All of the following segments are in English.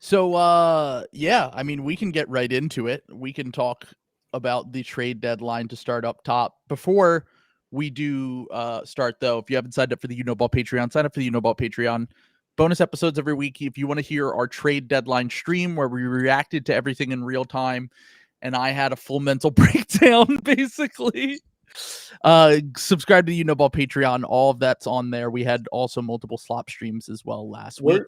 Yeah, I mean, we can get right into it. We can talk about the trade deadline to start up top. Before we do start, though, if you haven't signed up for the You Know Ball Patreon, sign up for the You Know Ball Patreon. Bonus episodes every week. If you want to hear our trade deadline stream where we reacted to everything in real time, and I had a full mental breakdown, basically. Subscribe to the You Know Ball Patreon. All of that's on there. We had also multiple slop streams as well last week.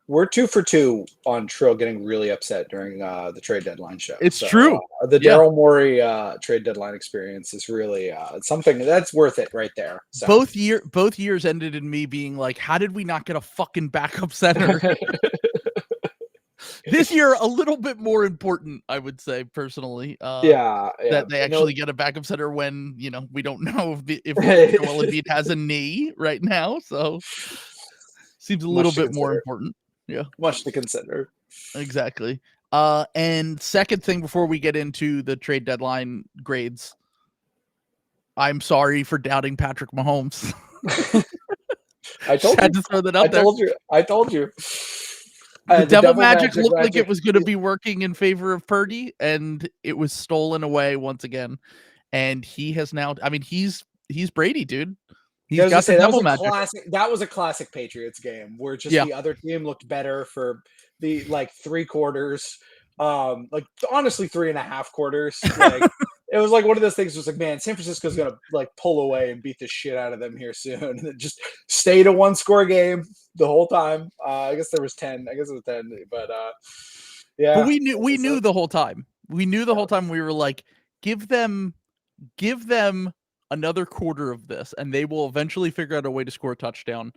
We're 2 for 2 on Trill getting really upset during the trade deadline show. It's true. The Daryl Morey trade deadline experience is really something that's worth it right there. So. Both years ended in me being like, how did we not get a fucking backup center? This year, a little bit more important, I would say, personally. That they actually get a backup center when, we don't know if Joel Embiid has a knee right now. So seems a little bit more important. Yeah. Much to consider. Exactly. And second thing before we get into the trade deadline grades, I'm sorry for doubting Patrick Mahomes. I told had to throw that out there. I told you. The Devil Magic looked like it was going to be working in favor of Purdy, and it was stolen away once again. And he has now, I mean, he's Brady, dude. He's got the Devil Magic. That was a classic Patriots game where just the other team looked better for the 3 quarters. Honestly, 3.5 quarters. It was like one of those things was like, man, San Francisco's going to pull away and beat the shit out of them here soon. And it just stayed a 1-score game the whole time. I guess there was 10. I guess it was 10. But yeah. But we knew the whole time. We knew the whole time. We were like, give them another quarter of this, and they will eventually figure out a way to score a touchdown.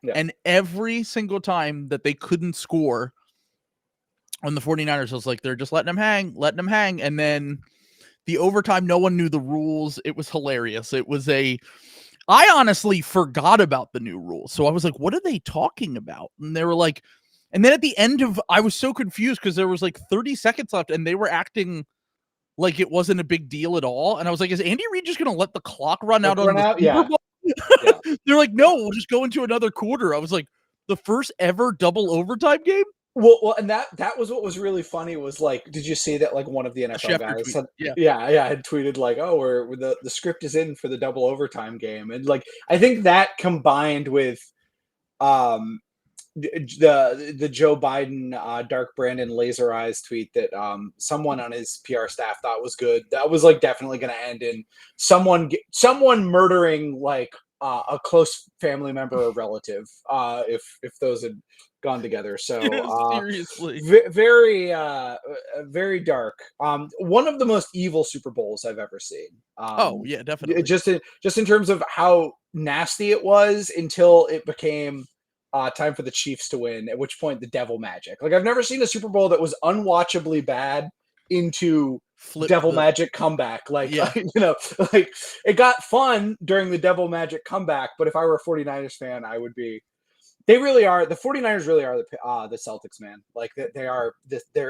Yeah. And every single time that they couldn't score on the 49ers, I was like, they're just letting them hang. And then the overtime, no one knew the rules. It was hilarious. I honestly forgot about the new rules. So I was like, what are they talking about? And they were like, and then at the end I was so confused because there was 30 seconds left and they were acting like it wasn't a big deal at all. And I was like, is Andy Reid just going to let the clock run out on the Super Bowl? Yeah. They're like, no, we'll just go into another quarter. I was like, the first ever double overtime game? Well, and that was what was really funny was did you see that one of the NFL guys said, had tweeted oh, the script is in for the double overtime game. And I think that combined with the Joe Biden Dark Brandon laser eyes tweet that someone on his PR staff thought was good. That was definitely going to end in someone murdering a close family member or relative if those had gone together. So seriously, very very dark. One of the most evil Super Bowls I've ever seen. Oh yeah, definitely. Just in terms of how nasty it was until it became time for the Chiefs to win, at which point the Devil Magic. I've never seen a Super Bowl that was unwatchably bad into Devil Magic comeback. It got fun during the Devil Magic comeback, but if I were a 49ers fan, I would be. They really are. The 49ers really are the Celtics, man. They're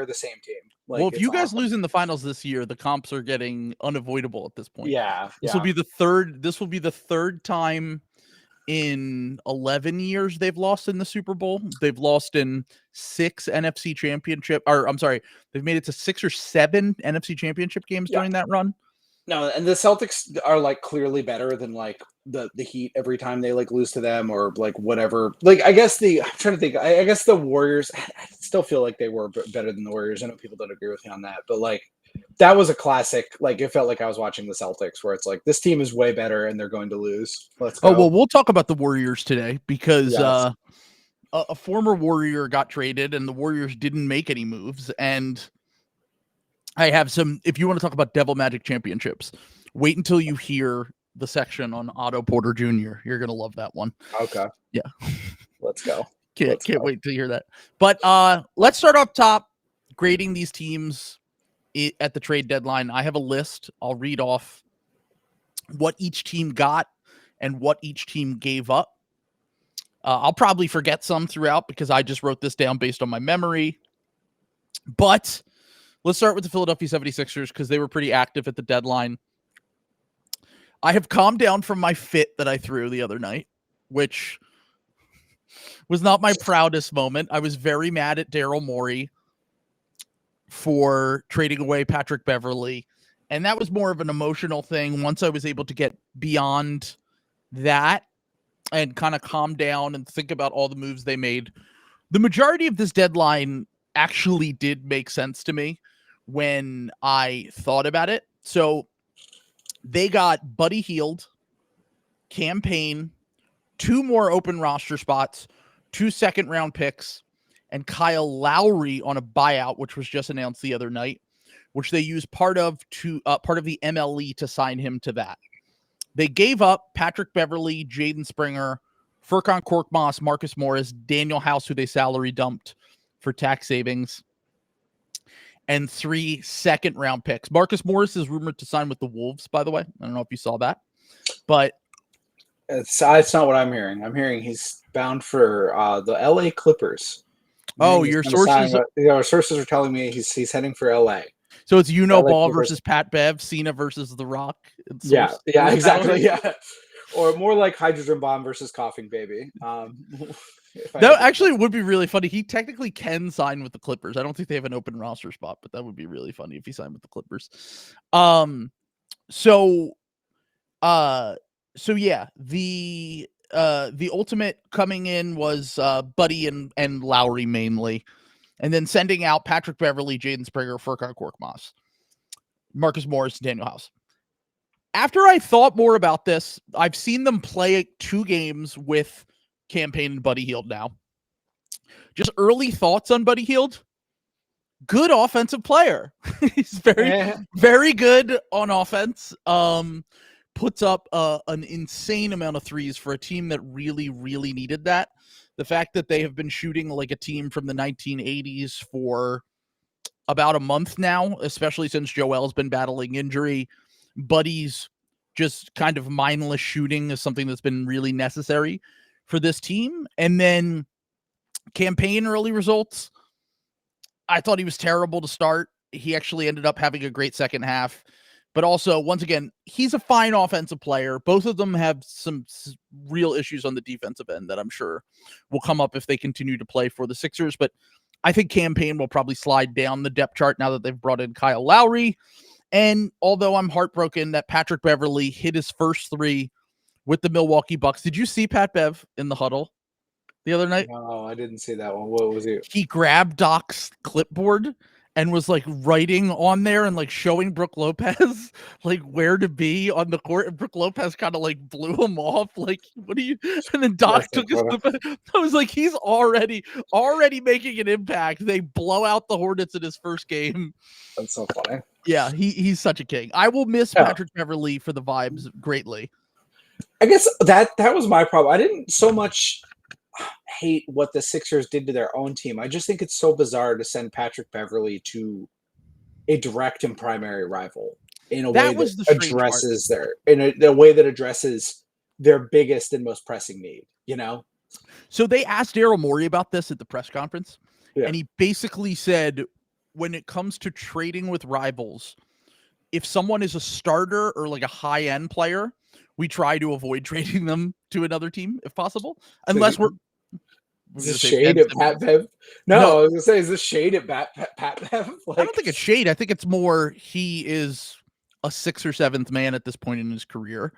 the same team. Well, if you guys lose in the finals this year, the comps are getting unavoidable at this point. Yeah. This will be the third time in 11 years they've lost in the Super Bowl. They've lost in 6 NFC championship, or I'm sorry, they've made it to 6 or 7 NFC championship games during that run. No, and the Celtics are clearly better than the Heat every time they lose to them or whatever. I guess I'm trying to think. I guess the Warriors. I still feel like they were better than the Warriors. I know people don't agree with me on that, but that was a classic. It felt like I was watching the Celtics, where it's this team is way better and they're going to lose. Let's go. Oh well, we'll talk about the Warriors today because a former Warrior got traded and the Warriors didn't make any moves. And I have some. If you want to talk about Devil Magic championships, wait until you hear the section on Otto Porter Jr. You're gonna love that one. Okay. Yeah. Let's go. Can't wait to hear that. But let's start up top, grading these teams at the trade deadline. I have a list. I'll read off what each team got and what each team gave up. I'll probably forget some throughout because I just wrote this down based on my memory. But let's start with the Philadelphia 76ers because they were pretty active at the deadline. I have calmed down from my fit that I threw the other night, which Was not my proudest moment. I was very mad at Daryl Morey for trading away Patrick Beverley. And that was more of an emotional thing. Once I was able to get beyond that and kind of calm down and think about all the moves they made, the majority of this deadline actually did make sense to me when I thought about it. So they got Buddy Hield, Campaign, 2 more open roster spots, 2 second-round picks, and Kyle Lowry on a buyout, which was just announced the other night, which they used part of the MLE to sign him to that. They gave up Patrick Beverley, Jaden Springer, Furkan Korkmaz, Marcus Morris, Daniel House, who they salary dumped for tax savings, and 3 second-round picks. Marcus Morris is rumored to sign with the Wolves, by the way. I don't know if you saw that, but it's not what I'm hearing. I'm hearing he's bound for the LA Clippers. Oh, your sources? Our sources are telling me he's heading for LA. So it's Ball versus Pat Bev, Cena versus The Rock. Yeah, exactly. Yeah, or more like Hydrogen Bomb versus Coughing Baby. That actually would be really funny. He technically can sign with the Clippers. I don't think they have an open roster spot, but that would be really funny if he signed with the Clippers. So yeah, the ultimate coming in was Buddy and Lowry mainly, and then sending out Patrick Beverley, Jaden Springer, Furkan Korkmaz, Marcus Morris, and Daniel House. After I thought more about this, I've seen them play 2 games with Campaign and Buddy Hield now. Just early thoughts on Buddy Hield. Good offensive player. He's very good on offense. Puts up an insane amount of threes for a team that really, really needed that. The fact that they have been shooting like a team from the 1980s for about a month now, especially since Joel's been battling injury. Buddy's just kind of mindless shooting is something that's been really necessary for this team. And then Campaign early results. I thought he was terrible to start. He actually ended up having a great second half. But also, once again, he's a fine offensive player. Both of them have some real issues on the defensive end that I'm sure will come up if they continue to play for the Sixers. But I think Campaign will probably slide down the depth chart now that they've brought in Kyle Lowry. And although I'm heartbroken that Patrick Beverley hit his first 3 with the Milwaukee Bucks. Did you see Pat Bev in the huddle the other night? No, I didn't see that one. What was it? He grabbed Doc's clipboard and was like writing on there and like showing Brook Lopez like where to be on the court. And Brook Lopez kind of like blew him off. Like, what are you? And then Doc took his clip. I was like, he's already making an impact. They blow out the Hornets in his first game. That's so funny. Yeah, he's such a king. I will miss Patrick Beverley for the vibes greatly. I guess that was my problem. I didn't so much hate what the Sixers did to their own team. I just think it's so bizarre to send Patrick Beverley to a direct and primary rival in a way that addresses a way that addresses their biggest and most pressing need, you know? So they asked Daryl Morey about this at the press conference, and he basically said, when it comes to trading with rivals, if someone is a starter or like a high-end player, we try to avoid trading them to another team if possible, unless we're is this shade at Pat Bev? No, I was gonna say, is this shade at Pat Bev? Like, I don't think it's shade. I think it's more he is a 6th or 7th man at this point in his career.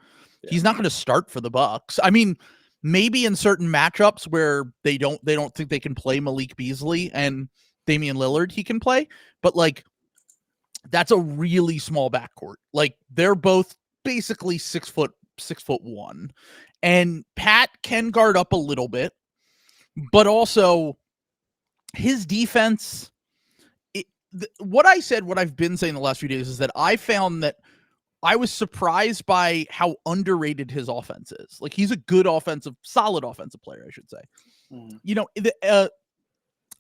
Yeah. He's not going to start for the Bucks. I mean, maybe in certain matchups where they don't think they can play Malik Beasley and Damian Lillard, he can play, but like that's a really small backcourt. Like they're both basically 6'1", and Pat can guard up a little bit, but also his defense. What I've been saying the last few days is that I found that I was surprised by how underrated his offense is. Like he's a good solid offensive player, I should say. You know,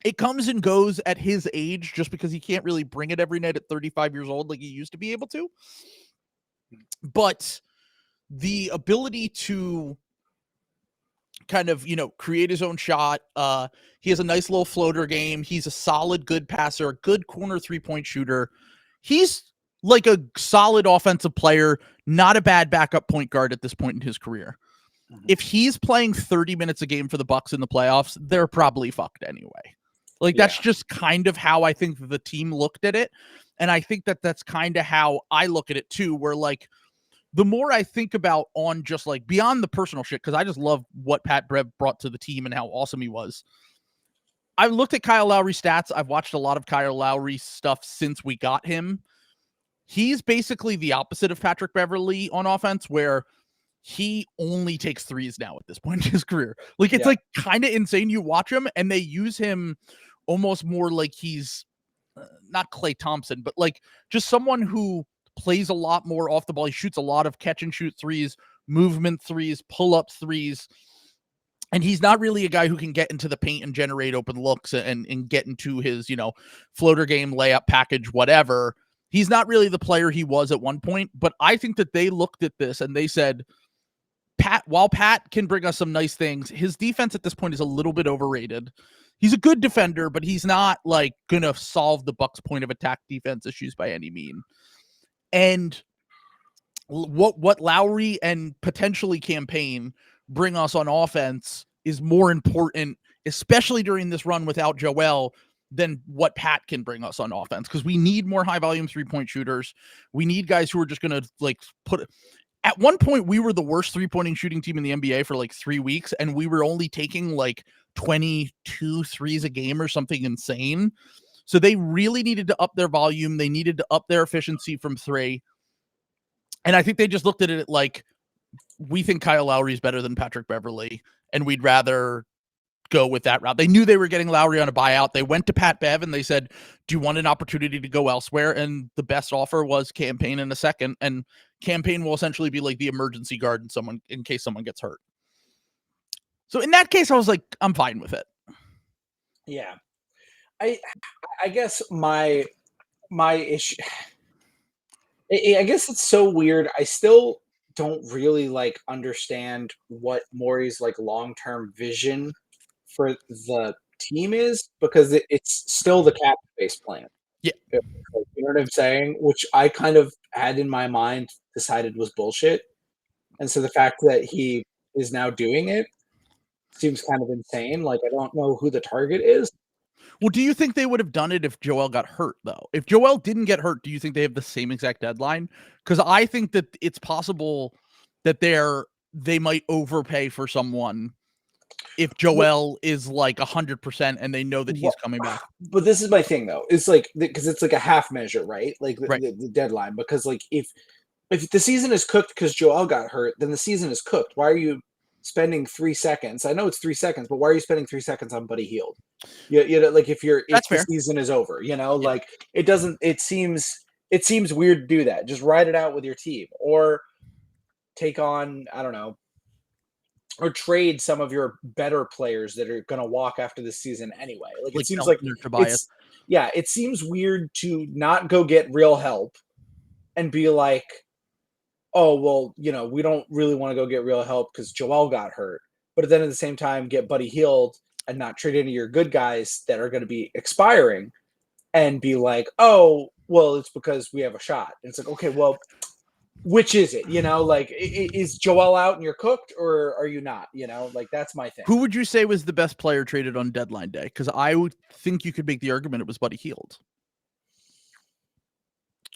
it comes and goes at his age just because he can't really bring it every night at 35 years old like he used to be able to. But the ability to kind of, create his own shot. He has a nice little floater game. He's a solid, good passer, a good corner 3-point shooter. He's like a solid offensive player, not a bad backup point guard at this point in his career. if he's playing 30 minutes a game for the Bucks in the playoffs, they're probably fucked anyway. Like, that's just kind of how I think the team looked at it. And I think that that's kind of how I look at it too, where like, the more I think about on just like beyond the personal shit, because I just love what Pat Bev brought to the team and how awesome he was. I've looked at Kyle Lowry's stats. I've watched a lot of Kyle Lowry stuff since we got him. He's basically the opposite of Patrick Beverley on offense, where he only takes threes now at this point in his career. Like, it's like kind of insane. You watch him and they use him almost more like he's not Klay Thompson, but like just someone who plays a lot more off the ball. He shoots a lot of catch and shoot threes, movement threes, pull-up threes. And he's not really a guy who can get into the paint and generate open looks and get into his, floater game, layup package, whatever. He's not really the player he was at one point, but I think that they looked at this and they said, while Pat can bring us some nice things, his defense at this point is a little bit overrated. He's a good defender, but he's not like going to solve the Bucks' point of attack defense issues by any means. And what Lowry and potentially Campaign bring us on offense is more important, especially during this run without Joel, than what Pat can bring us on offense. Because we need more high volume 3-point shooters. We need guys who are just going to like put it. At one point, we were the worst 3-point shooting team in the NBA for like 3 weeks, and we were only taking like 22 threes a game or something insane. So they really needed to up their volume. They needed to up their efficiency from 3. And I think they just looked at it like, we think Kyle Lowry is better than Patrick Beverley, and we'd rather go with that route. They knew they were getting Lowry on a buyout. They went to Pat Bev and they said, do you want an opportunity to go elsewhere? And the best offer was Campaign in a second. And Campaign will essentially be like the emergency guard in case someone gets hurt. So in that case, I was like, I'm fine with it. Yeah. I guess my issue, I guess it's so weird. I still don't really like understand what Morey's like long-term vision for the team is, because it's still the cap space plan. Yeah. You know what I'm saying? Which I kind of had in my mind, decided was bullshit. And so the fact that he is now doing it seems kind of insane. Like, I don't know who the target is. Well, do you think they would have done it if Joel got hurt, though? If Joel didn't get hurt, do you think they have the same exact deadline? Because I think that it's possible that they might overpay for someone if Joel is like 100% and they know that he's coming back. But this is my thing, though. It's like, because it's like a half measure, right? Like the deadline. Because like if the season is cooked because Joel got hurt, then the season is cooked. Why are you spending 3 seconds? I know it's 3 seconds, but why are you spending 3 seconds on Buddy Hield? You know, like if the season is over, like it seems weird to do that. Just ride it out with your team, or take on, I don't know, or trade some of your better players that are going to walk after this season anyway. Like it seems like it seems weird to not go get real help and be like, oh, well, we don't really want to go get real help because Joel got hurt. But then at the same time, get Buddy Hield and not trade any of your good guys that are going to be expiring and be like, oh, well, it's because we have a shot. And it's like, okay, well, which is it? Like, is Joel out and you're cooked, or are you not? Like, that's my thing. Who would you say was the best player traded on deadline day? Because I would think you could make the argument it was Buddy Hield.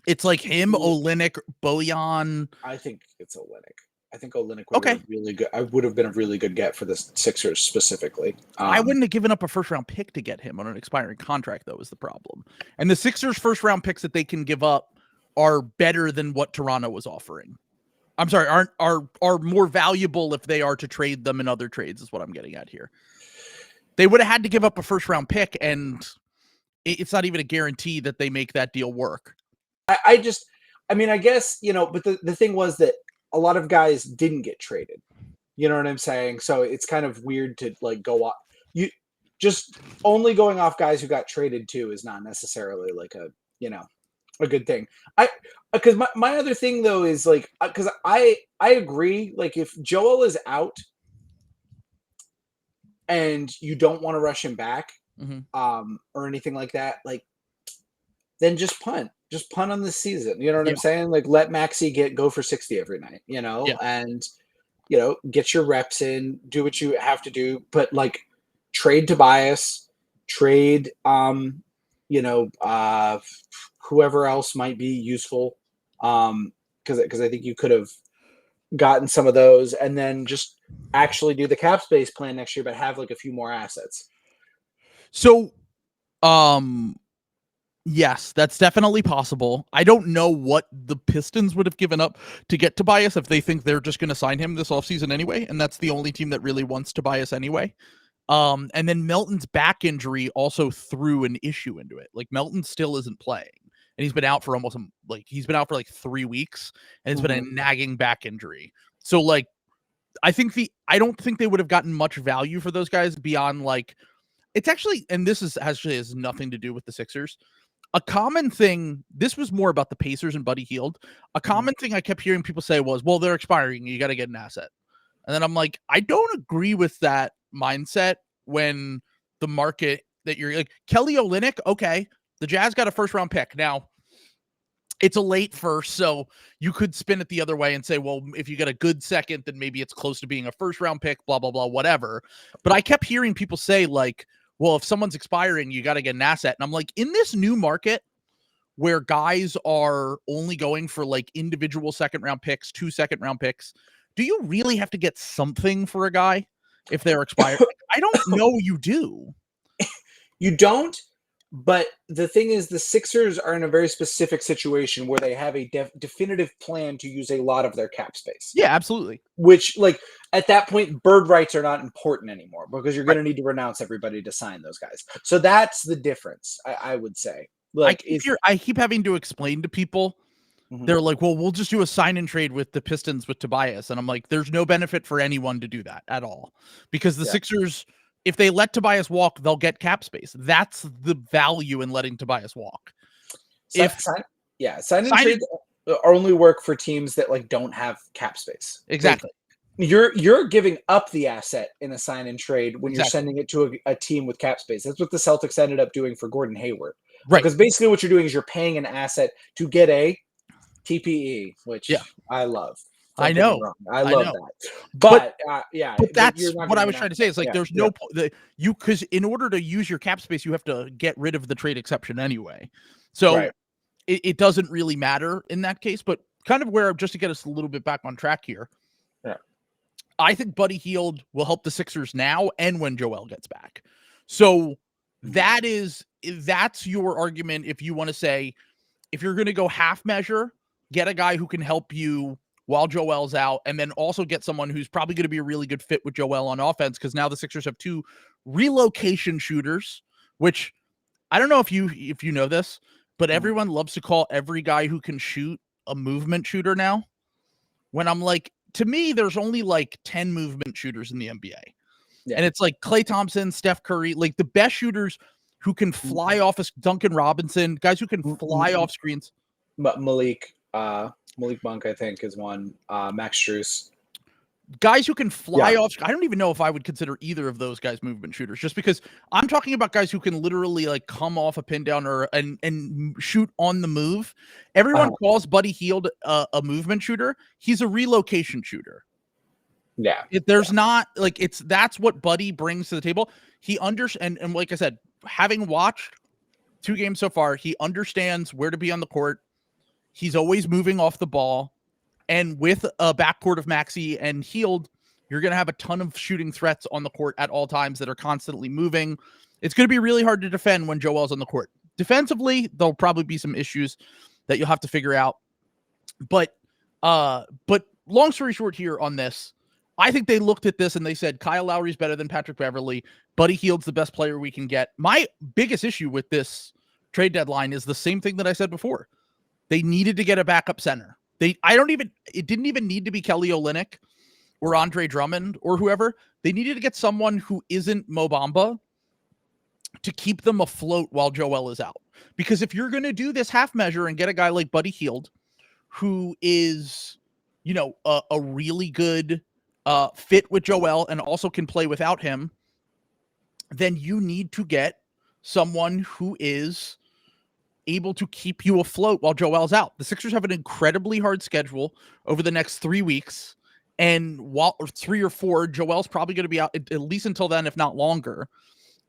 It's like him, Olynyk, Bojan. I think it's Olynyk. I think Olynyk would have been really good. I would have been a really good get for the Sixers specifically. I wouldn't have given up a first-round pick to get him on an expiring contract, though, is the problem. And the Sixers' first-round picks that they can give up are better than what Toronto was offering. I'm sorry, are more valuable if they are to trade them in other trades, is what I'm getting at here. They would have had to give up a first-round pick, and it's not even a guarantee that they make that deal work. I guess, but the thing was that a lot of guys didn't get traded. You know what I'm saying? So it's kind of weird to like go off. You just only going off guys who got traded too is not necessarily like a good thing. Because my other thing though is like, because I agree, like if Joel is out and you don't want to rush him back, or anything like that, like then just punt on this season. You know what I'm saying? Like let Maxey go for 60 every night, and get your reps in, do what you have to do, but like trade Tobias, trade, whoever else might be useful. Because I think you could have gotten some of those and then just actually do the cap space plan next year, but have like a few more assets. So, yes, that's definitely possible. I don't know what the Pistons would have given up to get Tobias if they think they're just going to sign him this offseason anyway, and that's the only team that really wants Tobias anyway. And then Melton's back injury also threw an issue into it. Like Melton still isn't playing, and he's been out for almost like 3 weeks, and it's been a nagging back injury. So like, I don't think they would have gotten much value for those guys beyond like, it's actually, and this has nothing to do with the Sixers. A common thing, this was more about the Pacers and Buddy Hield. A common thing I kept hearing people say was, well, they're expiring. You got to get an asset. And then I'm like, I don't agree with that mindset when the market that you're like Kelly Olynyk. Okay. The Jazz got a first round pick. Now it's a late first. So you could spin it the other way and say, well, if you get a good second, then maybe it's close to being a first round pick, blah, blah, blah, whatever. But I kept hearing people say like, well, if someone's expiring, you got to get an asset. And I'm like, in this new market where guys are only going for like individual second round picks, 2 second round picks, do you really have to get something for a guy if they're expired? I don't know you do. You don't, but the thing is the Sixers are in a very specific situation where they have a definitive plan to use a lot of their cap space. Yeah, absolutely. Which, like, at that point, bird rights are not important anymore because you're going to need to renounce everybody to sign those guys. So that's the difference, I would say. Like, I keep having to explain to people. They're like, well, we'll just do a sign and trade with the Pistons with Tobias. And I'm like, there's no benefit for anyone to do that at all. Because the Sixers, if they let Tobias walk, they'll get cap space. That's the value in letting Tobias walk. Sign and trade only work for teams that like don't have cap space. Exactly. Like, you're giving up the asset in a sign and trade when you're sending it to a team with cap space. That's what the Celtics ended up doing for Gordon Hayward. Right. Because basically what you're doing is you're paying an asset to get a TPE, which I love. I know. I love that. But that's what I was trying to say. It's like there's no because in order to use your cap space, you have to get rid of the trade exception anyway. So it doesn't really matter in that case. But kind of where, just to get us a little bit back on track here, I think Buddy Hield will help the Sixers now and when Joel gets back. So that's your argument if you want to say, if you're going to go half measure, get a guy who can help you while Joel's out, and then also get someone who's probably going to be a really good fit with Joel on offense, because now the Sixers have 2 relocation shooters, which I don't know if you know this, but everyone loves to call every guy who can shoot a movement shooter now. When I'm like, to me, there's only like 10 movement shooters in the NBA. Yeah. And it's like Klay Thompson, Steph Curry, like the best shooters who can fly off of Duncan Robinson, guys who can fly off screens. Malik Monk, I think, is one. Max Strus. Guys who can fly off. I don't even know if I would consider either of those guys movement shooters, just because I'm talking about guys who can literally like come off a pin down and shoot on the move. Everyone calls Buddy Hield a movement shooter. He's a relocation shooter. Yeah. There's not like that's what Buddy brings to the table. He understands, and like I said, having watched 2 games so far, he understands where to be on the court. He's always moving off the ball. And with a backcourt of Maxey and Hield, you're going to have a ton of shooting threats on the court at all times that are constantly moving. It's going to be really hard to defend when Joel's on the court. Defensively, there'll probably be some issues that you'll have to figure out. But long story short here on this, I think they looked at this and they said, Kyle Lowry's better than Patrick Beverley. Buddy Hield's the best player we can get. My biggest issue with this trade deadline is the same thing that I said before. They needed to get a backup center. It didn't even need to be Kelly Olynyk or Andre Drummond or whoever. They needed to get someone who isn't Mo Bamba to keep them afloat while Joel is out. Because if you're going to do this half measure and get a guy like Buddy Hield, who is, a really good fit with Joel and also can play without him, then you need to get someone who is able to keep you afloat while Joel's out. The Sixers have an incredibly hard schedule over the next 3 weeks, And while 3 or 4, Joel's probably going to be out at least until then, if not longer.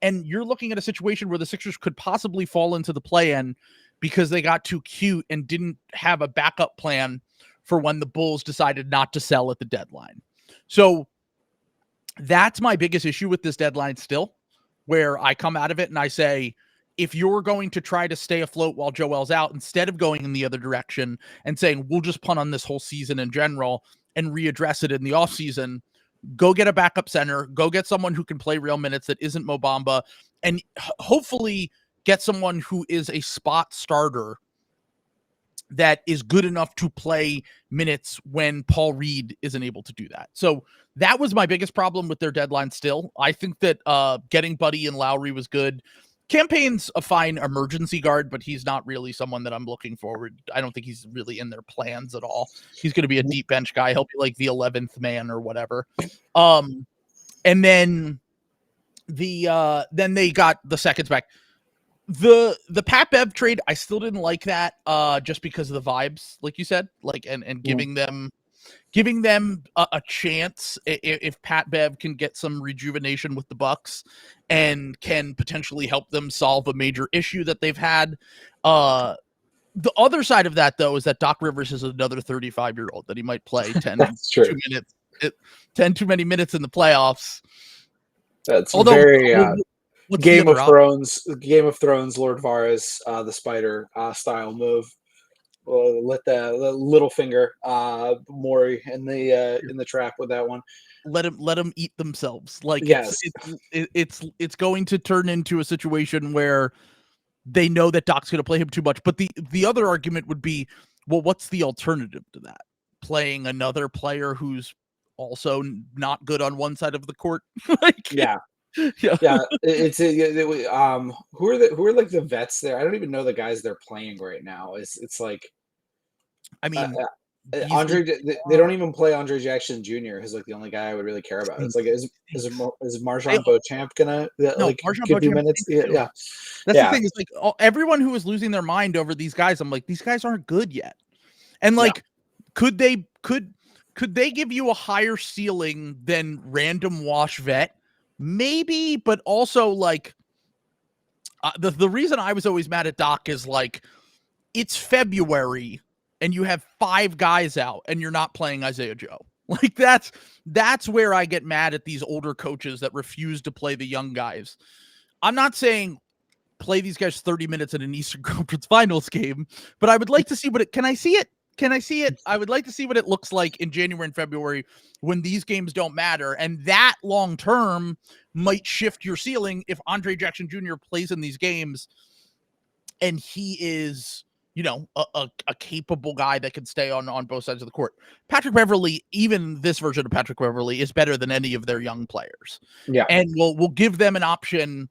And you're looking at a situation where the Sixers could possibly fall into the play-in because they got too cute and didn't have a backup plan for when the Bulls decided not to sell at the deadline. So that's my biggest issue with this deadline still, where I come out of it and I say, if you're going to try to stay afloat while Joel's out, instead of going in the other direction and saying, we'll just punt on this whole season in general and readdress it in the offseason, go get a backup center, go get someone who can play real minutes that isn't Mo Bamba, and hopefully get someone who is a spot starter that is good enough to play minutes when Paul Reed isn't able to do that. So that was my biggest problem with their deadline still. I think that getting Buddy and Lowry was good. Campaign's a fine emergency guard, but he's not really someone that I'm looking forward. I don't think he's really in their plans at all. He's going to be a deep bench guy. He'll be like the 11th man or whatever. And then then they got the seconds back. The Pat Bev trade, I still didn't like that just because of the vibes, like you said, like and giving them a chance if Pat Bev can get some rejuvenation with the Bucks and can potentially help them solve a major issue that they've had. The other side of that, though, is that Doc Rivers is another 35-year-old that he might play 10 too many minutes in the playoffs. That's very Game of Thrones, Lord Varys, the spider style move. Let the little finger Maury in the trap with that one. Let them eat themselves. Like yes. it's going to turn into a situation where they know that Doc's going to play him too much. But the other argument would be, well, what's the alternative to that? Playing another player who's also not good on one side of the court. Yeah. It's who are like the vets there? I don't even know the guys they're playing right now. It's like, I mean, Andre. They don't even play Andre Jackson Jr. who's like the only guy I would really care about. It's like is Marjon Beauchamp gonna give you minutes? Yeah. That's the thing. Is like everyone who is losing their mind over these guys. I'm like, these guys aren't good yet, and like, could they give you a higher ceiling than random wash vet? Maybe, but also like the reason I was always mad at Doc is like it's February and you have 5 guys out and you're not playing Isaiah Joe. Like that's where I get mad at these older coaches that refuse to play the young guys. I'm not saying play these guys 30 minutes in an Eastern Conference Finals game, but I would like to see can I see it? Can I see it? I would like to see what it looks like in January and February when these games don't matter. And that long term might shift your ceiling if Andre Jackson Jr. plays in these games and he is, a capable guy that can stay on both sides of the court. Patrick Beverley, even this version of Patrick Beverley, is better than any of their young players. Yeah. And we'll give them an option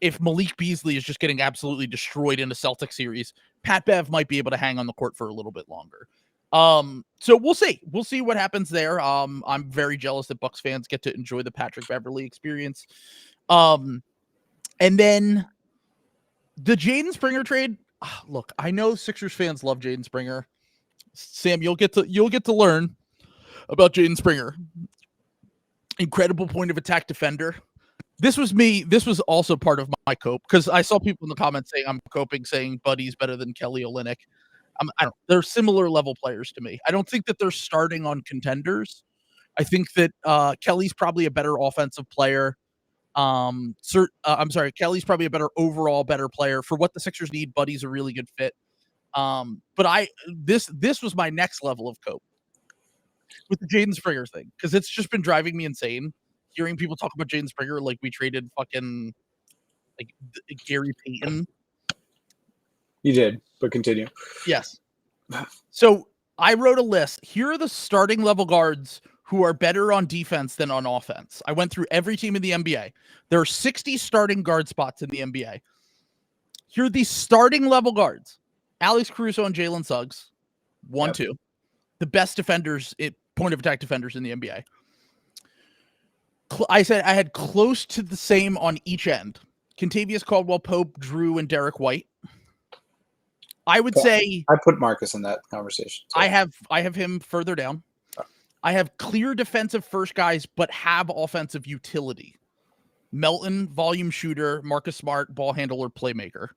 if Malik Beasley is just getting absolutely destroyed in the Celtics series. Pat Bev might be able to hang on the court for a little bit longer. So we'll see. We'll see what happens there. I'm very jealous that Bucks fans get to enjoy the Patrick Beverley experience. And then the Jaden Springer trade. Look, I know Sixers fans love Jaden Springer. Sam, you'll get to learn about Jaden Springer. Incredible point of attack defender. This was me. This was also part of my cope because I saw people in the comments saying I'm coping, saying Buddy's better than Kelly Olynyk. They're similar level players to me. I don't think that they're starting on contenders. I think that Kelly's probably a better offensive player. I'm sorry, Kelly's probably a better player for what the Sixers need. Buddy's a really good fit. But this was my next level of cope with the Jaden Springer thing because it's just been driving me insane. Hearing people talk about Jaden Springer like we traded fucking like Gary Payton. You did, but continue. Yes. So I wrote a list. Here are the starting level guards who are better on defense than on offense. I went through every team in the NBA. There are 60 starting guard spots in the NBA. Here are the starting level guards. Alex Caruso and Jalen Suggs. 1-2. The best defenders, point of attack defenders in the NBA. I said I had close to the same on each end. Kentavious Caldwell-Pope, Drew, and Derek White. I would say I put Marcus in that conversation. So. I have him further down. I have clear defensive first guys, but have offensive utility. Melton, volume shooter, Marcus Smart, ball handler, playmaker.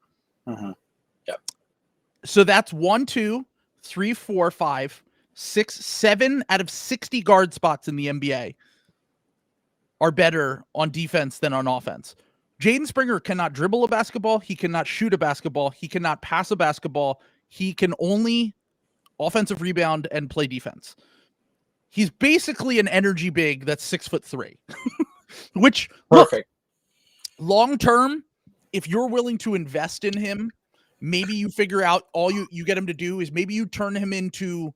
Yep. So that's 1, 2, 3, 4, 5, 6, 7 out of 60 guard spots in the NBA are better on defense than on offense. Jaden Springer cannot dribble a basketball. He cannot shoot a basketball. He cannot pass a basketball. He can only offensive rebound and play defense. He's basically an energy big that's 6'3", which perfect. Long term, if you're willing to invest in him, maybe you figure out all you get him to do is maybe you turn him into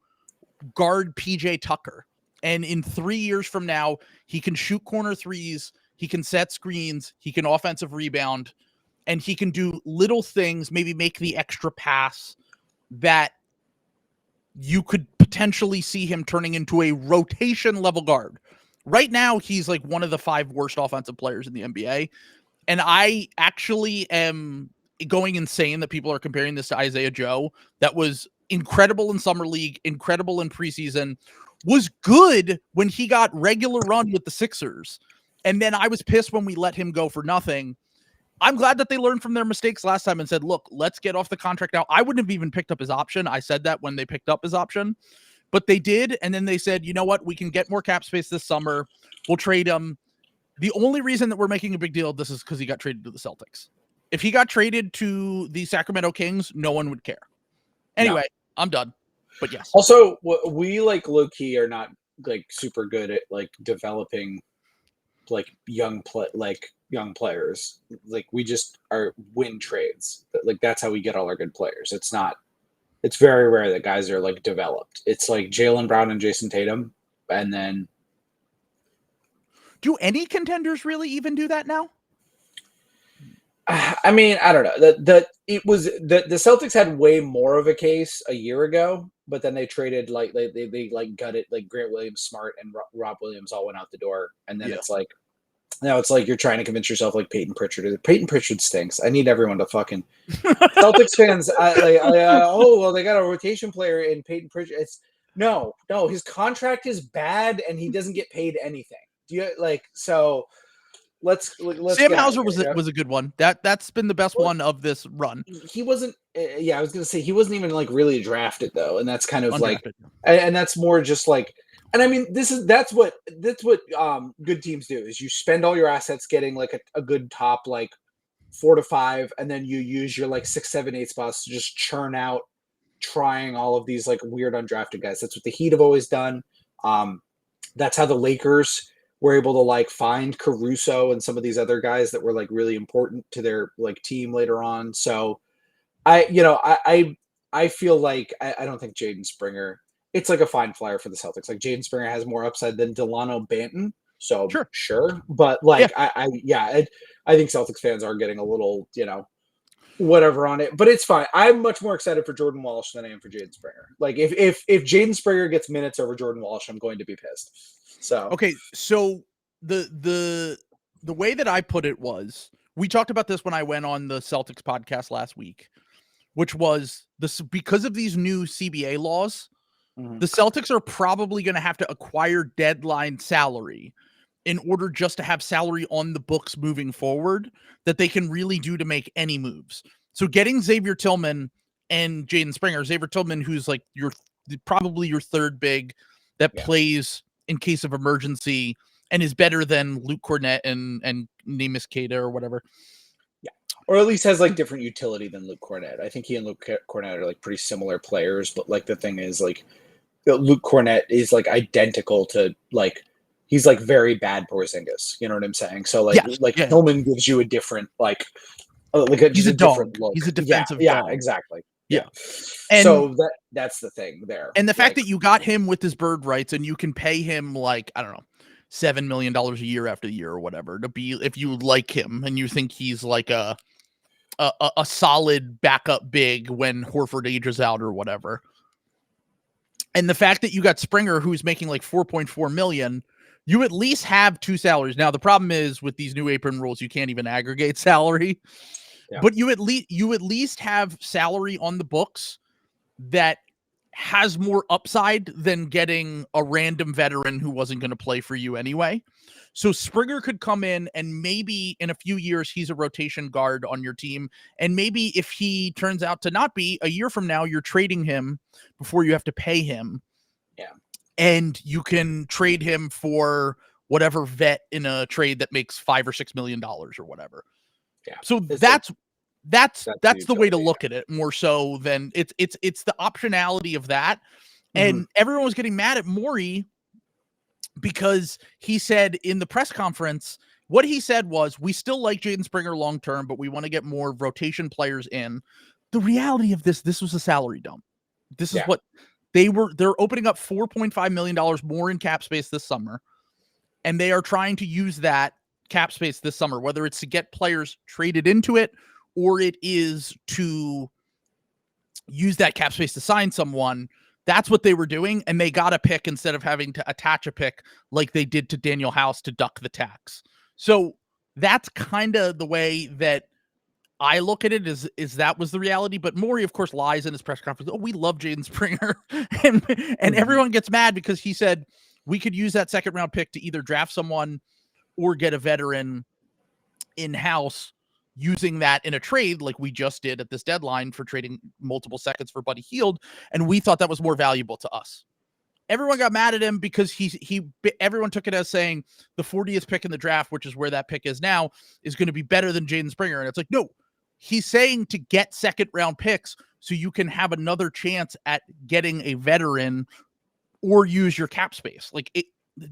guard PJ Tucker. And in 3 years from now, he can shoot corner threes, he can set screens, he can offensive rebound, and he can do little things, maybe make the extra pass that you could potentially see him turning into a rotation level guard. Right now, he's like one of the 5 worst offensive players in the NBA. And I actually am going insane that people are comparing this to Isaiah Joe. That was incredible in summer league, incredible in preseason, was good when he got regular run with the Sixers. And then I was pissed when we let him go for nothing. I'm glad that they learned from their mistakes last time and said, look, let's get off the contract now. I wouldn't have even picked up his option. I said that when they picked up his option, but they did. And then they said, you know what? We can get more cap space this summer. We'll trade him. The only reason that we're making a big deal of this is because he got traded to the Celtics. If he got traded to the Sacramento Kings, no one would care. Anyway, no. I'm done. But yes. Also, we like low key are not like super good at like developing like young players. Like we just are win trades. Like that's how we get all our good players. It's very rare that guys are like developed. It's like Jaylen Brown and Jason Tatum, and then. Do any contenders really even do that now? I mean, I don't know. The Celtics had way more of a case a year ago, but then they traded like they like gutted like Grant Williams, Smart, and Rob Williams all went out the door, and then it's like now it's like you're trying to convince yourself like Peyton Pritchard. Peyton Pritchard stinks. I need everyone to fucking Celtics fans. Oh well, they got a rotation player in Peyton Pritchard. It's no. His contract is bad, and he doesn't get paid anything. Do you like so? Let's Sam Hauser was a good one. That's been the best one of this run. He wasn't. I was gonna say he wasn't even like really drafted though, and that's kind of undrafted. Like, and that's more just like. And I mean, that's what good teams do is you spend all your assets getting like a good top like 4 to 5, and then you use your like 6, 7, 8 spots to just churn out trying all of these like weird undrafted guys. That's what the Heat have always done. That's how the Lakers were able to like find Caruso and some of these other guys that were like really important to their like team later on. So I feel like I don't think Jaden Springer, it's like a fine flyer for the Celtics. Like Jaden Springer has more upside than Delano Banton. So sure. But like, I think Celtics fans are getting a little, whatever on it, but it's fine. I'm much more excited for Jordan Walsh than I am for Jaden Springer. Like if Jaden Springer gets minutes over Jordan Walsh, I'm going to be pissed. So okay, so the way that I put it was, we talked about this when I went on the Celtics podcast last week, which was this because of these new CBA laws, the Celtics are probably going to have to acquire deadline salary in order just to have salary on the books moving forward that they can really do to make any moves. So getting Xavier Tillman and Jaden Springer, Xavier Tillman, who's like probably your third big that plays in case of emergency and is better than Luke Cornett and Neemias Queta or whatever. Yeah. Or at least has like different utility than Luke Cornett. I think he and Luke Cornett are like pretty similar players, but like the thing is like Luke Cornett is like identical to like, he's like very bad Porzingis. You know what I'm saying? So like, Tillman gives you a different, he's a dog. Look. He's a defensive dog. Yeah, exactly. Yeah. And so that's the thing there. And the fact that you got him with his bird rights and you can pay him like, I don't know, $7 million a year after the year or whatever to be, if you like him and you think he's like a solid backup big when Horford ages out or whatever. And the fact that you got Springer, who's making like 4.4 million, you at least have 2 salaries. Now, the problem is with these new apron rules, you can't even aggregate salary. Yeah. But you at least have salary on the books that has more upside than getting a random veteran who wasn't going to play for you anyway. So Springer could come in and maybe in a few years, he's a rotation guard on your team. And maybe if he turns out to not be, a year from now, you're trading him before you have to pay him. Yeah. And you can trade him for whatever vet in a trade that makes $5 or $6 million or whatever. Yeah. So that's the way to look at it more so than it's the optionality of that. And everyone was getting mad at Morey because he said in the press conference, what he said was, we still like Jaden Springer long-term, but we want to get more rotation players in. The reality of this was a salary dump. This is what they're opening up $4.5 million more in cap space this summer. And they are trying to use that cap space this summer, whether it's to get players traded into it or it is to use that cap space to sign someone. That's what they were doing, and they got a pick instead of having to attach a pick like they did to Daniel House to duck the tax. So that's kind of the way that I look at it, is that was the reality. But Morey, of course, lies in his press conference. Oh, we love Jaden Springer. and everyone gets mad because he said we could use that second round pick to either draft someone or get a veteran in-house, using that in a trade like we just did at this deadline for trading multiple seconds for Buddy Hield, and we thought that was more valuable to us. Everyone got mad at him because everyone took it as saying the 40th pick in the draft, which is where that pick is now, is going to be better than Jaden Springer. And it's like, no, he's saying to get second round picks so you can have another chance at getting a veteran or use your cap space. Like,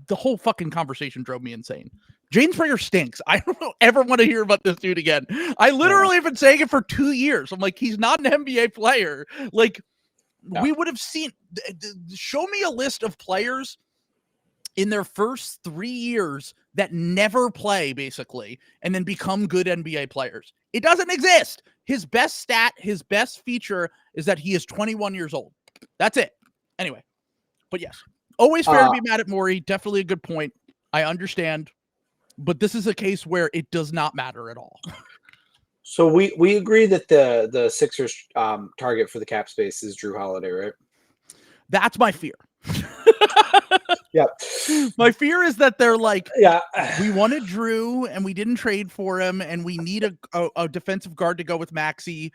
the whole fucking conversation drove me insane. Jaden Springer stinks. I don't ever want to hear about this dude again. I literally have been saying it for 2 years. I'm like, he's not an NBA player. Like, we would have seen, show me a list of players in their first 3 years that never play, basically, and then become good NBA players. It doesn't exist. His best stat, his best feature is that he is 21 years old. That's it. Anyway, but yes, always fair to be mad at Morey. Definitely a good point. I understand. But this is a case where it does not matter at all. So we agree that the Sixers target for the cap space is Drew Holiday, right? That's my fear. Yeah. My fear is that they're like, yeah, we wanted Drew and we didn't trade for him, and we need a defensive guard to go with Maxey,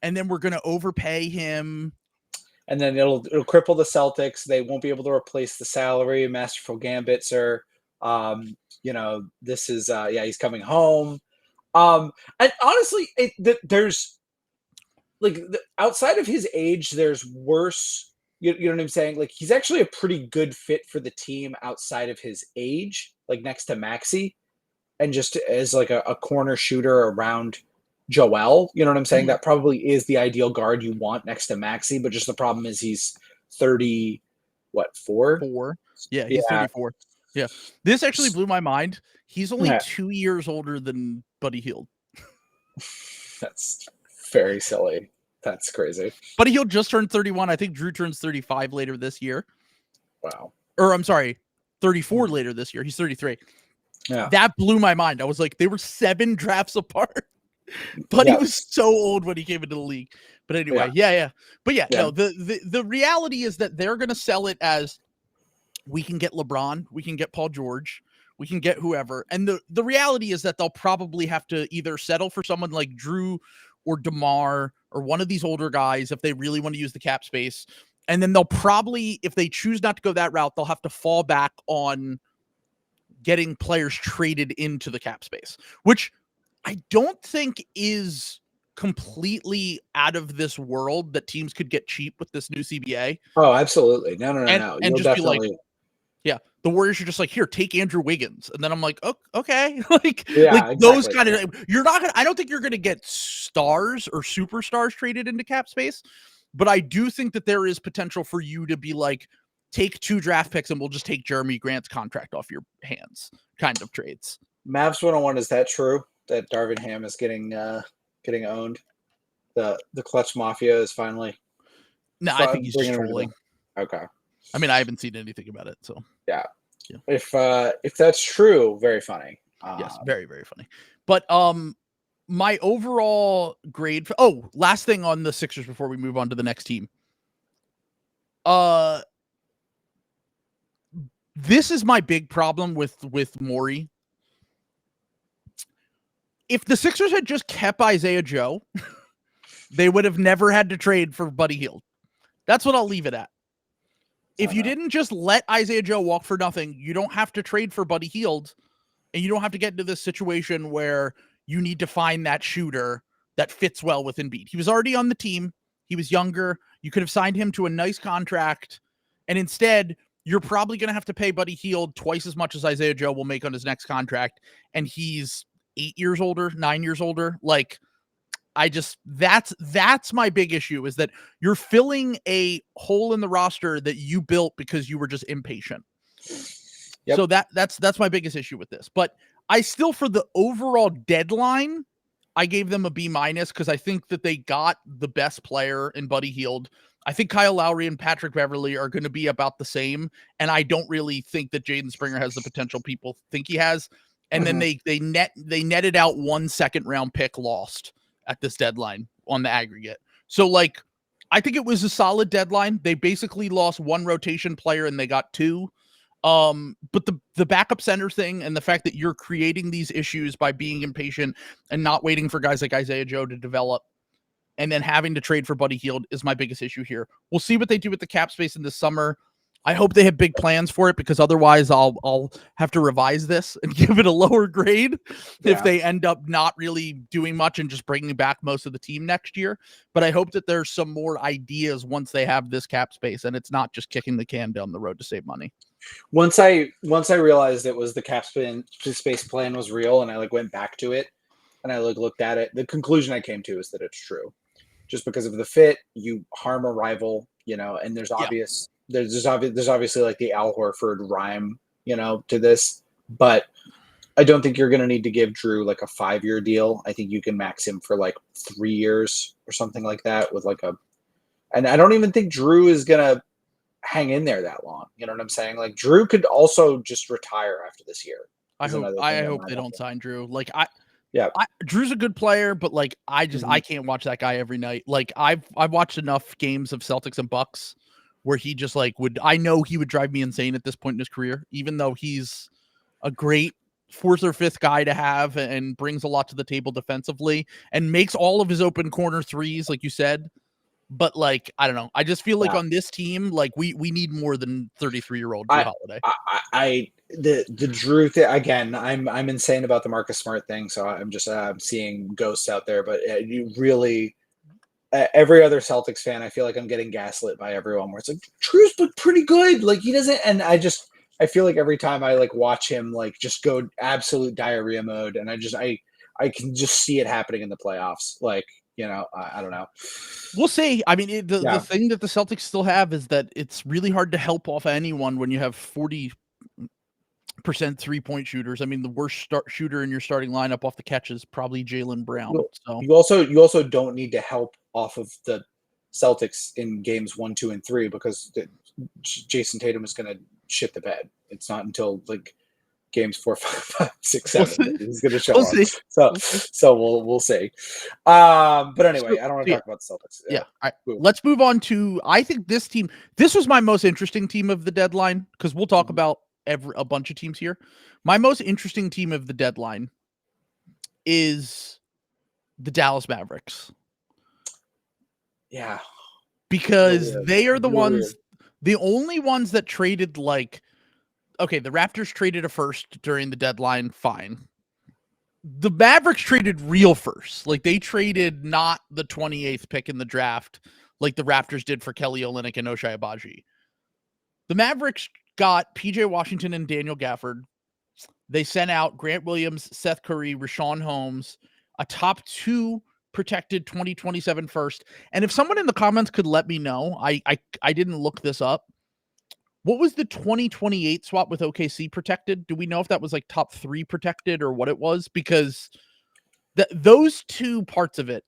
and then we're going to overpay him. And then it'll cripple the Celtics. They won't be able to replace the salary. Masterful Gambits are, this is, he's coming home. And honestly, there's like outside of his age, there's worse. You know what I'm saying? Like, he's actually a pretty good fit for the team outside of his age, like next to Maxey, and just as like a corner shooter around Joel. You know what I'm saying? That probably is the ideal guard you want next to Maxey, but just the problem is he's 30, what, 4? 4. Yeah, he's 34. Yeah. This actually blew my mind. He's only 2 years older than Buddy Hield. That's very silly. That's crazy. Buddy Hield just turned 31. I think Drew turns 35 later this year. Wow. Or I'm sorry, 34 later this year. He's 33. Yeah. That blew my mind. I was like, they were 7 drafts apart. Buddy was so old when he came into the league. But anyway, yeah. But no, the reality is that they're going to sell it as, we can get LeBron, we can get Paul George, we can get whoever. And the reality is that they'll probably have to either settle for someone like Drew or DeMar or one of these older guys if they really want to use the cap space. And then they'll probably, if they choose not to go that route, they'll have to fall back on getting players traded into the cap space, which I don't think is completely out of this world, that teams could get cheap with this new CBA. Oh, absolutely. No. And You'll just definitely... be like, yeah, the Warriors are just like, here, take Andrew Wiggins. And then I'm like, oh, okay. Those kind of, you're not going to, I don't think you're going to get stars or superstars traded into cap space, but I do think that there is potential for you to be like, take 2 draft picks and we'll just take Jeremy Grant's contract off your hands kind of trades. Mavs 101, is that true that Darvin Ham is getting owned? The Clutch Mafia is finally... No, I think he's just trolling. Okay. I mean, I haven't seen anything about it, so yeah. If that's true, very funny. Yes, very, very funny. But my overall grade last thing on the Sixers before we move on to the next team. This is my big problem with Morey. If the Sixers had just kept Isaiah Joe, they would have never had to trade for Buddy Hield. That's what I'll leave it at. If you didn't just let Isaiah Joe walk for nothing, you don't have to trade for Buddy Hield, and you don't have to get into this situation where you need to find that shooter that fits well with Embiid. He was already on the team. He was younger. You could have signed him to a nice contract, and instead, you're probably going to have to pay Buddy Hield twice as much as Isaiah Joe will make on his next contract, and he's 8 years older, 9 years older. Like, that's my big issue, is that you're filling a hole in the roster that you built because you were just impatient. Yep. So that's my biggest issue with this. But I still, for the overall deadline, I gave them a B- because I think that they got the best player in Buddy Hield. I think Kyle Lowry and Patrick Beverley are going to be about the same, and I don't really think that Jaden Springer has the potential people think he has. And then they netted out 1 second-round pick lost at this deadline on the aggregate. So, like, I think it was a solid deadline. They basically lost 1 rotation player and they got 2. But the backup center thing and the fact that you're creating these issues by being impatient and not waiting for guys like Isaiah Joe to develop and then having to trade for Buddy Hield is my biggest issue here. We'll see what they do with the cap space in the summer. I hope they have big plans for it, because otherwise I'll have to revise this and give it a lower grade if they end up not really doing much and just bringing back most of the team next year. But I hope that there's some more ideas once they have this cap space and it's not just kicking the can down the road to save money. Once I realized it was the cap space plan was real, and I went back to it and I looked at it, the conclusion I came to is that it's true. Just because of the fit, you harm a rival, and there's obvious. There's obviously like the Al Horford rhyme, to this, but I don't think you're going to need to give Drew like a 5-year deal. I think you can max him for like 3 years or something like that with and I don't even think Drew is going to hang in there that long. You know what I'm saying? Like, Drew could also just retire after this year. I hope they don't sign Drew. Like, Drew's a good player, but like, I can't watch that guy every night. Like, I've watched enough games of Celtics and Bucks where he just I know he would drive me insane at this point in his career, even though he's a great 4th or 5th guy to have and brings a lot to the table defensively and makes all of his open corner threes, like you said. But like, I don't know. I just feel like on this team, like we need more than 33-year-old Drew Holiday. The Drew thing again. I'm insane about the Marcus Smart thing, so I'm just seeing ghosts out there. But you really. Every other Celtics fan, I feel like I'm getting gaslit by everyone where it's like, Drew's pretty good. Like, he doesn't, and I feel like every time I watch him just go absolute diarrhea mode, and I can just see it happening in the playoffs. Like, I don't know. We'll see. I mean, the thing that the Celtics still have is that it's really hard to help off anyone when you have 40% 3-point shooters. I mean, the worst shooter in your starting lineup off the catch is probably Jaylen Brown. So you also don't need to help off of the Celtics in games 1, 2, and 3 because Jason Tatum is going to shit the bed. It's not until games 4, 5, 6, 7 he's going to show up. So we'll see. But anyway, I don't want to talk about the Celtics. Yeah. Let's move on to. I think this team. This was my most interesting team of the deadline, because we'll talk about a bunch of teams here. My most interesting team of the deadline is the Dallas Mavericks. Yeah. Because they are the only ones that traded the Raptors traded a first during the deadline. Fine. The Mavericks traded real first. Like, they traded not the 28th pick in the draft like the Raptors did for Kelly Olynyk and Ochai Agbaji. The Mavericks got PJ Washington and Daniel Gafford. They sent out Grant Williams, Seth Curry, Rashawn Holmes, a top 2 protected 2027 first. And if someone in the comments could let me know, I didn't look this up. What was the 2028 swap with OKC protected? Do we know if that was top 3 protected or what it was? Because those 2 parts of it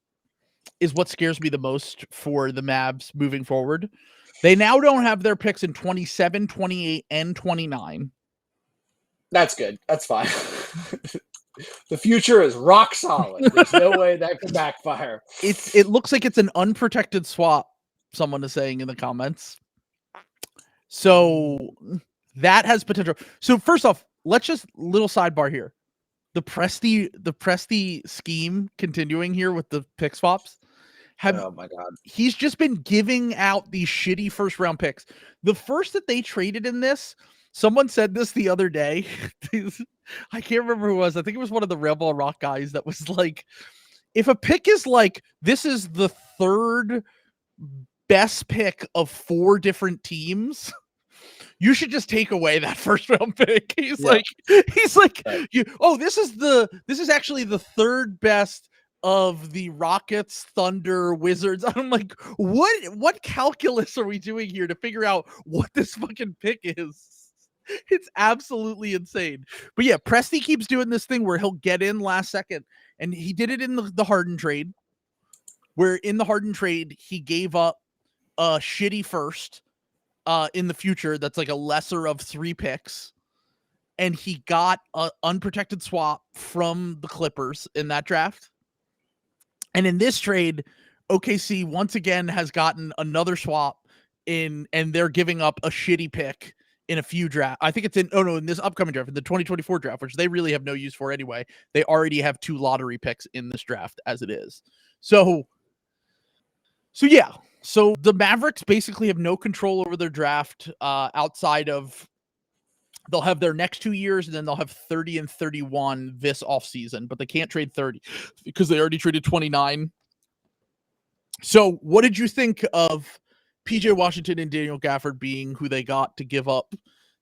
is what scares me the most for the Mavs moving forward. They now don't have their picks in 27, 28, and 29. That's good. That's fine. The future is rock solid. There's no way that could backfire. It looks like it's an unprotected swap, someone is saying in the comments. So that has potential. So first off, let's just little sidebar here. The Presti scheme continuing here with the pick swaps. Oh my God. He's just been giving out these shitty first round picks. The first that they traded in this, someone said this the other day. I can't remember who it was. I think it was one of the Rebel Rock guys that was like, if a pick is like, this is the third best pick of 4 different teams, you should just take away that first round pick. He's like, right. This is actually the third best of the Rockets, Thunder, Wizards. I'm like, what calculus are we doing here to figure out what this fucking pick is? It's absolutely insane. But yeah, Presti keeps doing this thing where he'll get in last second, and he did it in the Harden trade, where in the Harden trade he gave up a shitty first in the future that's like a lesser of 3 picks, and he got an unprotected swap from the Clippers in that draft. And in this trade, OKC once again has gotten another swap in, and they're giving up a shitty pick in a few draft. I think it's in this upcoming draft, in the 2024 draft, which they really have no use for anyway. They already have 2 lottery picks in this draft as it is. So yeah. So the Mavericks basically have no control over their draft outside of they'll have their next 2 years, and then they'll have 30 and 31 this offseason, but they can't trade 30 because they already traded 29. So what did you think of PJ Washington and Daniel Gafford being who they got to give up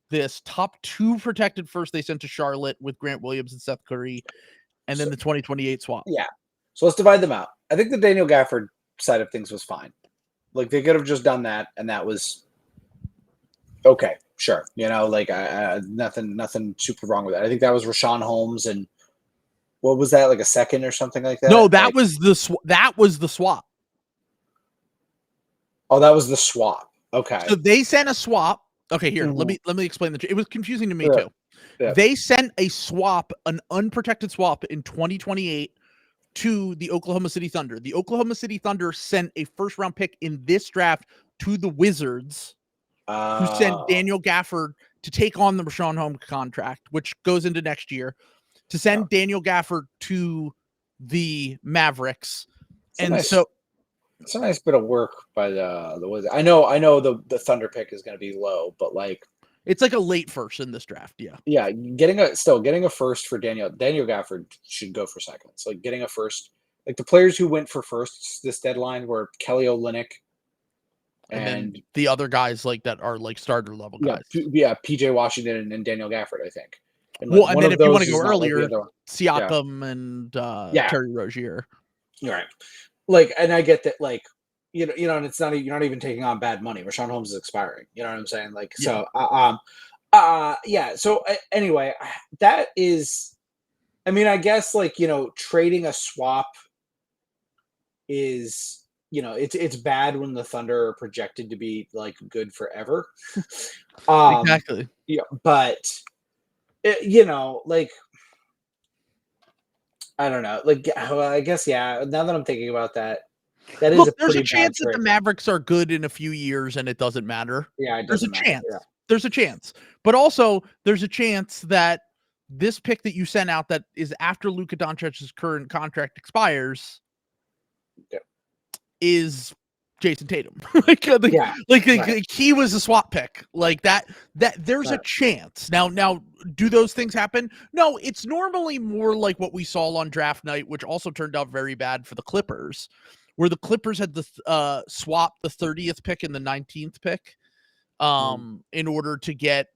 this top 2 protected first they sent to Charlotte with Grant Williams and Seth Curry, and then the 2028 swap? Yeah. So let's divide them out. I think the Daniel Gafford side of things was fine. Like, they could have just done that, and that was okay. Sure, like nothing super wrong with that. I think that was Rashawn Holmes, and what was that, like a second or something like that? No, that was the swap. Oh, that was the swap. Okay. So they sent a swap. Okay, here, let me explain it was confusing to me too. Yeah. They sent a swap, an unprotected swap in 2028 to the Oklahoma City Thunder. The Oklahoma City Thunder sent a first round pick in this draft to the Wizards, who sent Daniel Gafford to take on the Rashawn Holmes contract, which goes into next year, to send Daniel Gafford to the Mavericks. It's a nice bit of work by the Wizards. I know the Thunder pick is going to be low, but like it's like a late first in this draft. Yeah. Yeah. Getting a first for Daniel Gafford should go for seconds. Like getting a first, like the players who went for firsts this deadline were Kelly Olynyk, and the other guys like that are like starter level guys. Yeah, PJ Washington and Daniel Gafford, I think. And then if you want to go earlier, Siakam and Terry Rozier. Right. Like, and I get that, like, and it's not, you're not even taking on bad money. Rashawn Holmes is expiring. You know what I'm saying? Like, so, yeah. So anyway, that is, I mean, I guess like, trading a swap is, it's bad when the Thunder are projected to be like good forever. Exactly. Yeah, but like, I don't know. Like, I guess, yeah. Now that I'm thinking about that, there's a chance that the Mavericks are good in a few years and it doesn't matter. Yeah, there's a chance. Yeah. There's a chance, but also there's a chance that this pick that you sent out that is after Luka Doncic's current contract expires is Jason Tatum. He was a swap pick like that there's a chance. Now do those things happen? No, it's normally more like what we saw on draft night, which also turned out very bad for the Clippers, where the Clippers had the swap the 30th pick and the 19th pick in order to get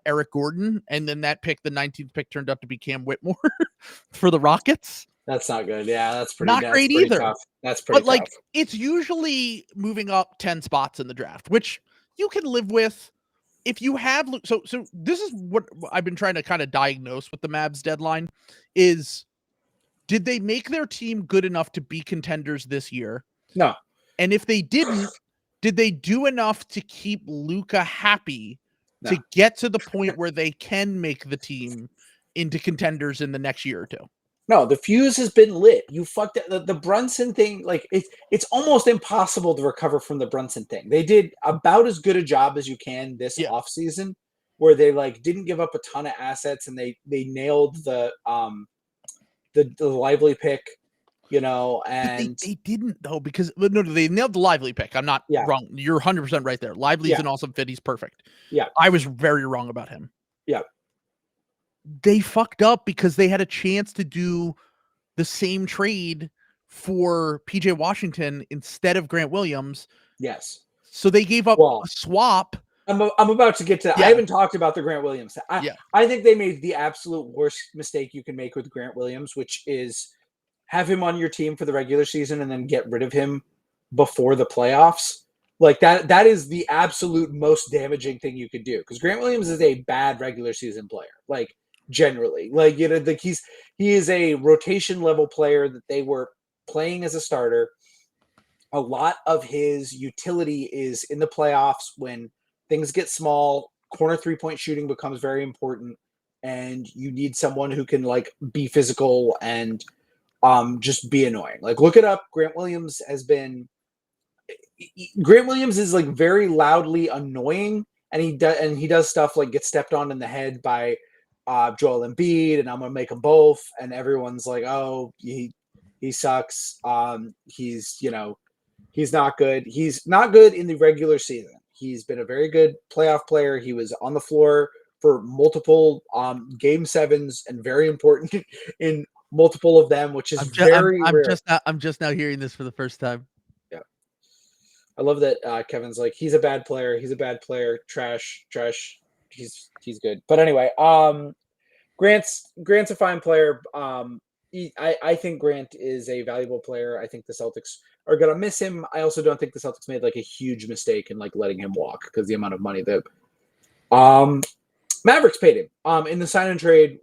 Eric Gordon, and then that pick, the 19th pick, turned out to be Cam Whitmore for the Rockets. That's not good. Yeah, that's pretty not great either. Tough. That's pretty tough. But like, it's usually moving up 10 spots in the draft, which you can live with if you have. So this is what I've been trying to kind of diagnose with the Mavs deadline is, did they make their team good enough to be contenders this year? No. And if they didn't, did they do enough to keep Luka happy to get to the point where they can make the team into contenders in the next year or two? No, the fuse has been lit. You fucked the Brunson thing. Like it's almost impossible to recover from the Brunson thing. They did about as good a job as you can this offseason, where they like didn't give up a ton of assets and they nailed the Lively pick, and they didn't though, because no, they nailed the Lively pick. I'm not wrong. You're 100% right there. Lively's an awesome fit. He's perfect. Yeah, I was very wrong about him. Yeah. They fucked up because they had a chance to do the same trade for PJ Washington instead of Grant Williams. Yes. So they gave up a swap. I'm about to get to that. I haven't talked about the Grant Williams. I think they made the absolute worst mistake you can make with Grant Williams, which is have him on your team for the regular season and then get rid of him before the playoffs. Like that is the absolute most damaging thing you could do, because Grant Williams is a bad regular season player. Like generally, like he is a rotation level player that they were playing as a starter. A lot of his utility is in the playoffs when things get small. Corner 3-point shooting becomes very important, and you need someone who can like be physical and just be annoying. Like look it up. Grant Williams is like very loudly annoying, and he does stuff like get stepped on in the head by Joel Embiid, and I'm gonna make them both, and everyone's like, oh, he sucks. He's not good. He's not good in the regular season. He's been a very good playoff player. He was on the floor for multiple game sevens and very important in multiple of them, which is very rare. I'm just now hearing this for the first time. Yeah. I love that Kevin's like, he's a bad player. He's a bad player. Trash. He's good. But anyway, Grant's a fine player. I think Grant is a valuable player. I think the Celtics are going to miss him. I also don't think the Celtics made like a huge mistake in like letting him walk, because the amount of money that Mavericks paid him in the sign and trade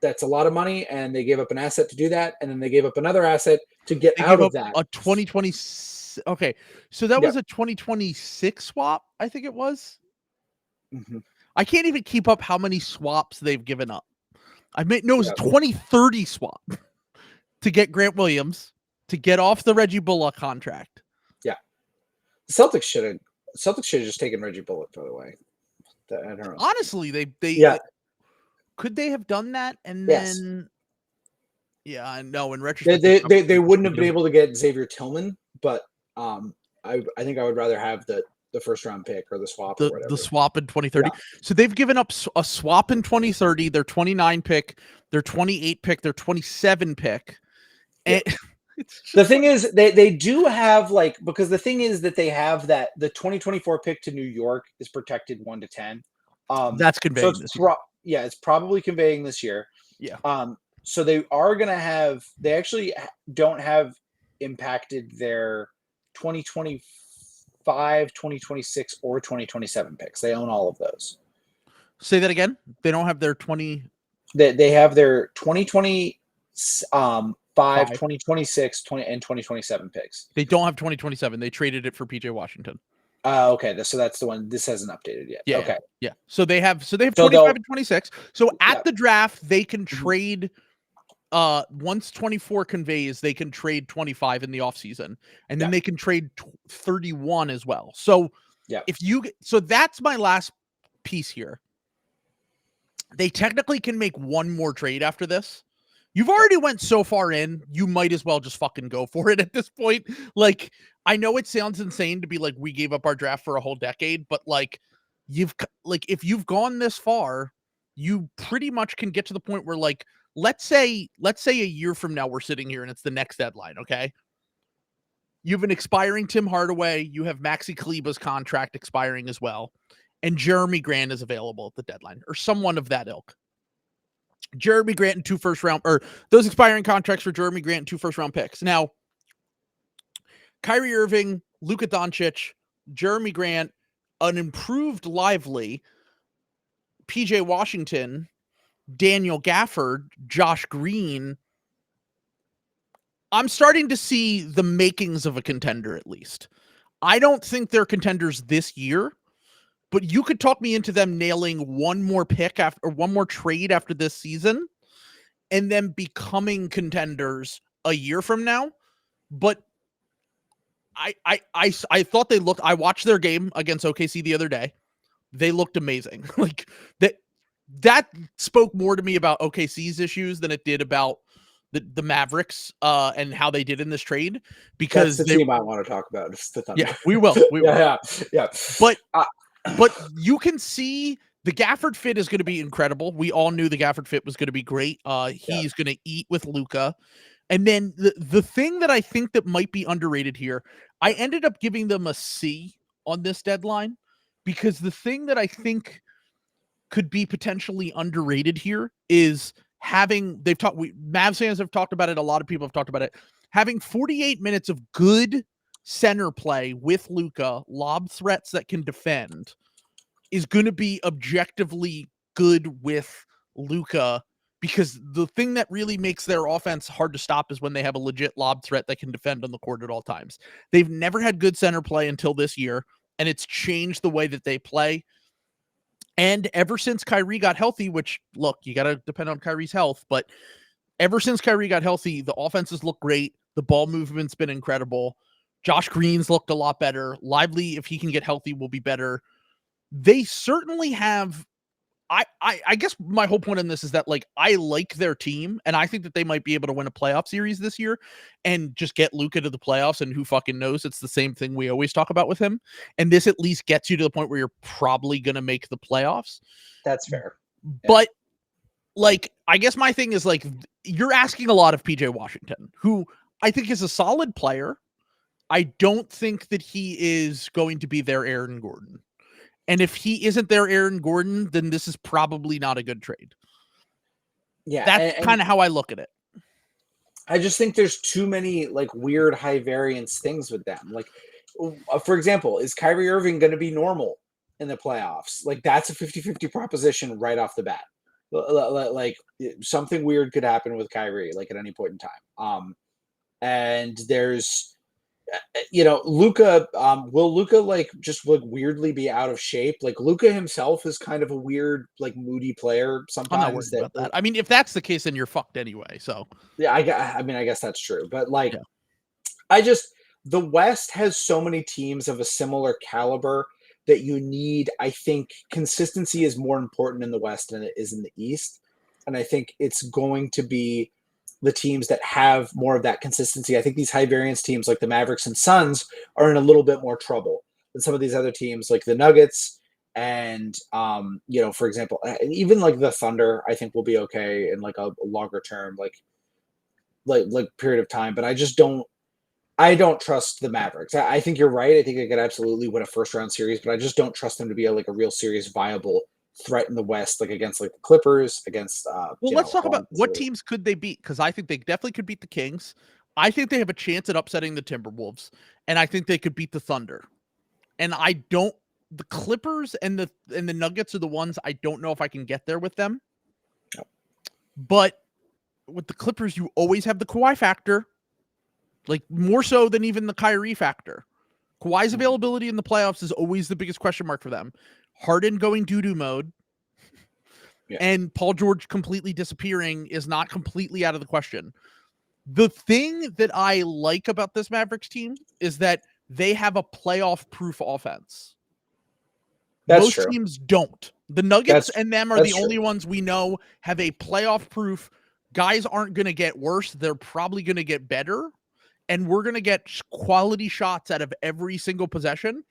that's a lot of money, and they gave up an asset to do that, and then they gave up another asset to get out of that. A 2020. Okay, so that was a 2026 swap, I think it was. Mm-hmm. I can't even keep up how many swaps they've given up. It was a 2030 swap to get Grant Williams to get off the Reggie Bullock contract. Yeah, the Celtics should have just taken Reggie Bullock, by the way. I don't know. Honestly, they could they have done that, and then I know in retrospect they wouldn't have been able to get Xavier Tillman, but I think I would rather have the first round pick or the swap or whatever. The swap in 2030. Yeah. So they've given up a swap in 2030, their 29 pick, their 28 pick, their 27 pick. And the thing is, they do have because the thing is that they have that the 2024 pick to New York is protected 1 to 10. That's conveying so this year. It's probably conveying this year. Yeah. So they are going to have, they actually don't have impacted their 2025, 2026, or 2027 picks. They own all of those. Say that again. They don't have their 20. They have their 2020, 2026, and 2027 picks. They don't have 2027. They traded it for PJ Washington. Okay. So that's the one. This hasn't updated yet. Yeah. Okay. Yeah. So they have 25 and 26. So at the draft, they can trade. Once 24 conveys, they can trade 25 in the offseason, and then they can trade 31 as well. So so that's my last piece here. They technically can make one more trade after this. You've already went so far in, you might as well just fucking go for it at this point. Like, I know it sounds insane to be like, we gave up our draft for a whole decade, but if you've gone this far, you pretty much can get to the point where let's say a year from now, we're sitting here and it's the next deadline. Okay. You have an expiring Tim Hardaway. You have Maxi Kleber's contract expiring as well. And Jeremy Grant is available at the deadline, or someone of that ilk. Jeremy Grant and 2 first round, or those expiring contracts for Jeremy Grant and 2 first round picks. Now, Kyrie Irving, Luka Doncic, Jeremy Grant, an improved Lively, PJ Washington, Daniel Gafford, Josh Green. I'm starting to see the makings of a contender, at least. I don't think they're contenders this year, but you could talk me into them nailing one more pick or one more trade after this season, and them becoming contenders a year from now. But I thought they looked. I watched their game against OKC the other day. They looked amazing. Like that spoke more to me about OKC's issues than it did about the Mavericks and how they did in this trade, because that's the team I want to talk about. It's the Thunder. Yeah, we will. Yeah. But you can see the Gafford fit is going to be incredible. We all knew the Gafford fit was going to be great. He's going to eat with Luka. And then the thing that I think that might be underrated here, I ended up giving them a C on this deadline, because the thing that I think could be potentially underrated here is Mavs fans have talked about it. A lot of people have talked about it. Having 48 minutes of good center play with Luka, lob threats that can defend, is going to be objectively good with Luka, because the thing that really makes their offense hard to stop is when they have a legit lob threat that can defend on the court at all times. They've never had good center play until this year, and it's changed the way that they play. And ever since Kyrie got healthy, which, look, you got to depend on Kyrie's health, but ever since Kyrie got healthy, the offenses look great. The ball movement's been incredible. Josh Green's looked a lot better. Lively, if he can get healthy, will be better. They certainly have. I guess my whole point in this is that, like, I like their team, and I think that they might be able to win a playoff series this year and just get Luka to the playoffs, and who fucking knows? It's the same thing we always talk about with him. And this at least gets you to the point where you're probably going to make the playoffs. That's fair. But, like, I guess my thing is, like, you're asking a lot of PJ Washington, who I think is a solid player. I don't think that he is going to be their Aaron Gordon. And if he isn't their Aaron Gordon, then this is probably not a good trade. Yeah. That's kind of how I look at it. I just think there's too many, like, weird high variance things with them. Like, for example, is Kyrie Irving going to be normal in the playoffs? Like, that's a 50-50 proposition right off the bat. Like, something weird could happen with Kyrie, like, at any point in time. And there's, Luka, will Luka, like, just, like, weirdly be out of shape? Like, Luka himself is kind of a weird, like, moody player sometimes. I'm not worried about that. I mean, if that's the case, then you're fucked anyway. So yeah, I guess that's true. But, like, the West has so many teams of a similar caliber that you need. I think consistency is more important in the West than it is in the East. And I think it's going to be the teams that have more of that consistency. I think these high variance teams like the Mavericks and Suns are in a little bit more trouble than some of these other teams like the Nuggets and, for example, even like the Thunder, I think will be okay in like a longer term, like period of time. But I don't trust the Mavericks. I think you're right. I think they could absolutely win a first round series, but I just don't trust them to be a real serious viable threat in the West, like against like the Clippers, against let's talk about what teams could they beat, because I think they definitely could beat the Kings. I think they have a chance at upsetting the Timberwolves, and I think they could beat the Thunder. And the Clippers and the Nuggets are the ones I don't know if I can get there with them. Yep. But with the Clippers, you always have the Kawhi factor, like more so than even the Kyrie factor. Kawhi's availability in the playoffs is always the biggest question mark for them. Harden going doo-doo mode, and Paul George completely disappearing is not completely out of the question. The thing that I like about this Mavericks team is that they have a playoff-proof offense. Most teams don't. The Nuggets and them are the only ones we know have a playoff-proof. Guys aren't going to get worse. They're probably going to get better, and we're going to get quality shots out of every single possession.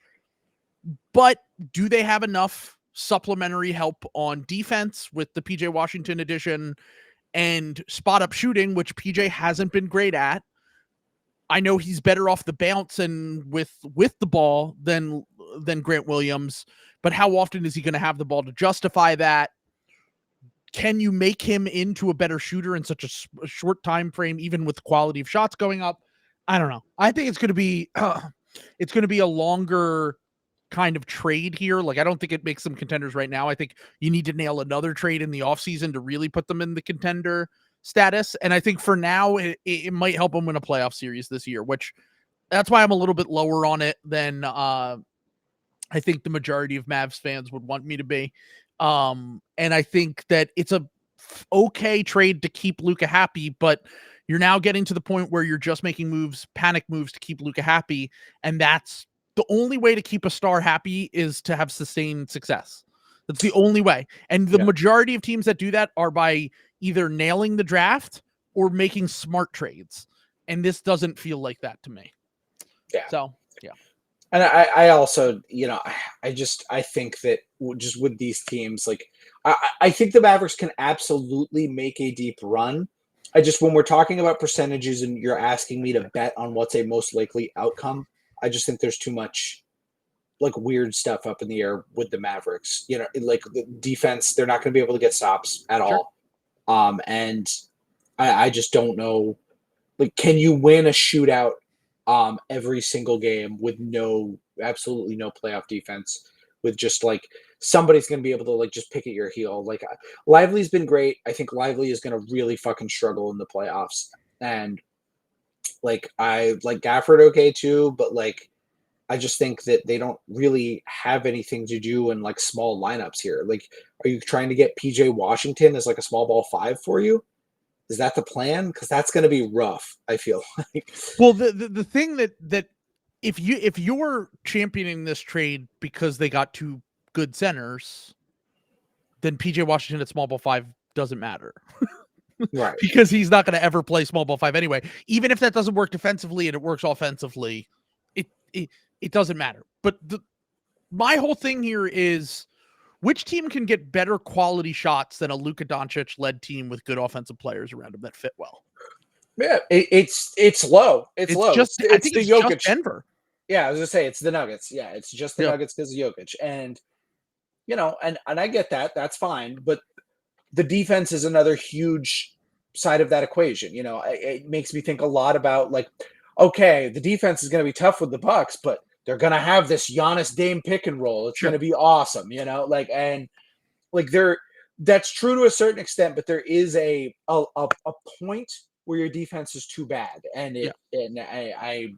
But do they have enough supplementary help on defense with the PJ Washington addition and spot up shooting, which PJ hasn't been great at? I know he's better off the bounce and with the ball than Grant Williams, but how often is he going to have the ball to justify that? Can you make him into a better shooter in such a short time frame, even with the quality of shots going up? I don't know. I think it's going to be a longer kind of trade here. Like, I don't think it makes them contenders right now. I think you need to nail another trade in the offseason to really put them in the contender status. And I think for now, it might help them win a playoff series this year, which that's why I'm a little bit lower on it than I think the majority of Mavs fans would want me to be. And I think that it's a okay trade to keep Luka happy, but you're now getting to the point where you're just making panic moves to keep Luka happy, and that's the only way to keep a star happy is to have sustained success. That's the only way. And the majority of teams that do that are by either nailing the draft or making smart trades. And this doesn't feel like that to me. Yeah. So, yeah. And I also, I think that just with these teams, like, I think the Mavericks can absolutely make a deep run. When we're talking about percentages and you're asking me to bet on what's a most likely outcome, I just think there's too much like weird stuff up in the air with the Mavericks. Like the defense, they're not going to be able to get stops at all. And I just don't know. Like, can you win a shootout every single game with absolutely no playoff defense? With just like somebody's going to be able to like just pick at your heel. Like Lively's been great. I think Lively is going to really fucking struggle in the playoffs. And like I like Gafford okay too, but like I just think that they don't really have anything to do in like small lineups here. Like, are you trying to get PJ Washington as like a small ball 5 for you? Is that the plan? Because that's going to be rough, I feel like. Well, the thing that if you're championing this trade because they got 2 good centers, then PJ Washington at small ball 5 doesn't matter. Right. Because he's not going to ever play small ball 5 anyway. Even if that doesn't work defensively and it works offensively, it doesn't matter. But my whole thing here is which team can get better quality shots than a Luka Doncic-led team with good offensive players around him that fit well? Yeah, it's low. It's low. I think it's Jokic. just Denver. Yeah, I was gonna say it's the Nuggets. Yeah, it's just the Nuggets because of Jokic, and and I get that. That's fine, but the defense is another huge side of that equation. It makes me think a lot about like, okay, the defense is going to be tough with the Bucks, but they're going to have this Giannis Dame pick and roll. It's going to be awesome, that's true to a certain extent, but there is a point where your defense is too bad. And I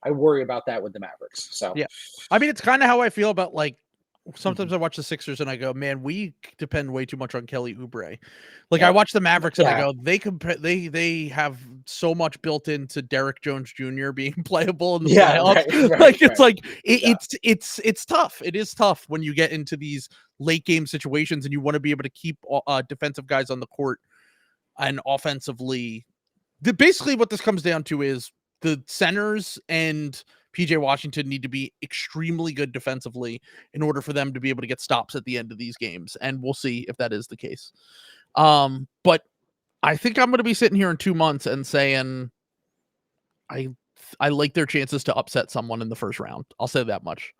worry about that with the Mavericks. So, yeah, I mean, it's kind of how I feel about like, sometimes I watch the Sixers and I go, man, we depend way too much on Kelly Oubre. Like I watch the Mavericks and I go, they have so much built into Derek Jones Jr. being playable in the playoffs. It's tough. It is tough when you get into these late game situations and you want to be able to keep defensive guys on the court and offensively. Basically what this comes down to is the centers and PJ Washington need to be extremely good defensively in order for them to be able to get stops at the end of these games. And we'll see if that is the case. But I think I'm going to be sitting here in 2 months and saying, I like their chances to upset someone in the first round. I'll say that much.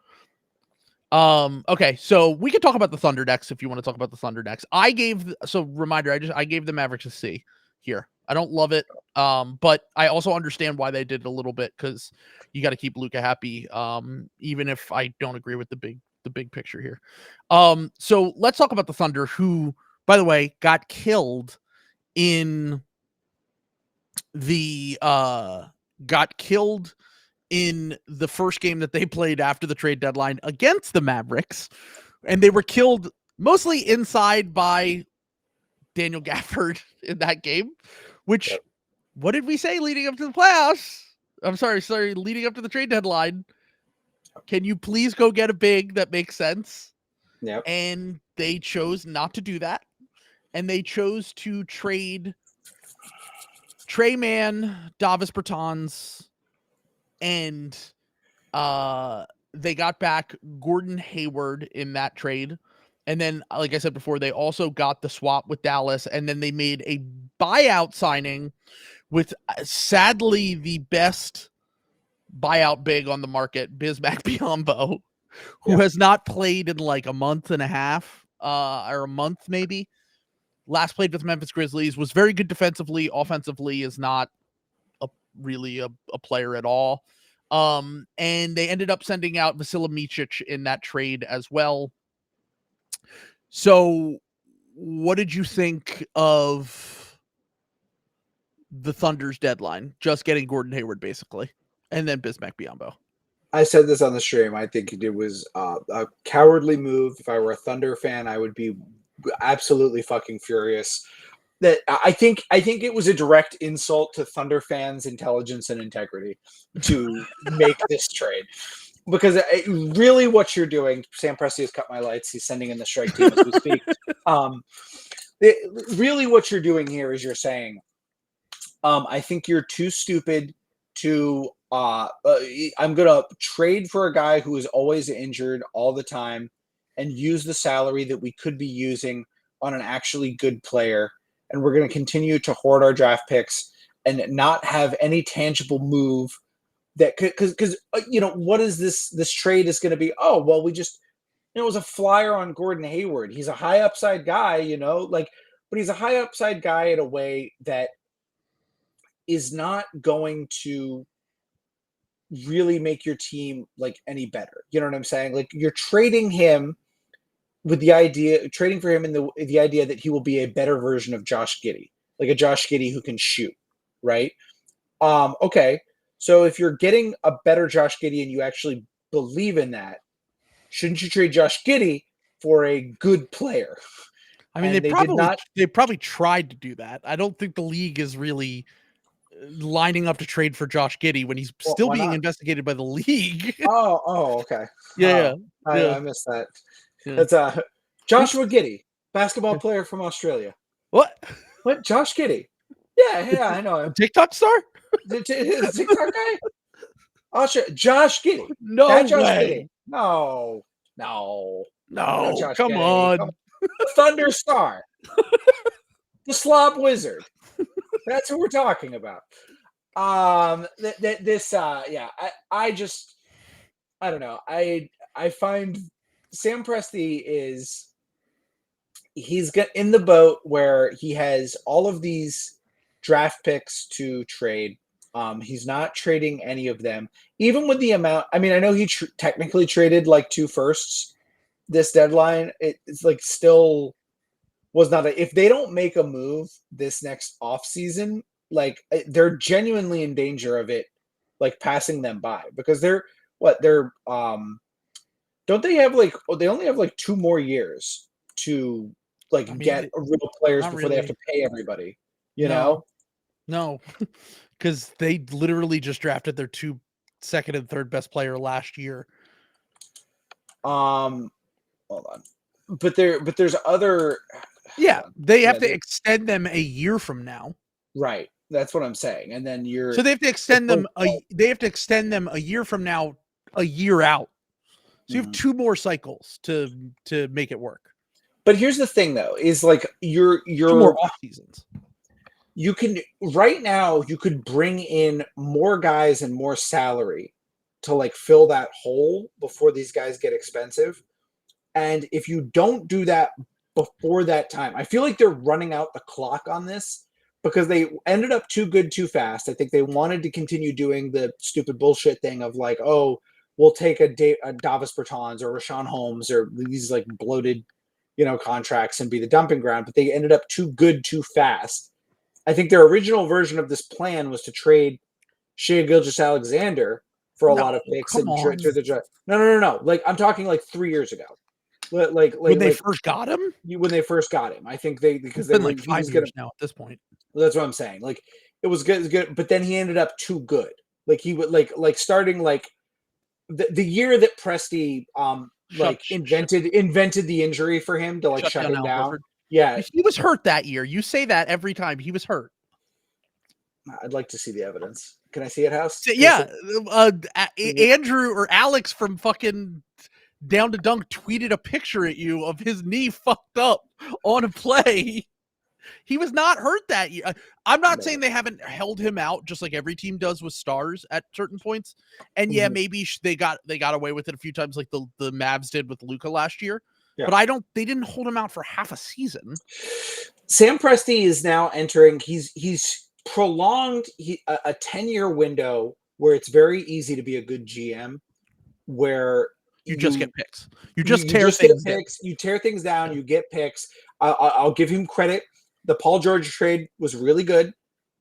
Okay. So we can talk about the Thunder next. If you want to talk about the Thunder next, I gave the Mavericks a C here. I don't love it. But I also understand why they did it a little bit because you got to keep Luka happy. Even if I don't agree with the big picture here. So let's talk about the Thunder, who, by the way, got killed in the first game that they played after the trade deadline against the Mavericks, and they were killed mostly inside by Daniel Gafford in that game. Which, what did we say leading up to the playoffs? I'm sorry, leading up to the trade deadline. Can you please go get a big that makes sense? Yep. And they chose not to do that. And they chose to trade Trey Mann, Davis Bertans, and they got back Gordon Hayward in that trade. And then, like I said before, they also got the swap with Dallas, and then they made a buyout signing with, sadly, the best buyout big on the market, Bismack Biyombo, who has not played in like a month and a half, or a month maybe. Last played with Memphis Grizzlies, was very good defensively. Offensively is not really a player at all. And they ended up sending out Vasilij Micic in that trade as well. So what did you think of the Thunder's deadline? Just getting Gordon Hayward, basically, and then Bismack Biyombo. I said this on the stream. I think it was a cowardly move. If I were a Thunder fan, I would be absolutely fucking furious. that I think it was a direct insult to Thunder fans' intelligence and integrity to make this trade. Because really what you're doing, Sam Presti has cut my lights. He's sending in the strike team as we speak. Really what you're doing here is you're saying, I think you're too stupid to I'm going to trade for a guy who is always injured all the time and use the salary that we could be using on an actually good player. And we're going to continue to hoard our draft picks and not have any tangible move that could, because what is this trade is going to be? Oh, well, we just, it was a flyer on Gordon Hayward. He's a high upside guy, but he's a high upside guy in a way that is not going to really make your team like any better. You know what I'm saying? Like, you're trading him with the idea, trading for him in the idea that he will be a better version of Josh Giddey, like a Josh Giddey who can shoot, right? Okay. So if you're getting a better Josh Giddey and you actually believe in that, shouldn't you trade Josh Giddey for a good player? I mean, they probably tried to do that. I don't think the league is really lining up to trade for Josh Giddey when he's still being investigated by the league. Oh, okay. Yeah. I missed that. Yeah. That's Joshua Giddey, basketball player from Australia. What? Josh Giddey? Yeah, I know him. TikTok star? The TikTok guy? Oh, sure. Josh Giddey. No that Josh way. Giddey. No. Come on. The Thunder Star. The Slob Wizard. That's what we're talking about. I don't know. I find Sam Presti he's got in the boat where he has all of these draft picks to trade. He's not trading any of them, even with the amount. I mean, I know he technically traded like 2 firsts this deadline. It's like still was not if they don't make a move this next off season, like they're genuinely in danger of it, like passing them by, because they're don't they have they only have 2 more years to get real players before really. They have to pay everybody, you know? No, because they literally just drafted their 2 second and third best player last year. Hold on. But there's other. Yeah, they have to extend them a year from now. Right. That's what I'm saying. And then so they have to extend them. They have to extend them a year from now, a year out. So you have 2 more cycles to make it work. But here's the thing, though, is your 2 more off seasons. You can right now. You could bring in more guys and more salary to fill that hole before these guys get expensive. And if you don't do that before that time, I feel like they're running out the clock on this because they ended up too good too fast. I think they wanted to continue doing the stupid bullshit thing of we'll take a Davis Bertans or Rashawn Holmes or these bloated, contracts and be the dumping ground. But they ended up too good too fast. I think their original version of this plan was to trade Shai Gilgeous-Alexander for a lot of picks and trade the draft. No. I'm talking 3 years ago. When they first got him? When they first got him. I think because it's been 5 years now at this point. That's what I'm saying. It was good, but then he ended up too good. He would starting the year that Presti invented the injury for him to shut him down. Horford. Yeah. He was hurt that year. You say that every time. He was hurt. I'd like to see the evidence. Can I see it, House? Yeah. Andrew or Alex from fucking Down to Dunk tweeted a picture at you of his knee fucked up on a play. He was not hurt that year. I'm not saying they haven't held him out just like every team does with stars at certain points. And maybe they got away with it a few times like the Mavs did with Luka last year. Yeah. But they didn't hold him out for half a season. Sam Presti is now entering, he's prolonged a 10-year window where it's very easy to be a good GM, where you just get picks. You tear things down. You tear things down, you get picks. I'll give him credit. The Paul George trade was really good.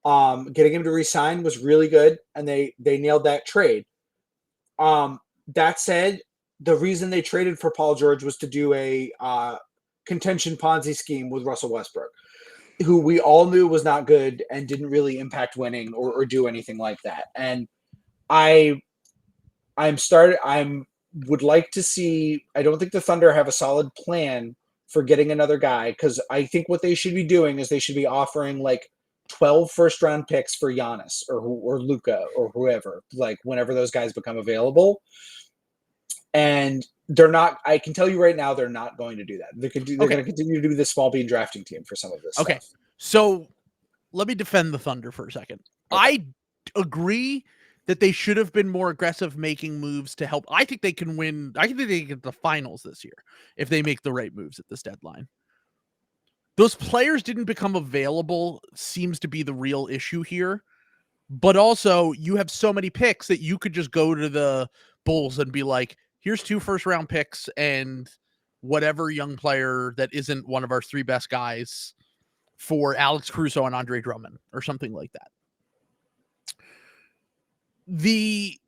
Getting him to resign was really good, and they nailed that trade. That said, the reason they traded for Paul George was to do a contention Ponzi scheme with Russell Westbrook. who we all knew was not good and didn't really impact winning or do anything like that. And I would like to see. I don't think the Thunder have a solid plan for getting another guy, because I think what they should be doing is they should be offering like 12 first-round picks for Giannis or Luka or whoever, like whenever those guys become available. And they're not. I can tell you right now, they're not going to do that. They're going to continue to do this small bean drafting team for some of this stuff. So let me defend the Thunder for a second. I agree that they should have been more aggressive making moves to help. I think they can win. I think they can get the finals this year if they make the right moves at this deadline. Those players didn't become available seems to be the real issue here. But also, you have so many picks that you could just go to the Bulls and be like, here's 2 first-round picks and whatever young player that isn't one of our 3 best guys for Alex Caruso and Andre Drummond or something like that. The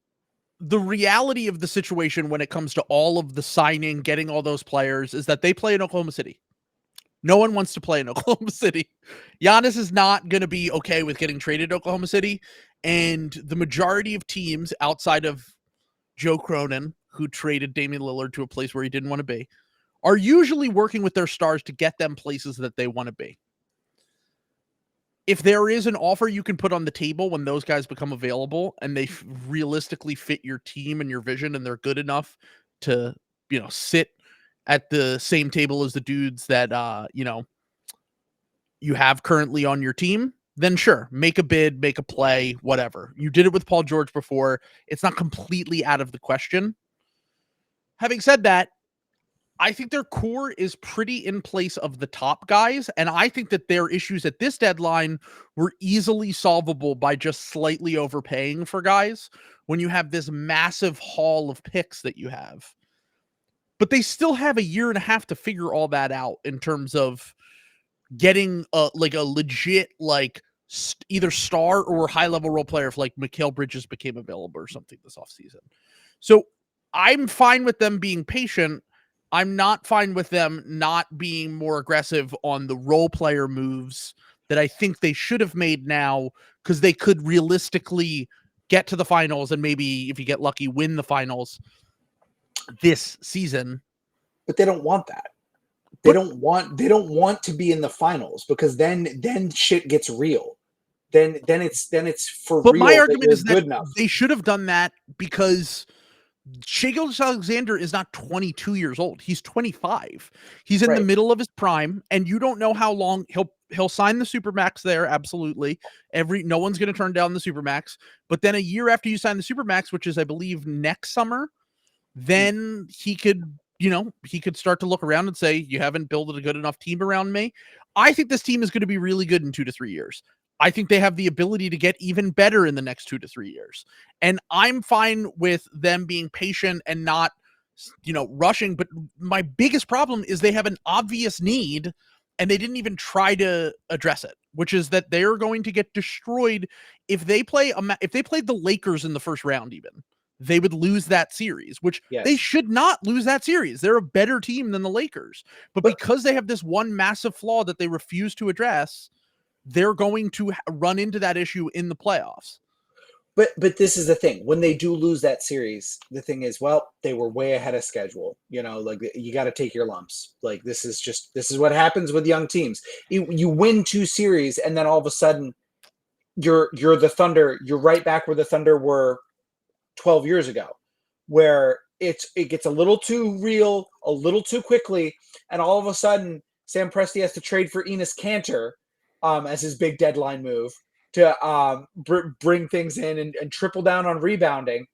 reality of the situation when it comes to all of the signing, getting all those players, is that they play in Oklahoma City. No one wants to play in Oklahoma City. Giannis is not going to be okay with getting traded to Oklahoma City. And the majority of teams outside of Joe Cronin, who traded Damian Lillard to a place where he didn't want to be, are usually working with their stars to get them places that they want to be. If there is an offer you can put on the table when those guys become available and they realistically fit your team and your vision and they're good enough to, sit at the same table as the dudes that, you have currently on your team, then sure, make a bid, make a play, whatever. You did it with Paul George before. It's not completely out of the question. Having said that, I think their core is pretty in place of the top guys, and I think that their issues at this deadline were easily solvable by just slightly overpaying for guys when you have this massive haul of picks that you have. But they still have a year and a half to figure all that out in terms of getting a legit either star or high-level role player if Mikal Bridges became available or something this offseason. So I'm fine with them being patient. I'm not fine with them not being more aggressive on the role player moves that I think they should have made now, because they could realistically get to the finals and maybe, if you get lucky, win the finals this season. But they don't want that. They don't want to be in the finals, because then shit gets real. Then it's for real. But my argument is that enough. They should have done that, because Shai Gilgeous-Alexander is not 22 years old. He's 25. He's in the middle of his prime, and you don't know how long he'll sign the Supermax there. Absolutely. No one's going to turn down the Supermax. But then a year after you sign the Supermax, which is, I believe, next summer, then he could start to look around and say, you haven't built a good enough team around me. I think this team is going to be really good in 2 to 3 years. I think they have the ability to get even better in the next 2 to 3 years. And I'm fine with them being patient and not, rushing. But my biggest problem is they have an obvious need and they didn't even try to address it, which is that they're going to get destroyed if they played the Lakers in the first round even. They would lose that series, which they should not lose that series. They're a better team than the Lakers. But because they have this one massive flaw that they refuse to address, they're going to run into that issue in the playoffs. But this is the thing. When they do lose that series, the thing is, well, they were way ahead of schedule. You got to take your lumps. This is what happens with young teams. You win 2 series, and then all of a sudden, you're the Thunder. You're right back where the Thunder were 12 years ago, where it gets a little too real, a little too quickly, and all of a sudden Sam Presti has to trade for Enes Kanter as his big deadline move to bring things in and triple down on rebounding.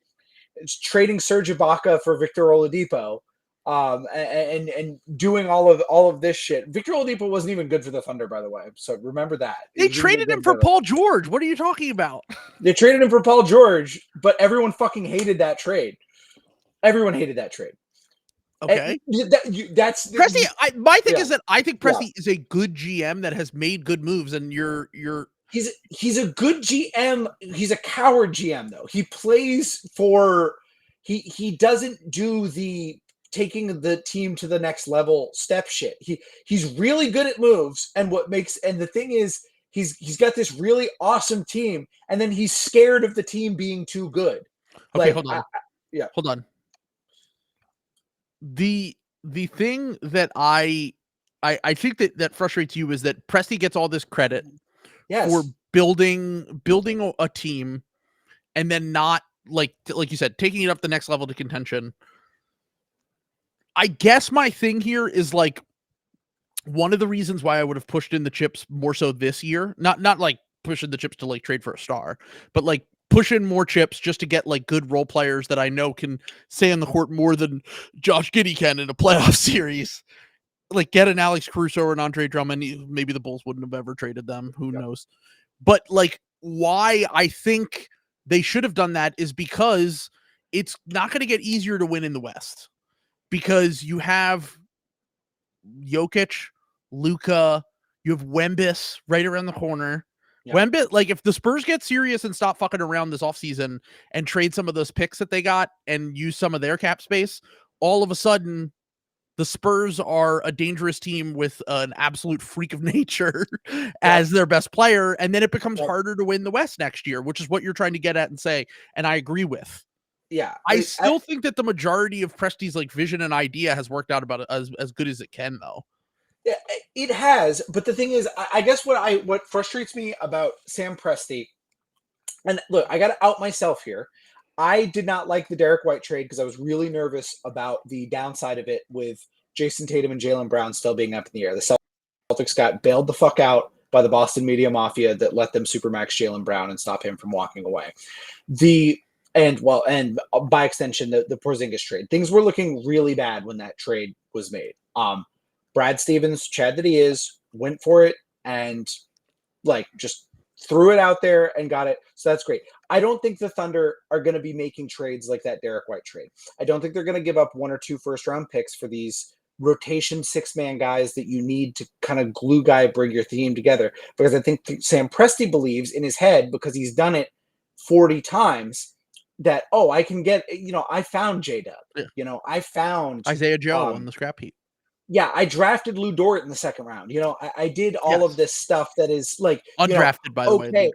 It's trading Serge Ibaka for Victor Oladipo, and doing all of this shit. Victor Oladipo wasn't even good for the Thunder, by the way. So remember that. They traded him for Paul George. What are you talking about? They traded him for Paul George, but everyone fucking hated that trade. Everyone hated that trade. Okay. That's Presti. My thing is that I think Presti is a good GM that has made good moves, and you're he's a good GM. He's a coward GM though. He plays for he doesn't do the taking the team to the next level step shit. He's really good at moves, and the thing is he's got this really awesome team, and then he's scared of the team being too good. Okay, hold on. Hold on. The thing that I think that frustrates you is that Presti gets all this credit for building a team, and then not like you said, taking it up the next level to contention. I guess my thing here is like one of the reasons why I would have pushed in the chips more so this year, not like pushing the chips to like trade for a star, but like push in more chips just to get like good role players that I know can stay on the court more than Josh Giddey can in a playoff series. Like get an Alex Caruso or an Andre Drummond. Maybe the Bulls wouldn't have ever traded them. Who knows? But like why I think they should have done that is because it's not going to get easier to win in the West. Because you have Jokic, Luka, you have Wembus right around the corner. Yeah. Wembus, like if the Spurs get serious and stop fucking around this offseason and trade some of those picks that they got and use some of their cap space, all of a sudden the Spurs are a dangerous team with an absolute freak of nature as their best player. And then it becomes harder to win the West next year, which is what you're trying to get at and say. And I agree with. Yeah, I still think that the majority of Presti's like vision and idea has worked out about as good as it can, though. Yeah, it has. But the thing is, I guess what frustrates me about Sam Presti, and look, I got to out myself here. I did not like the Derek White trade because I was really nervous about the downside of it with Jason Tatum and Jaylen Brown still being up in the air. The Celtics got bailed the fuck out by the Boston media mafia that let them supermax Jaylen Brown and stop him from walking away. And by extension, the Porzingis trade. Things were looking really bad when that trade was made. Brad Stevens, Chad that he is, went for it and like just threw it out there and got it. So that's great. I don't think the Thunder are going to be making trades like that Derek White trade. I don't think they're going to give up 1 or 2 first-round picks for these rotation 6-man guys that you need to kind of glue guy, bring your team together. Because I think Sam Presti believes in his head, because he's done it 40 times, that, I can get, I found J-Dub. Yeah. I found Isaiah Joe on the scrap heap. Yeah, I drafted Lou Dort in the second round. I did all of this stuff that is like undrafted, by the way.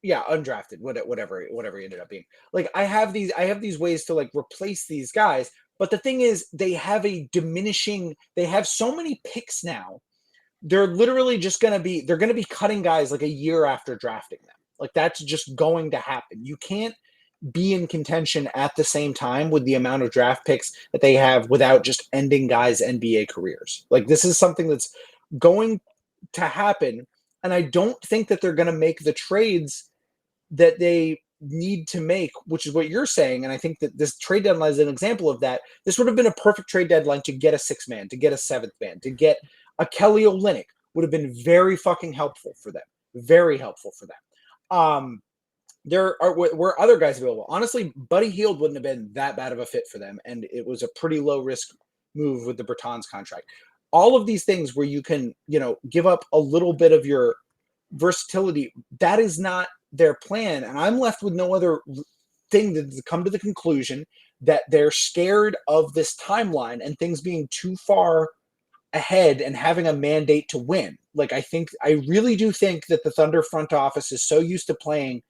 Yeah, undrafted, whatever he ended up being. Like I have these ways to like replace these guys, but the thing is, they have so many picks now. They're literally just they're gonna be cutting guys like a year after drafting them. Like that's just going to happen. You can't be in contention at the same time with the amount of draft picks that they have without just ending guys' NBA careers. Like this is something that's going to happen. And I don't think that they're going to make the trades that they need to make, which is what you're saying. And I think that this trade deadline is an example of that. This would have been a perfect trade deadline to get a 6-man, to get a 7th man, to get a Kelly Olynyk would have been very fucking helpful for them. Very helpful for them. There were other guys available. Honestly, Buddy Hield wouldn't have been that bad of a fit for them, and it was a pretty low risk move with the Bertans contract. All of these things where you can, give up a little bit of your versatility, that is not their plan. And I'm left with no other thing than to come to the conclusion that they're scared of this timeline and things being too far ahead and having a mandate to win. Like I really do think that the Thunder front office is so used to playing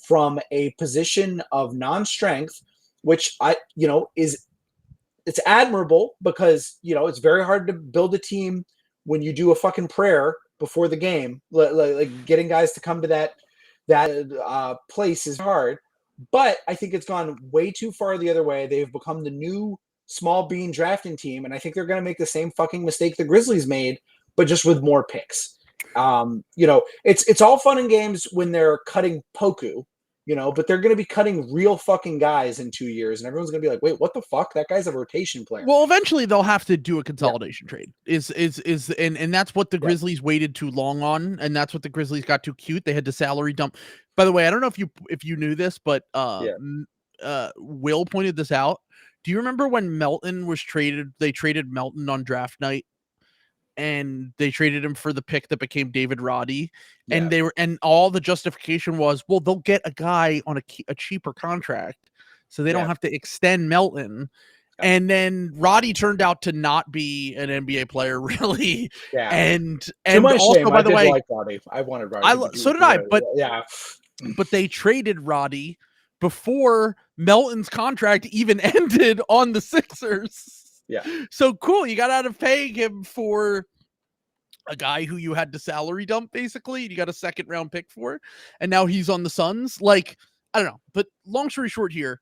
from a position of non-strength, which it's admirable because, it's very hard to build a team when you do a fucking prayer before the game. Like getting guys to come to that place is hard, but I think it's gone way too far the other way. They've become the new small bean drafting team, and I think they're going to make the same fucking mistake the Grizzlies made, but just with more picks. It's all fun and games when they're cutting Poku, but they're going to be cutting real fucking guys in 2 years, and everyone's going to be like, wait, what the fuck? That guy's a rotation player. Well, eventually they'll have to do a consolidation trade. And that's what the Grizzlies waited too long on, and that's what the Grizzlies got too cute. They had to salary dump. By the way, I don't know if you knew this, but Will pointed this out. Do you remember when Melton was traded? They traded Melton on draft night. And they traded him for the pick that became David Roddy. And and all the justification was, well, they'll get a guy on a cheaper contract, so they don't have to extend Melton. And then Roddy turned out to not be an NBA player, really. Yeah. And to my also, shame, by the way, like Roddy. I wanted Roddy. So did I. But yeah. But they traded Roddy before Melton's contract even ended on the Sixers. Yeah. So cool. You got out of paying him for a guy who you had to salary dump, basically. You got a second round pick for, and now he's on the Suns. Like, I don't know. But long story short here,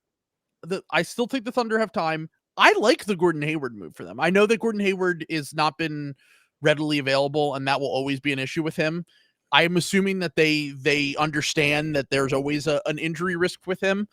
I still think the Thunder have time. I like the Gordon Hayward move for them. I know that Gordon Hayward is not been readily available, and that will always be an issue with him. I am assuming that they understand that there's always an injury risk with him.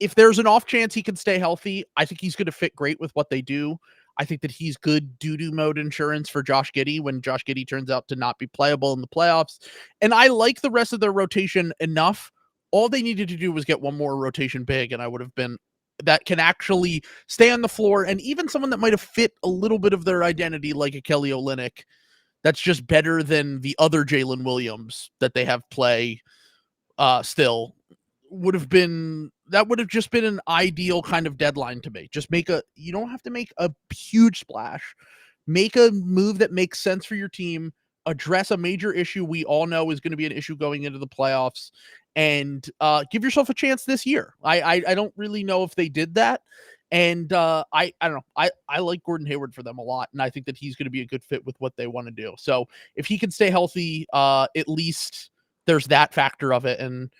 If there's an off chance he can stay healthy, I think he's going to fit great with what they do. I think that he's good doo-doo mode insurance for Josh Giddey when Josh Giddey turns out to not be playable in the playoffs. And I like the rest of their rotation enough. All they needed to do was get one more rotation big, and I would have been that can actually stay on the floor, and even someone that might have fit a little bit of their identity like a Kelly Olynyk. That's just better than the other Jalen Williams that they have play still would have just been an ideal kind of deadline to make. Just you don't have to make a huge splash. Make a move that makes sense for your team, address a major issue we all know is going to be an issue going into the playoffs, and give yourself a chance this year. I don't really know if they did that. And I don't know. I like Gordon Hayward for them a lot, and I think that he's going to be a good fit with what they want to do. So if he can stay healthy, at least there's that factor of it, and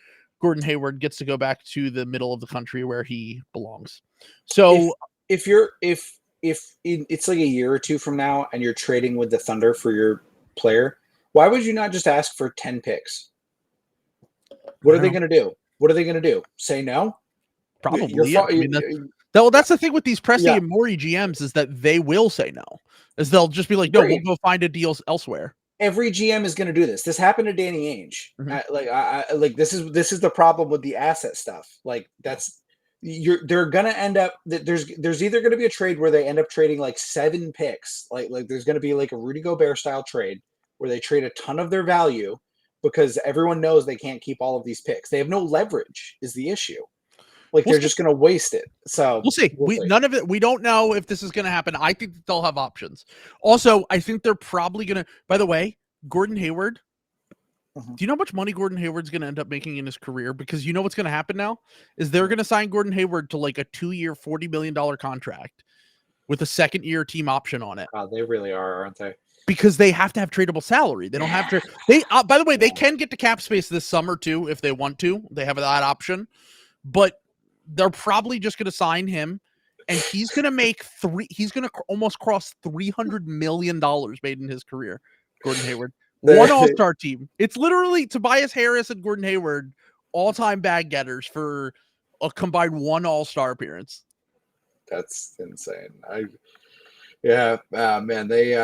Gordon Hayward gets to go back to the middle of the country where he belongs. So if it's like a year or two from now and you're trading with the Thunder for your player, why would you not just ask for 10 picks? What are they going to do? What are they going to do? Say no? Probably. That's the thing with these Presti and Morey GMs is that they will say no. Is they'll just be like, no, we'll go find a deal elsewhere. Every GM is going to do this. This happened to Danny Ainge. Mm-hmm. This is the problem with the asset stuff. Like they're going to end up there's either going to be a trade where they end up trading like 7 picks. Like there's going to be like a Rudy Gobert style trade where they trade a ton of their value because everyone knows they can't keep all of these picks. They have no leverage is the issue. Like they're just going to waste it. So we'll see. None of it. We don't know if this is going to happen. I think that they'll have options. Also, I think they're probably going to. By the way, Gordon Hayward. Do you know how much money Gordon Hayward's going to end up making in his career? Because you know what's going to happen now is they're going to sign Gordon Hayward to like a 2-year, $40 million contract with a second-year team option on it. They really are, aren't they? Because they have to have tradable salary. They don't have to. By the way, they can get to cap space this summer too if they want to. They have that option, but they're probably just going to sign him, and he's going to make he's going to almost cross $300 million made in his career. Gordon Hayward, one all-star team. It's literally Tobias Harris and Gordon Hayward, all-time bag getters for a combined one all-star appearance. That's insane. Man, they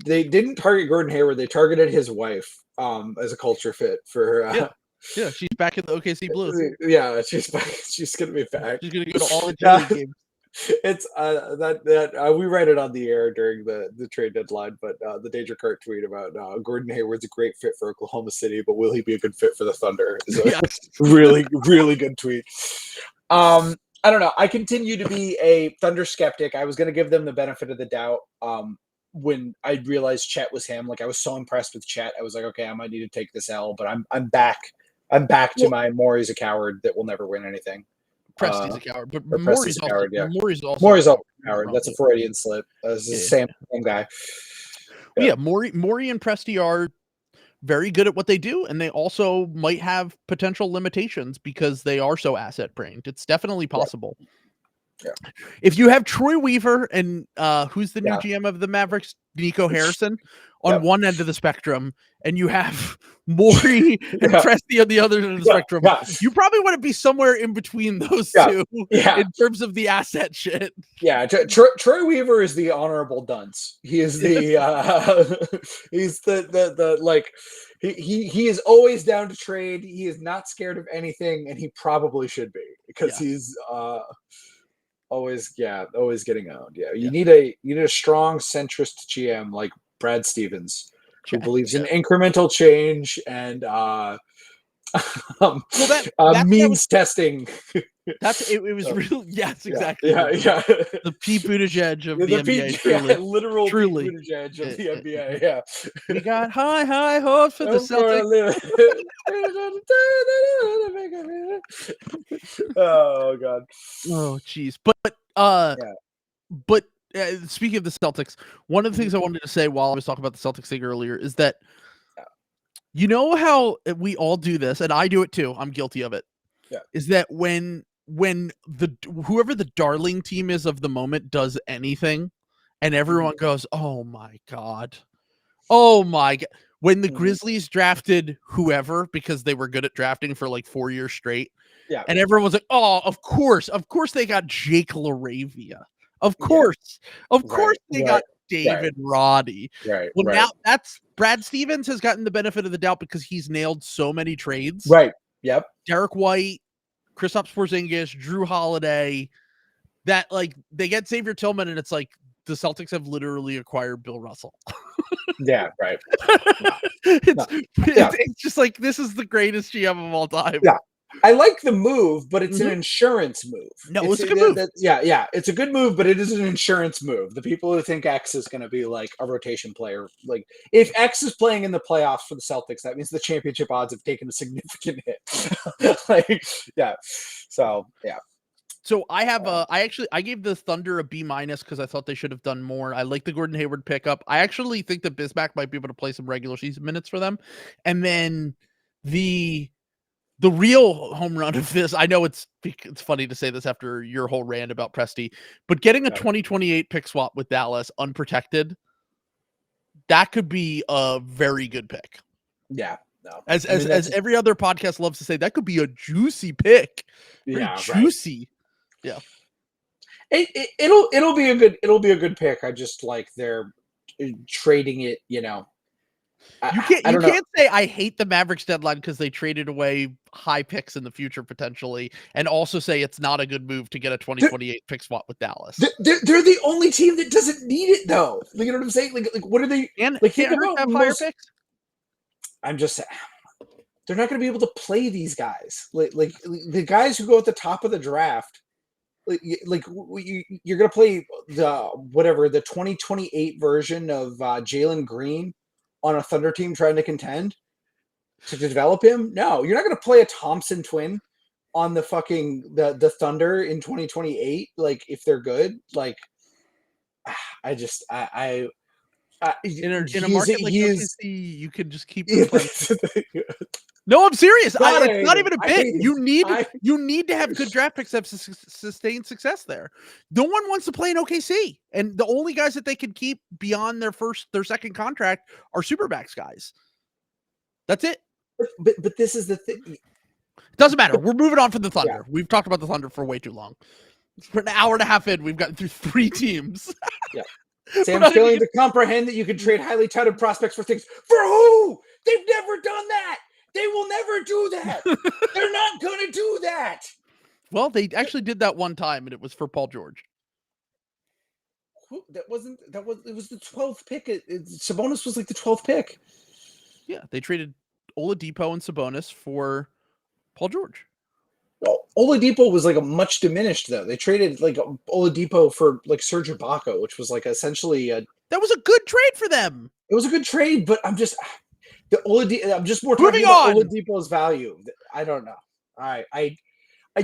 didn't target Gordon Hayward. They targeted his wife as a culture fit for. Yeah, she's back in the OKC Blues. Yeah, she's back. She's gonna be back. She's gonna go to all the games. It's we read it on the air during the trade deadline, but the Danger Cart tweet about Gordon Hayward's a great fit for Oklahoma City, but will he be a good fit for the Thunder? Is a really, really good tweet. I don't know. I continue to be a Thunder skeptic. I was going to give them the benefit of the doubt when I realized Chet was him. Like I was so impressed with Chet, I was like, okay, I might need to take this L, but I'm back. I'm back to my Morey's a coward that will never win anything. Presti's a coward, but Morey's a coward. Yeah, Morey's also a coward. That's a Freudian slip. It's the same guy. Yeah, Morey and Presti are very good at what they do, and they also might have potential limitations because they are so asset brained. It's definitely possible. Yeah. If you have Troy Weaver and who's the new GM of the Mavericks, Nico Harrison, on one end of the spectrum, and you have Morey and Presti on the other end of the spectrum, you probably want to be somewhere in between those two in terms of the asset shit. Yeah, Troy Weaver is the honorable dunce. He is the he's the like he is always down to trade. He is not scared of anything, and he probably should be because he's always getting owned. Yeah, you need a strong centrist GM like Brad Stevens, who believes in incremental change and Well, that's means testing. It was real. Yes, exactly. Yeah. The Pete Buttigieg of the NBA. Truly, literal truly. Pete Buttigieg of the NBA. Yeah. We got high hopes for the Celtics. Oh God. Oh jeez. But speaking of the Celtics, one of the things I wanted to say while I was talking about the Celtics thing earlier is that you know how we all do this, and I do it too. I'm guilty of it. Yeah. Is that when whoever the darling team is of the moment does anything, and everyone goes, "Oh my god, oh my god." When the Grizzlies drafted whoever because they were good at drafting for like 4 years straight, and everyone was like, "Oh, of course they got Jake LaRavia. Of course they got David Roddy." Right. Well, now that's Brad Stevens has gotten the benefit of the doubt because he's nailed so many trades. Right. Yep. Derek White, Kristaps Porzingis, Drew Holiday, that like they get Xavier Tillman, and it's like the Celtics have literally acquired Bill Russell. Yeah, right. It's just like this is the greatest GM of all time. Yeah. I like the move, but it's an insurance move. No, it's a good move. It's a good move, but it is an insurance move. The people who think X is going to be like a rotation player, like if X is playing in the playoffs for the Celtics, that means the championship odds have taken a significant hit. So I have I gave the Thunder a B- because I thought they should have done more. I like the Gordon Hayward pickup. I actually think that Bismack might be able to play some regular season minutes for them, and then the real home run of this, I know it's funny to say this after your whole rant about Presti, but getting a 2028 pick swap with Dallas unprotected, that could be a very good pick. Yeah. No. As every other podcast loves to say, that could be a juicy pick. Juicy. Right. Yeah. It'll be a good pick. I just like they're trading it, you know. You can't say I hate the Mavericks deadline because they traded away high picks in the future potentially, and also say it's not a good move to get a 2028 pick swap with Dallas. They're the only team that doesn't need it though. Like, you know what I'm saying? Like what are they? And like can't hurt to have higher picks. I'm just saying they're not going to be able to play these guys. Like the guys who go at the top of the draft. Like you're going to play the 2028 version of Jalen Green on a Thunder team trying to contend to develop him. No, you're not going to play a Thompson twin on the fucking the Thunder in 2028. Like if they're good, like I in a market like OKC, you could just keep. No, I'm serious. It's not even a bit. You need to have good draft picks that have sustained success there. No one wants to play in OKC, and the only guys that they can keep beyond their second contract are supermax guys. That's it. But this is the thing. It doesn't matter. We're moving on from the Thunder. Yeah. We've talked about the Thunder for way too long. For an hour and a half in, we've gotten through 3 teams. Yeah. Sam's failing to comprehend that you can trade highly touted prospects for things. For who? They've never done that. They will never do that. They're not going to do that. Well, they actually did that one time, and it was for Paul George. It was the 12th pick. Sabonis was like the 12th pick. Yeah, they traded Oladipo and Sabonis for Paul George. Well, Oladipo was like a much diminished though. They traded like Oladipo for like Serge Ibaka, which was like essentially that was a good trade for them. It was a good trade, but I'm just more talking about Oladipo's value. I don't know. All right,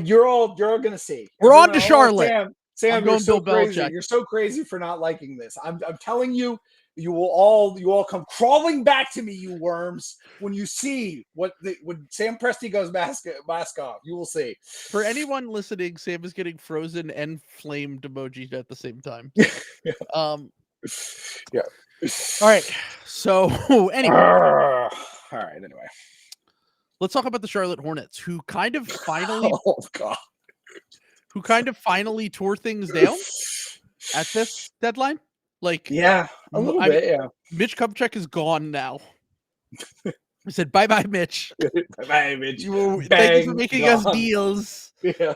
you're all gonna see. We're on to Charlotte. Sam, you're so crazy. You're so crazy for not liking this. I'm telling you. You will all come crawling back to me, you worms, when you see when Sam Presti goes mask off. You will see. For anyone listening, Sam is getting frozen and flamed emojis at the same time. Yeah. All right. So anyway. All right. Anyway, let's talk about the Charlotte Hornets, who kind of finally, who kind of finally tore things down at this deadline. Like, yeah, a little bit, yeah. Mitch Kupchak is gone now. I said, bye-bye, Mitch. Bye-bye, Mitch. Thank you for making us deals. Yeah.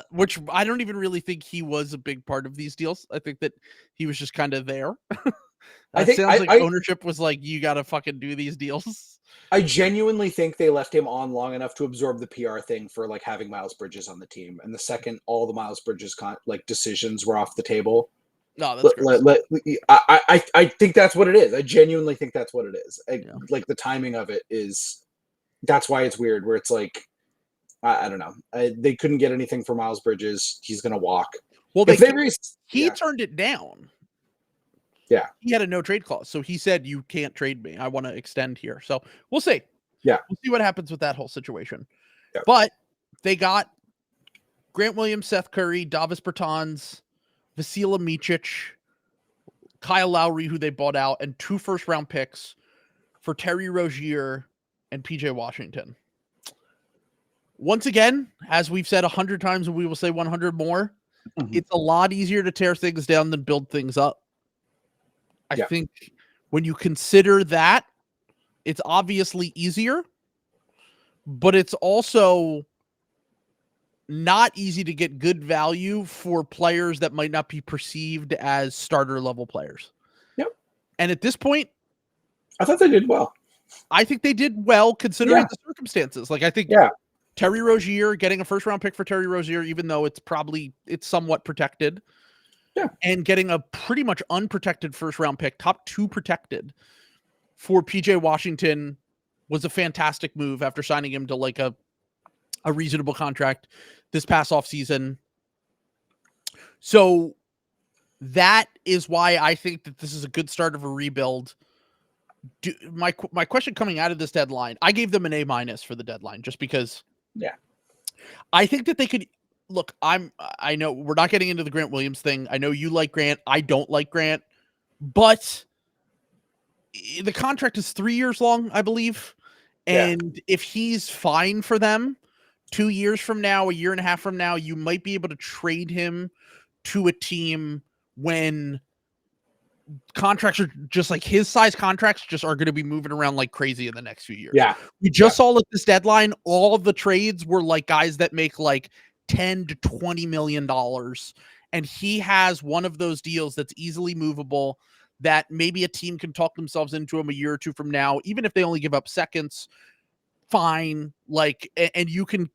Which I don't even really think he was a big part of these deals. I think that he was just kind of there. That sounds like ownership was like, you got to fucking do these deals. I genuinely think they left him on long enough to absorb the PR thing for like having Miles Bridges on the team. And the second all the Miles Bridges decisions were off the table, no, that's great. I think that's what it is. I genuinely think that's what it is. Like the timing of it is, that's why it's weird. Where it's like, I don't know. They couldn't get anything for Miles Bridges. He's gonna walk. Well, he turned it down. Yeah, he had a no trade clause, so he said, "You can't trade me. I want to extend here." So we'll see. Yeah, we'll see what happens with that whole situation. Yeah. But they got Grant Williams, Seth Curry, Davis Bertans, Vasila Micic, Kyle Lowry, who they bought out, and 2 first-round picks for Terry Rozier and PJ Washington. Once again, as we've said 100 times, and we will say 100 more, it's a lot easier to tear things down than build things up. I think when you consider that, it's obviously easier, but it's also not easy to get good value for players that might not be perceived as starter level players. Yep. And at this point, I thought they did well. I think they did well considering the circumstances. Like, I think Terry Rozier, getting a first round pick for Terry Rozier, even though it's somewhat protected. Yeah. And getting a pretty much unprotected first round pick, top 2 protected for PJ Washington, was a fantastic move after signing him to like a reasonable contract this past offseason. So that is why I think that this is a good start of a rebuild. My question coming out of this deadline, I gave them an A- for the deadline just because I think that they could. Look, I know we're not getting into the Grant Williams thing. I know you like Grant. I don't like Grant, but the contract is 3 years long, I believe. And if he's fine for them 2 years from now, a year and a half from now, you might be able to trade him to a team when contracts are just like his size contracts just are going to be moving around like crazy in the next few years. Yeah. We just saw at this deadline, all of the trades were like guys that make like $10 to $20 million. And he has one of those deals that's easily movable that maybe a team can talk themselves into him a year or 2 from now, even if they only give up seconds, fine. Like, and you can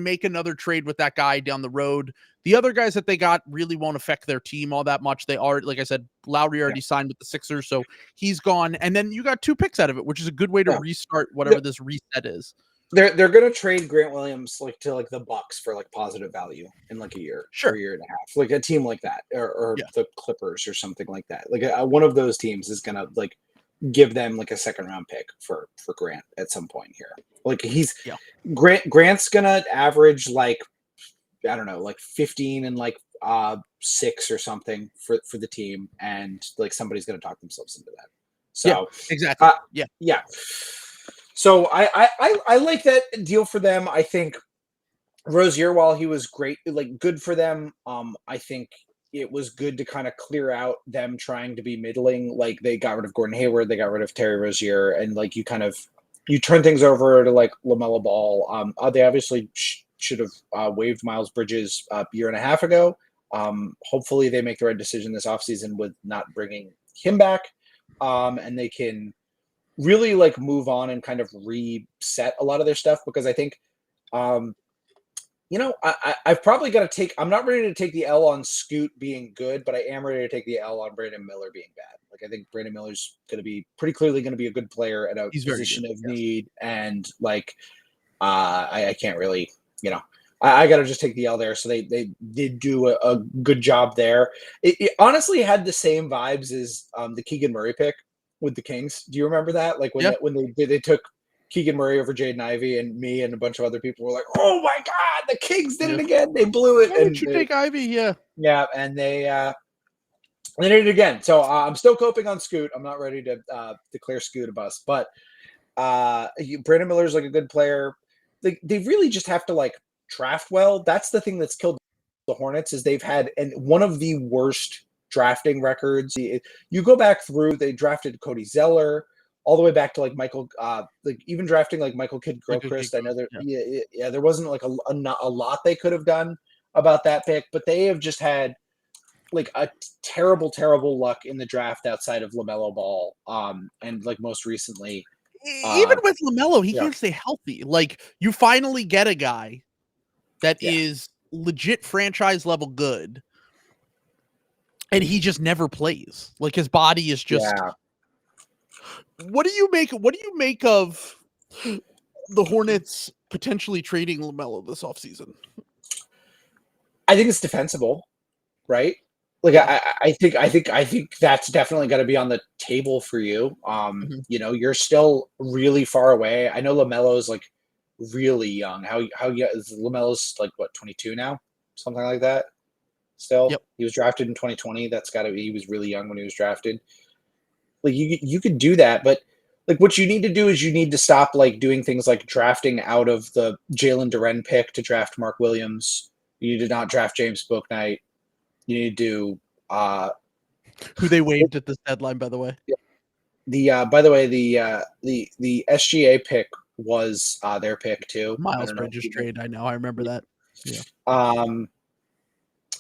make another trade with that guy down the road. The other guys that they got really won't affect their team all that much. They are, like I said, Lowry already signed with the Sixers, so he's gone. And then you got 2 picks out of it, which is a good way to restart whatever this reset is. They're gonna trade Grant Williams to the Bucks for like positive value in like a year, or a year and a half, like a team like that, or the Clippers or something like that. Like one of those teams is gonna like give them like a second round pick for Grant at some point here. Like Grant's gonna average like, I don't know, like 15 and like 6 or something for the team, and like somebody's gonna talk themselves into that. So exactly. Yeah. So I like that deal for them. I think Rozier, while he was great, like good for them, I think it was good to kind of clear out them trying to be middling. Like they got rid of Gordon Hayward, they got rid of Terry Rozier, and like you turn things over to like LaMelo Ball. They obviously should have waived Miles Bridges a year and a half ago. Hopefully they make the right decision this offseason with not bringing him back, and they can really like move on and kind of reset a lot of their stuff, because I think, I've probably got to I'm not ready to take the L on Scoot being good, but I am ready to take the L on Brandon Miller being bad. Like I think Brandon Miller's going to be pretty clearly going to be a good player at a position of need. And like, I can't really, I got to just take the L there. So they did do a good job there. It honestly had the same vibes as the Keegan Murray pick with the Kings. Do you remember that? Like when they took Keegan Murray over Jaden Ivey, and me and a bunch of other people were like, "Oh my God, the Kings did it again! They blew it!" Why did you take Ivey? Yeah, and they did it again. So I'm still coping on Scoot. I'm not ready to declare Scoot a bust, but Brandon Miller's like a good player. They really just have to like draft well. That's the thing that's killed the Hornets, is they've had one of the worst drafting records. You go back through, they drafted Cody Zeller all the way back to like Michael, like even drafting like Michael Kidd-Gilchrist. I know there wasn't like a lot they could have done about that pick, but they have just had like a terrible, terrible luck in the draft outside of LaMelo Ball. And like most recently, even with LaMelo, he yeah. can't stay healthy. Like you finally get a guy that is legit franchise level good, and he just never plays. Like his body is just. Yeah. What do you make of the Hornets potentially trading LaMelo this offseason? I think it's defensible, right? Like I think that's definitely got to be on the table for you. You know, you're still really far away. I know LaMelo's like really young. How young is LaMelo's, like what, 22 now? Something like that. Still, Yep. He was drafted in 2020. That's got to be, he was really young when he was drafted. Like you could do that, but like what you need to do is you need to stop like doing things like drafting out of the Jalen Duren pick to draft Mark Williams. You need to not draft James Bouknight. You need to do who they waived at this deadline, by the way. By the way, the SGA pick was their pick too. Miles Bridges trade. I know. I remember that. Yeah.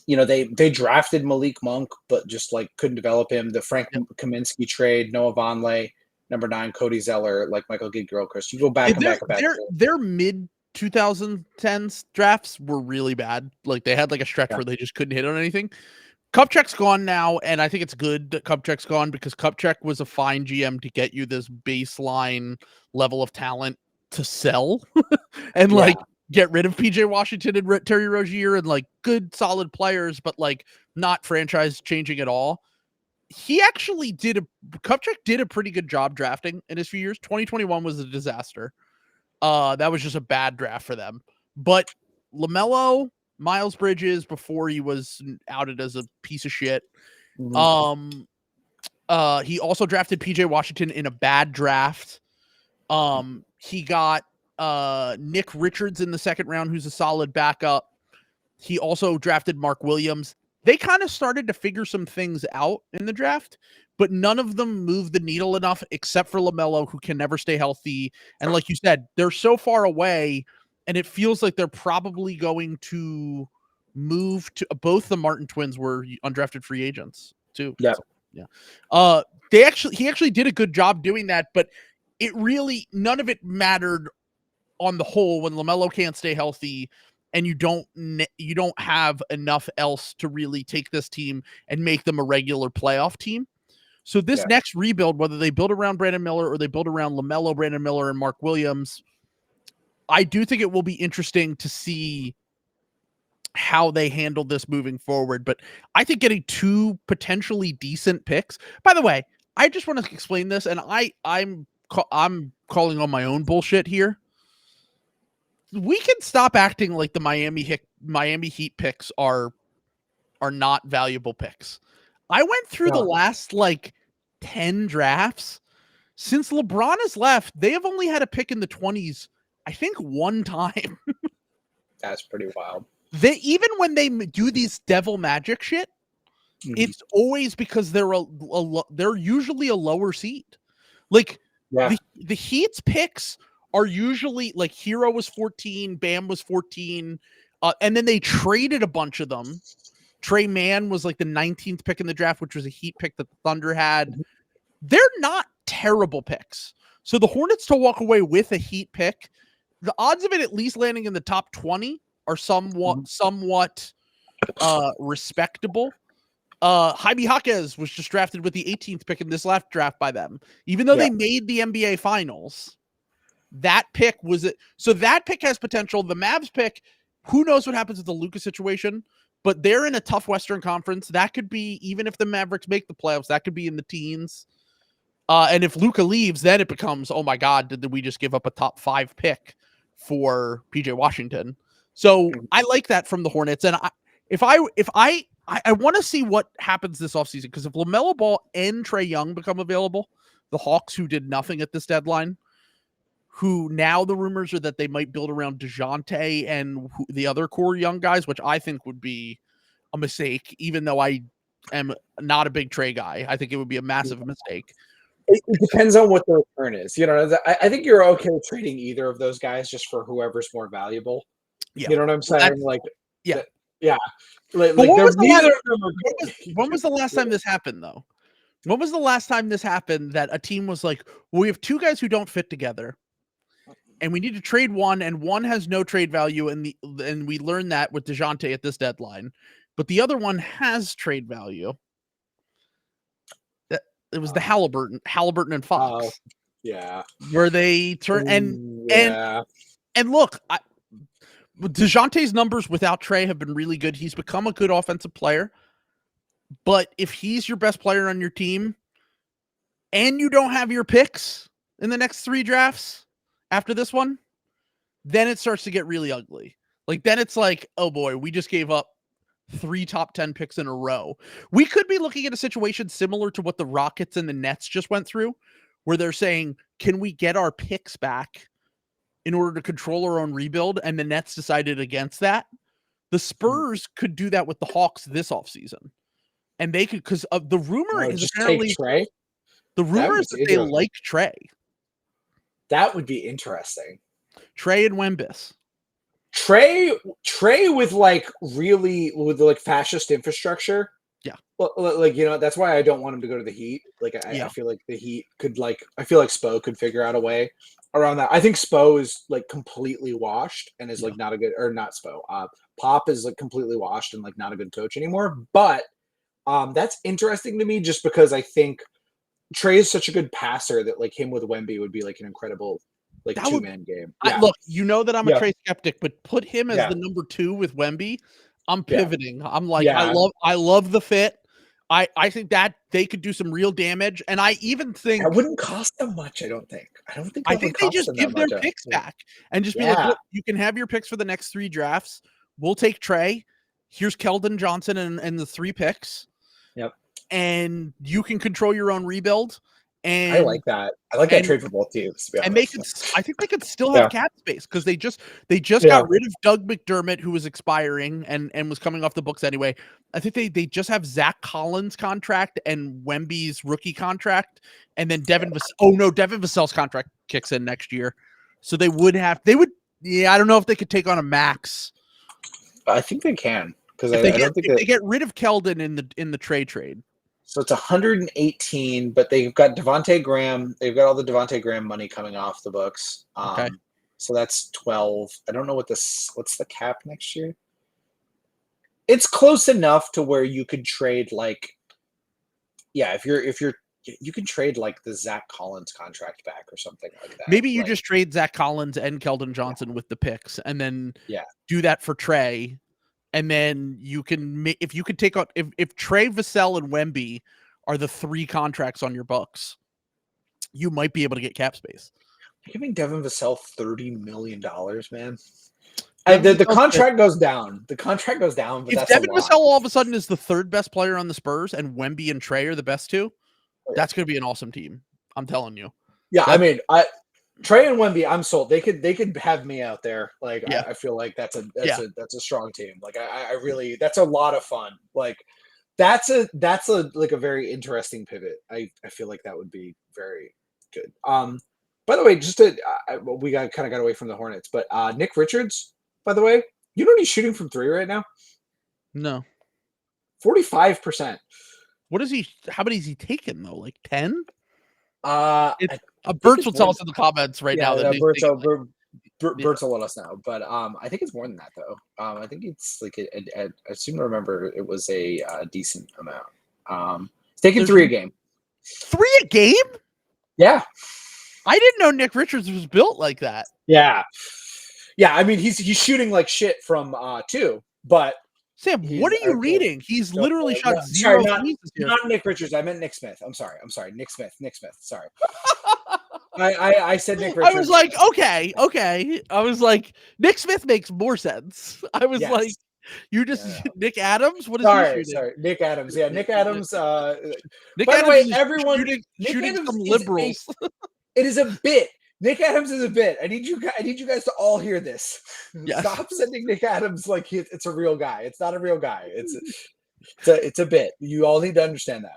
You know, they drafted Malik Monk, but just like couldn't develop him. The Frank Kaminsky trade, Noah Vonleh, number 9, Cody Zeller, like Michael Kidd-Gilchrist. You go back and back and back. Their mid 2010s drafts were really bad. Like they had like a stretch where they just couldn't hit on anything. Kupchak's gone now, and I think it's good that Kupchak's gone because Kupchak was a fine GM to get you this baseline level of talent to sell and like get rid of PJ Washington and Terry Rozier and like good solid players, but like not franchise changing at all. Kupchak did a pretty good job drafting in his few years. 2021 was a disaster. That was just a bad draft for them. But LaMelo, Miles Bridges, before he was outed as a piece of shit. Mm-hmm. He also drafted PJ Washington in a bad draft. He got Nick Richards in the second round, who's a solid backup. He also drafted Mark Williams. They kind of started to figure some things out in the draft, but none of them moved the needle enough except for LaMelo, who can never stay healthy. And like you said, they're so far away, and it feels like they're probably going to move to both the Martin twins were undrafted free agents too. Yeah. So, yeah. He actually did a good job doing that, but it really, none of it mattered on the whole when LaMelo can't stay healthy and you don't have enough else to really take this team and make them a regular playoff team. So this next rebuild, whether they build around Brandon Miller or they build around LaMelo, Brandon Miller, and Mark Williams, I do think it will be interesting to see how they handle this moving forward. But I think getting 2 potentially decent picks. By the way, I just want to explain this, and I'm calling on my own bullshit here. We can stop acting like the Miami Heat picks are not valuable picks. I went through the last like 10 drafts. Since LeBron has left, they have only had a pick in the 20s, I think, one time. That's pretty wild. Even when they do these devil magic shit, it's always because they're usually a lower seed. Like the Heat's picks are usually like Hero was 14, Bam was 14, and then they traded a bunch of them. Trey Mann was like the 19th pick in the draft, which was a Heat pick that the Thunder had. They're not terrible picks. So the Hornets to walk away with a Heat pick, the odds of it at least landing in the top 20 are somewhat respectable. Jaime Jaquez was just drafted with the 18th pick in this last draft by them. Even though they made the NBA Finals, that pick was it. So that pick has potential. The Mavs pick, who knows what happens with the Luka situation, but they're in a tough Western Conference. That could be, even if the Mavericks make the playoffs, that could be in the teens. And if Luka leaves, then it becomes, oh my God, did we just give up a top 5 pick for PJ Washington? So I like that from the Hornets. And I want to see what happens this offseason, because if LaMelo Ball and Trae Young become available, the Hawks, who did nothing at this deadline, who now the rumors are that they might build around DeJounte and the other core young guys, which I think would be a mistake, even though I am not a big Trae guy. I think it would be a massive mistake. It depends on what the return is. You know, I think you're okay with trading either of those guys just for whoever's more valuable. Yeah. You know what I'm saying? Yeah. Like when they're was the neither last, of them are good. when was the last time this happened, though? When was the last time this happened that a team was like, well, we have two guys who don't fit together, and we need to trade one, and one has no trade value, and we learned that with DeJounte at this deadline, but the other one has trade value. That it was the Halliburton and Fox. Yeah. Where they turn and look, DeJounte's numbers without Trey have been really good. He's become a good offensive player. But if he's your best player on your team and you don't have your picks in the next 3 drafts after this one, then it starts to get really ugly. Like, then it's like, oh boy, we just gave up 3 top 10 picks in a row. We could be looking at a situation similar to what the Rockets and the Nets just went through, where they're saying, can we get our picks back in order to control our own rebuild? And the Nets decided against that. The Spurs could do that with the Hawks this offseason. And they could, because the rumor is apparently Trey. The rumor is that they like Trey. That would be interesting. Trey and Wembus. Trey with like fascist infrastructure. Yeah. Well, like, that's why I don't want him to go to the Heat. Like, I feel like the Heat could I feel like Spo could figure out a way around that. I think Spo is like completely washed and is like not a good, or not Spo. Pop is like completely washed and like not a good coach anymore. But that's interesting to me just because I think Trey is such a good passer that like him with Wemby would be like an incredible like 2-man game. Yeah. Look, that I'm a Trey skeptic, but put him as the number 2 with Wemby. I'm pivoting. I'm like, I love the fit. I think that they could do some real damage, and I even think it wouldn't cost them much. I think they just give their picks back and just be like, look, you can have your picks for the next 3 drafts. We'll take Trey. Here's Keldon Johnson and the 3 picks. Yep. And you can control your own rebuild. And I like that. I like that trade for both teams. And I think they could still have cap space because they just got rid of Doug McDermott, who was expiring and was coming off the books anyway. I think they just have Zach Collins' contract and Wemby's rookie contract, and then Devin Vassell's contract kicks in next year. So I don't know if they could take on a max. I think they can because they get rid of Keldon in the trade. So it's 118, but they've got Devontae Graham. They've got all the Devontae Graham money coming off the books. Okay. So that's 12. I don't know what's the cap next year. It's close enough to where you could trade you can trade like the Zach Collins contract back or something like that. Maybe you just trade Zach Collins and Keldon Johnson with the picks, and then do that for Trey. And then you can, if you could take out, if Trey, Vassell, and Wemby are the 3 contracts on your books, you might be able to get cap space. Giving Devin Vassell $30 million, man. The contract goes down. The contract goes down. But if Devin Vassell all of a sudden is the 3rd best player on the Spurs, and Wemby and Trey are the best 2, that's going to be an awesome team. I'm telling you. Yeah, Trey and Wemby, I'm sold. They could have me out there. Like, I feel like that's a strong team. Like, I really, that's a lot of fun. Like, that's a very interesting pivot. I feel like that would be very good. By the way, we got away from the Hornets, but Nick Richards, by the way, you know what he's shooting from 3 right now? No. 45%. What is he? How many is he taking though? Like 10? Bert's will tell us in the comments right now. That Bert's will let us know, but I think it's more than that though. I think it's like I seem to remember it was a decent amount. He's taking 3 a game. 3 a game? Yeah. I didn't know Nick Richards was built like that. Yeah. I mean, he's shooting like shit from 2, but. Sam, what are you reading? He's literally shot 0 threes this year. Not Nick Richards. I meant Nick Smith. I'm sorry. Nick Smith. Sorry. I said Nick Richards. I was like, okay. I was like, Nick Smith makes more sense. I was like, you just Nick Adams? What is he shooting? Sorry, Nick Adams. Yeah, Nick Adams. Nick by Adams the way, everyone shooting some liberals. It is a bit. Nick Adams is a bit. I need you guys to all hear this. Yes. Stop sending Nick Adams like it's a real guy. It's not a real guy. It's a bit. You all need to understand that.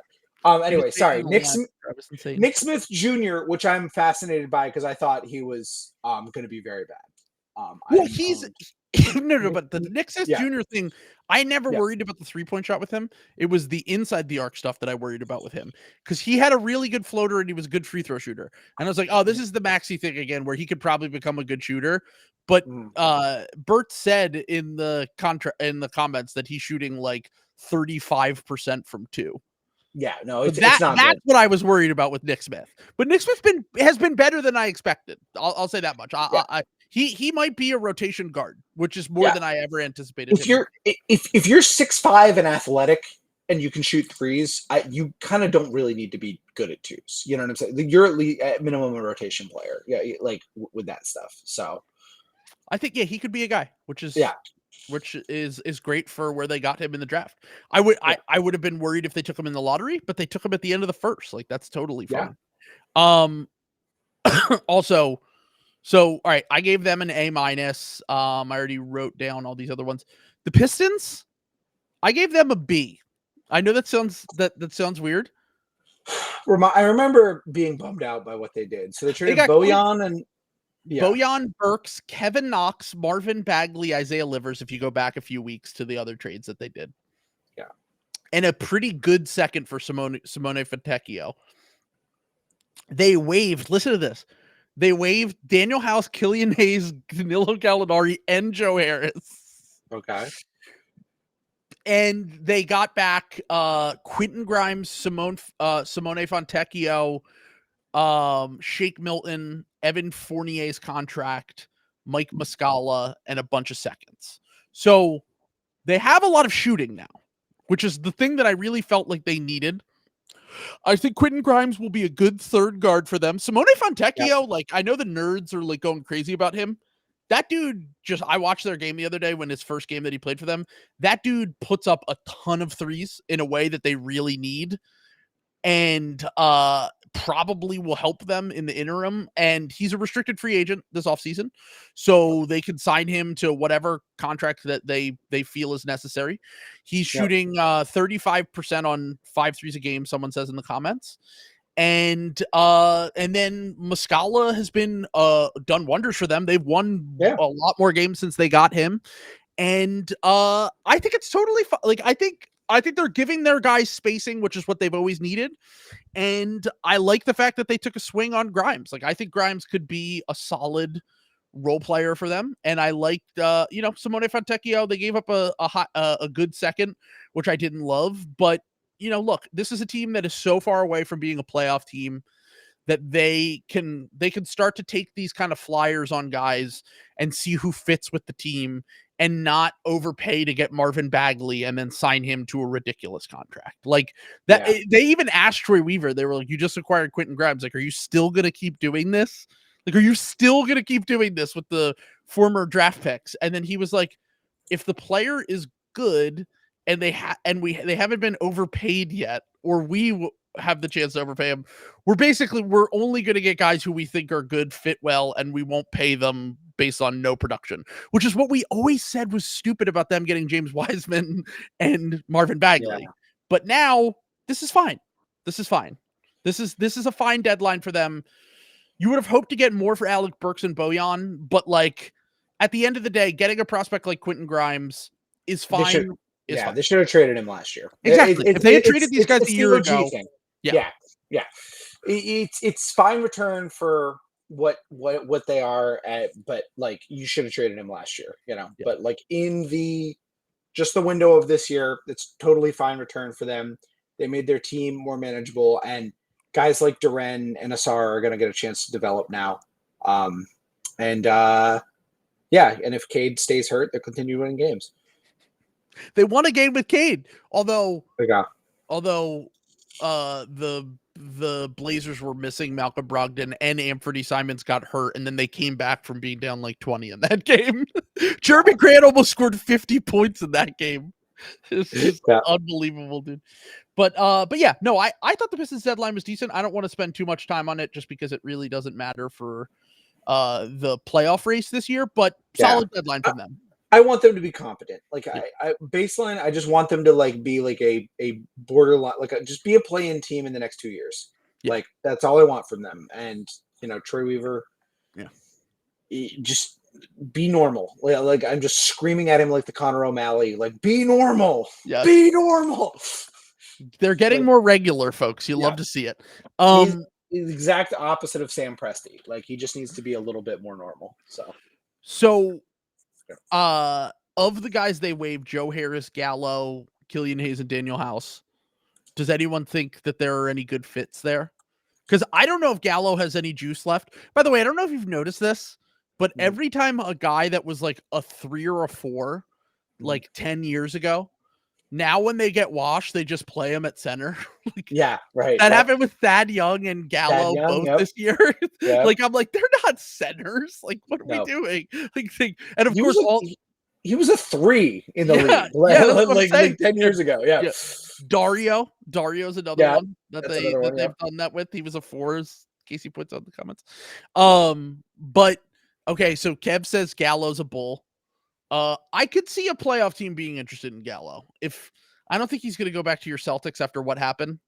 Anyway, sorry. Nick Smith Jr., which I'm fascinated by because I thought he was going to be very bad. No, but the Nick Smith Jr. thing, I never worried about the 3-point shot with him. It was the inside the arc stuff that I worried about with him, because he had a really good floater and he was a good free throw shooter. And I was like, oh, this is the Maxey thing again, where he could probably become a good shooter. But Bert said in the comments that he's shooting like 35% from 2. Yeah, no, it's that's not what I was worried about with Nick Smith. But Nick Smith has been better than I expected. I'll say that much. He might be a rotation guard, which is more than I ever anticipated. If you're 6'5" and athletic and you can shoot threes, you kind of don't really need to be good at twos. You know what I'm saying? You're at least at minimum a rotation player. Yeah, like with that stuff. So I think he could be a guy, which is great for where they got him in the draft. I would have been worried if they took him in the lottery, but they took him at the end of the first. Like, that's totally fine. Also, so all right, I gave them an A-. I already wrote down all these other ones. The Pistons, I gave them a B. I know that sounds weird. I remember being bummed out by what they did. So they traded Bojan and Bojan, Burks, Kevin Knox, Marvin Bagley, Isaiah Livers, if you go back a few weeks to the other trades that they did. Yeah. And a pretty good second for Simone Fontecchio. They waived, listen to this. They waived Daniel House, Killian Hayes, Danilo Gallinari, and Joe Harris. Okay. And they got back Quentin Grimes, Simone Fontecchio, Shake Milton, Evan Fournier's contract, Mike Muscala, and a bunch of seconds. So they have a lot of shooting now, which is the thing that I really felt like they needed. I think Quentin Grimes will be a good third guard for them. Simone Fontecchio, like, I know the nerds are like going crazy about him. That dude I watched their game the other day when his first game that he played for them. That dude puts up a ton of threes in a way that they really need, and probably will help them in the interim. And he's a restricted free agent this offseason, so they can sign him to whatever contract that they feel is necessary. He's shooting 35% on 5 threes a game, someone says in the comments. And then Muscala has been done wonders for them. They've won a lot more games since they got him. And I think it's totally like, I think they're giving their guys spacing, which is what they've always needed. And I like the fact that they took a swing on Grimes. Like, I think Grimes could be a solid role player for them. And I liked, Simone Fontecchio. They gave up a good second, which I didn't love. But, look, this is a team that is so far away from being a playoff team that they can start to take these kind of flyers on guys and see who fits with the team, and not overpay to get Marvin Bagley and then sign him to a ridiculous contract. Like that. Yeah. They even asked Troy Weaver, they were like, you just acquired Quentin Grimes. Like, are you still going to keep doing this? Like, are you still going to keep doing this with the former draft picks? And then he was like, if the player is good and they haven't been overpaid yet, or we have the chance to overpay him, we're only going to get guys who we think are good, fit well, and we won't pay them based on no production, which is what we always said was stupid about them getting James Wiseman and Marvin Bagley. Yeah. But now this is fine. This is a fine deadline for them. You would have hoped to get more for Alec Burks and Bojan, but like, at the end of the day, getting a prospect like Quentin Grimes is fine. They should have traded him last year. Exactly. If they had traded these guys a year ago. Yeah. It's fine return for what they are at, but like, you should have traded him last year, but like, in just the window of this year, it's totally fine return for them. They made their team more manageable, and guys like Duren and Asar are going to get a chance to develop now. And if Cade stays hurt, they'll continue winning games. They won a game with Cade, although the Blazers were missing Malcolm Brogdon and Anthony Simons got hurt, and then they came back from being down like 20 in that game. Jeremy Grant almost scored 50 points in that game. It's just unbelievable, dude. But yeah, no, I thought the Pistons deadline was decent. I don't want to spend too much time on it just because it really doesn't matter for the playoff race this year, but solid deadline from them. I want them to be competent. Like, I baseline, I just want them to like be like a borderline, like just be a play-in team in the next 2 years. Yeah. Like, that's all I want from them. And Troy Weaver, just be normal. Like I'm just screaming at him like the Conor O'Malley, like be normal. Yes. Be normal. They're getting more regular, folks. You love to see it. He's the exact opposite of Sam Presti. Like he just needs to be a little bit more normal. So of the guys they waived, Joe Harris, Gallo, Killian Hayes, and Daniel House, does anyone think that there are any good fits there? Because I don't know if Gallo has any juice left. By the way, I don't know if you've noticed this, but every time a guy that was like a 3 or a 4, like 10 years ago, now when they get washed, they just play him at center. Right. That happened with Thad Young and Gallo both this year. Like I'm like, they're not centers. Like, what are we doing? Like, and of course, he was a 3 in the league, like 10 years ago. Yeah. Dario's another one that they've done that with. He was a 4, as Casey puts out the comments. But okay, so Kev says Gallo's a bull. I could see a playoff team being interested in Gallo. If I don't think he's going to go back to your Celtics after what happened,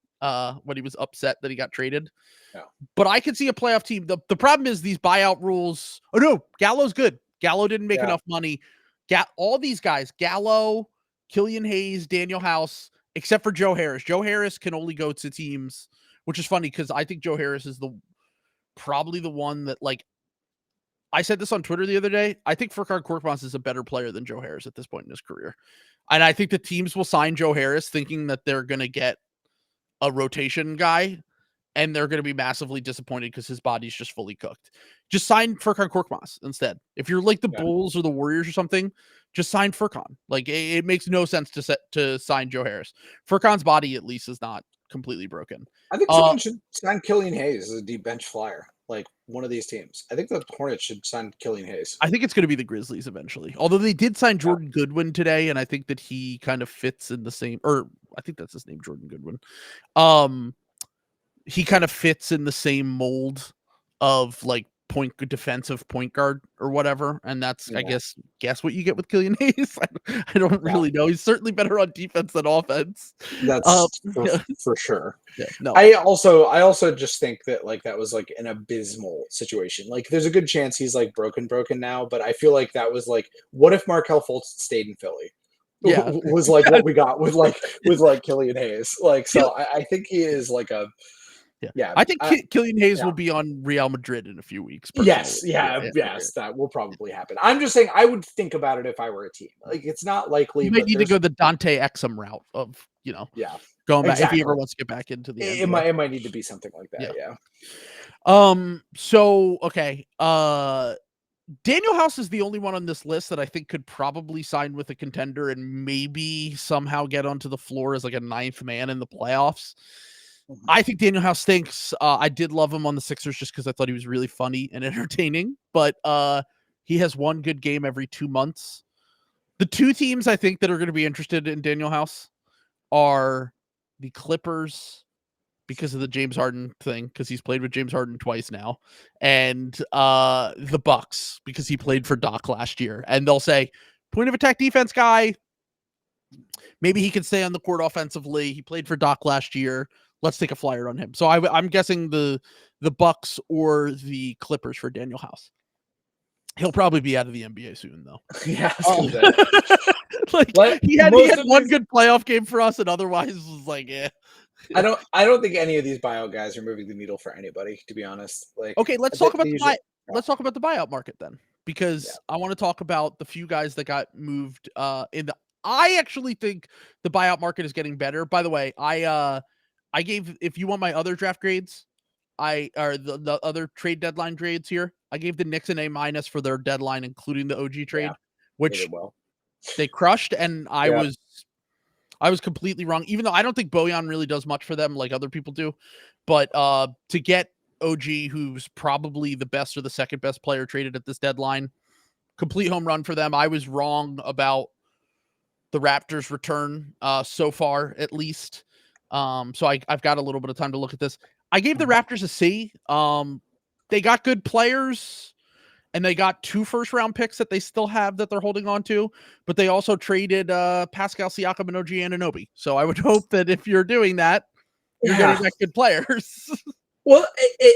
when he was upset that he got traded. Yeah. But I could see a playoff team. The problem is these buyout rules. Oh no, Gallo's good. Gallo didn't make enough money. All these guys, Gallo, Killian Hayes, Daniel House, except for Joe Harris. Joe Harris can only go to teams, which is funny because I think Joe Harris is probably the one that, like, I said this on Twitter the other day. I think Furkan Korkmaz is a better player than Joe Harris at this point in his career. And I think the teams will sign Joe Harris thinking that they're going to get a rotation guy, and they're going to be massively disappointed because his body's just fully cooked. Just sign Furkan Korkmaz instead. If you're like the Bulls or the Warriors or something, just sign Furkan. Like it makes no sense to sign Joe Harris. Furkan's body at least is not completely broken. I think someone should sign Killian Hayes as a deep bench flyer. Like one of these teams. I think the Hornets should sign Killian Hayes. I think it's going to be the Grizzlies eventually. Although they did sign Jordan Goodwin today, and I think that he kind of fits in the same, or I think that's his name, Jordan Goodwin. He kind of fits in the same mold of like defensive point guard or whatever, and that's I guess what you get with Killian Hayes. I don't really know. He's certainly better on defense than offense. That's for sure. I also just think that like that was like an abysmal situation. Like there's a good chance he's like broken now, but I feel like that was like, what if Markelle Fultz stayed in Philly? Was like what we got with Killian Hayes. Like so I think he is like a I think Killian Hayes will be on Real Madrid in a few weeks. Yes, that will probably happen. I'm just saying I would think about it if I were a team. Like it's not likely. You might need to go the Dante Exum route of going back if he ever wants to get back into the NBA. It might need to be something like that. So okay. Daniel House is the only one on this list that I think could probably sign with a contender and maybe somehow get onto the floor as like a 9th man in the playoffs. I think Daniel House stinks. I did love him on the Sixers just because I thought he was really funny and entertaining, but he has one good game every 2 months. The 2 teams I think that are going to be interested in Daniel House are the Clippers because of the James Harden thing, because he's played with James Harden twice now, and the Bucks because he played for Doc last year. And they'll say, point of attack defense guy, maybe he can stay on the court offensively. He played for Doc last year. Let's take a flyer on him. So I'm guessing the Bucks or the Clippers for Daniel House. He'll probably be out of the NBA soon, though. Yeah, he had one good playoff game for us, and otherwise was like, I don't think any of these buyout guys are moving the needle for anybody, to be honest. Like, okay, let's talk about let's talk about the buyout market then, because I want to talk about the few guys that got moved I actually think the buyout market is getting better. By the way, I gave, if you want my other draft grades, the other trade deadline grades here, I gave the Knicks an A- for their deadline, including the OG trade, which they crushed. And I was completely wrong, even though I don't think Bojan really does much for them like other people do. But to get OG, who's probably the best or the second best player traded at this deadline, complete home run for them. I was wrong about the Raptors' return so far, at least. So I've got a little bit of time to look at this. I gave the Raptors a C. They got good players, and they got 2 first-round picks that they still have that they're holding on to, but they also traded Pascal Siakam and OG Anunoby. So I would hope that if you're doing that, you're getting back good players. Well,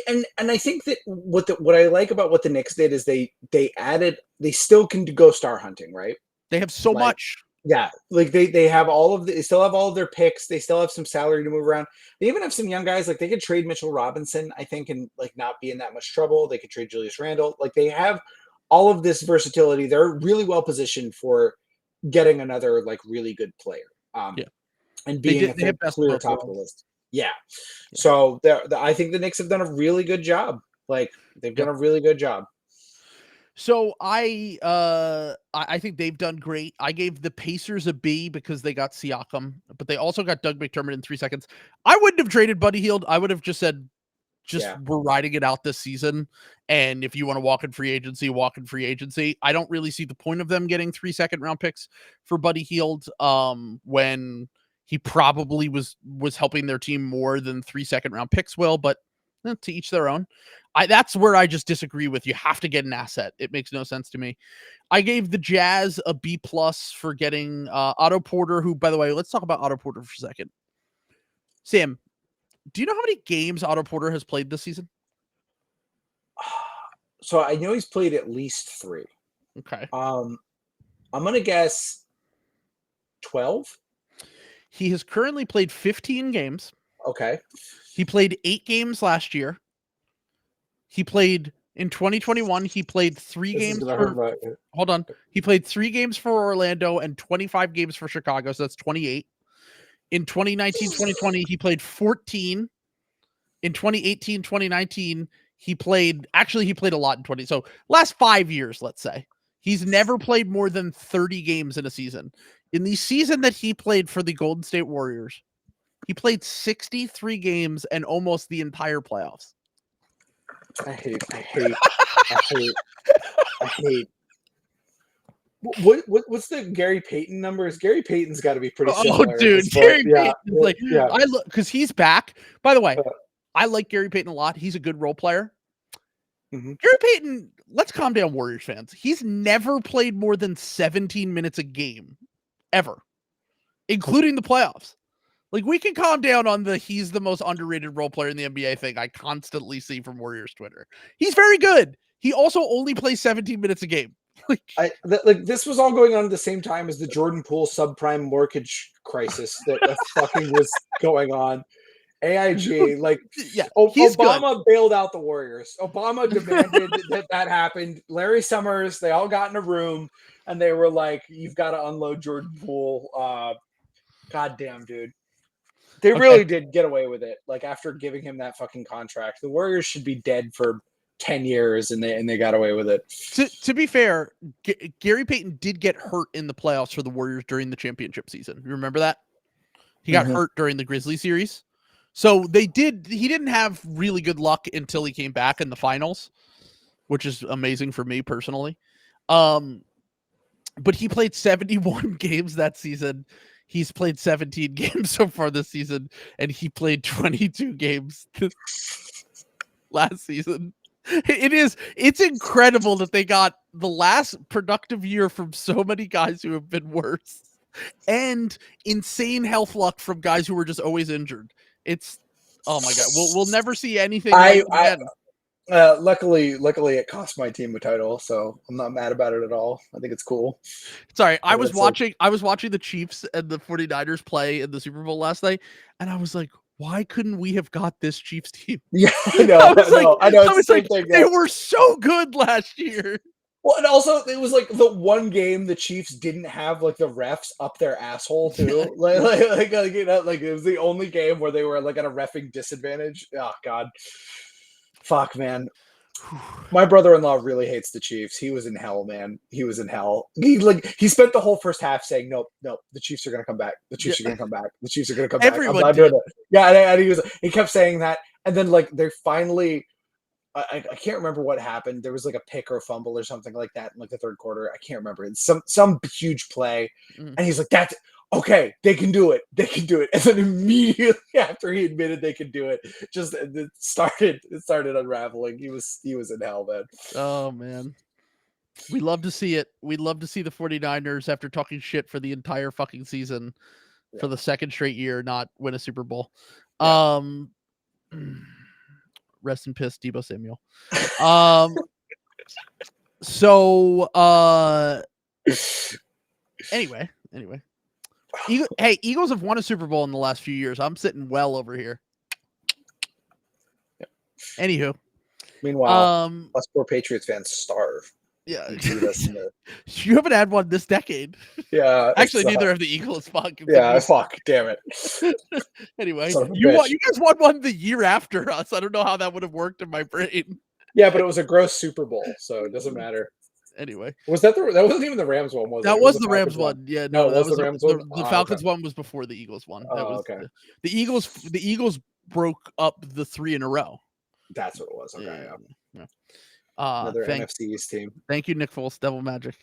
and I think that what I like about what the Knicks did is they they still can go star hunting, right? They have so Like, much. yeah, like they have they still have all of their picks. They still have some salary to move around. They even have some young guys. Like they could trade Mitchell Robinson, I think, and like not be in that much trouble. They could trade Julius Randle. Like they have all of this versatility. They're really well positioned for getting another like really good player. Yeah. And being They have best of clear both top of the worlds. list. Yeah. Yeah. So I think the Knicks have done a really good job. Like they've done a really good job. So I think they've done great. I gave the Pacers a B because they got Siakam, but they also got Doug McDermott in 3 seconds. I wouldn't have traded Buddy Hield. I would have just said, we're riding it out this season. And if you want to walk in free agency, walk in free agency. I don't really see the point of them getting 3 second-round picks for Buddy Hield when he probably was helping their team more than 3 second-round picks will, but to each their own. That's where I just disagree with. You have to get an asset. It makes no sense to me. I gave the Jazz a B+ for getting Otto Porter, who, by the way, let's talk about Otto Porter for a second. Sam, do you know how many games Otto Porter has played this season? So I know he's played at least 3. Okay. I'm gonna guess 12. He has currently played 15 games. Okay. He played 8 games last year. He played in 2021. He played 3 games. Hold on. He played 3 games for Orlando and 25 games for Chicago. So that's 28. In 2019, 2020, he played 14. In 2018, 2019, he played a lot in 20. So last 5 years, let's say. He's never played more than 30 games in a season. In the season that he played for the Golden State Warriors, he played 63 games and almost the entire playoffs. I hate. What's the Gary Payton numbers? Gary Payton's got to be pretty similar. Oh, dude, Gary Payton is like, I look because he's back. By the way, I like Gary Payton a lot. He's a good role player. Mm-hmm. Gary Payton, let's calm down, Warriors fans. He's never played more than 17 minutes a game, ever, including the playoffs. Like, we can calm down on he's the most underrated role player in the NBA thing I constantly see from Warriors Twitter. He's very good. He also only plays 17 minutes a game. This was all going on at the same time as the Jordan Poole subprime mortgage crisis that fucking was going on. AIG, Obama bailed out the Warriors. Obama demanded that happened. Larry Summers, they all got in a room and they were like, "You've got to unload Jordan Poole." Goddamn, dude. They really did get away with it. Like, after giving him that fucking contract, the Warriors should be dead for 10 years and they got away with it. To be fair, Gary Payton did get hurt in the playoffs for the Warriors during the championship season. You remember that? He got hurt during the Grizzlies series. So he didn't have really good luck until he came back in the finals, which is amazing for me personally. But he played 71 games that season. He's played 17 games so far this season, and he played 22 games last season. It's incredible that they got the last productive year from so many guys who have been worse, and insane health luck from guys who were just always injured. It's, oh my God, we'll never see anything like it again. Luckily it cost my team a title, so I'm not mad about it at all. I think it's cool. Sorry, I was watching the Chiefs and the 49ers play in the Super Bowl last night, and I was like, why couldn't we have got this Chiefs team? Yeah, I know. I was like, they were so good last year. Well, and also it was like the one game the Chiefs didn't have like the refs up their asshole too. like it was the only game where they were like at a reffing disadvantage. Oh God. Fuck, man. My brother-in-law really hates the Chiefs. He was in hell, man. He was in hell. He spent the whole first half saying, "Nope, the Chiefs are gonna come back. The Chiefs are gonna come back. The Chiefs are gonna come back." I'm not doing it. Yeah, and he kept saying that, and then like they finally, I can't remember what happened. There was like a pick or a fumble or something like that in like the third quarter. I can't remember. It's some huge play, and he's like, "That's okay. They can do it. They can do it." And then immediately after he admitted they could do it, it started unraveling. He was in hell, man. Oh man. We love to see it. We'd love to see the 49ers, after talking shit for the entire fucking season, for the second straight year, not win a Super Bowl. Yeah. Rest in piss, Deebo Samuel. So anyway. Eagles have won a Super Bowl in the last few years. I'm sitting well over here. Yeah. Anywho. Meanwhile, us poor Patriots fans starve. Yeah. You haven't had one this decade. Yeah. Actually, neither of the Eagles. Fuck. Yeah, fuck. Damn it. Anyway, you guys won one the year after us. I don't know how that would have worked in my brain. Yeah, but it was a gross Super Bowl, so it doesn't matter. Anyway, that wasn't even the Rams one, was it? That was the Rams one. Yeah, no, that was the Rams one. The Falcons one was before the Eagles one. That was okay. The Eagles broke up the 3 in a row. That's what it was. Okay. Yeah. Another NFC East team. Thank you, Nick Foles, Devil Magic.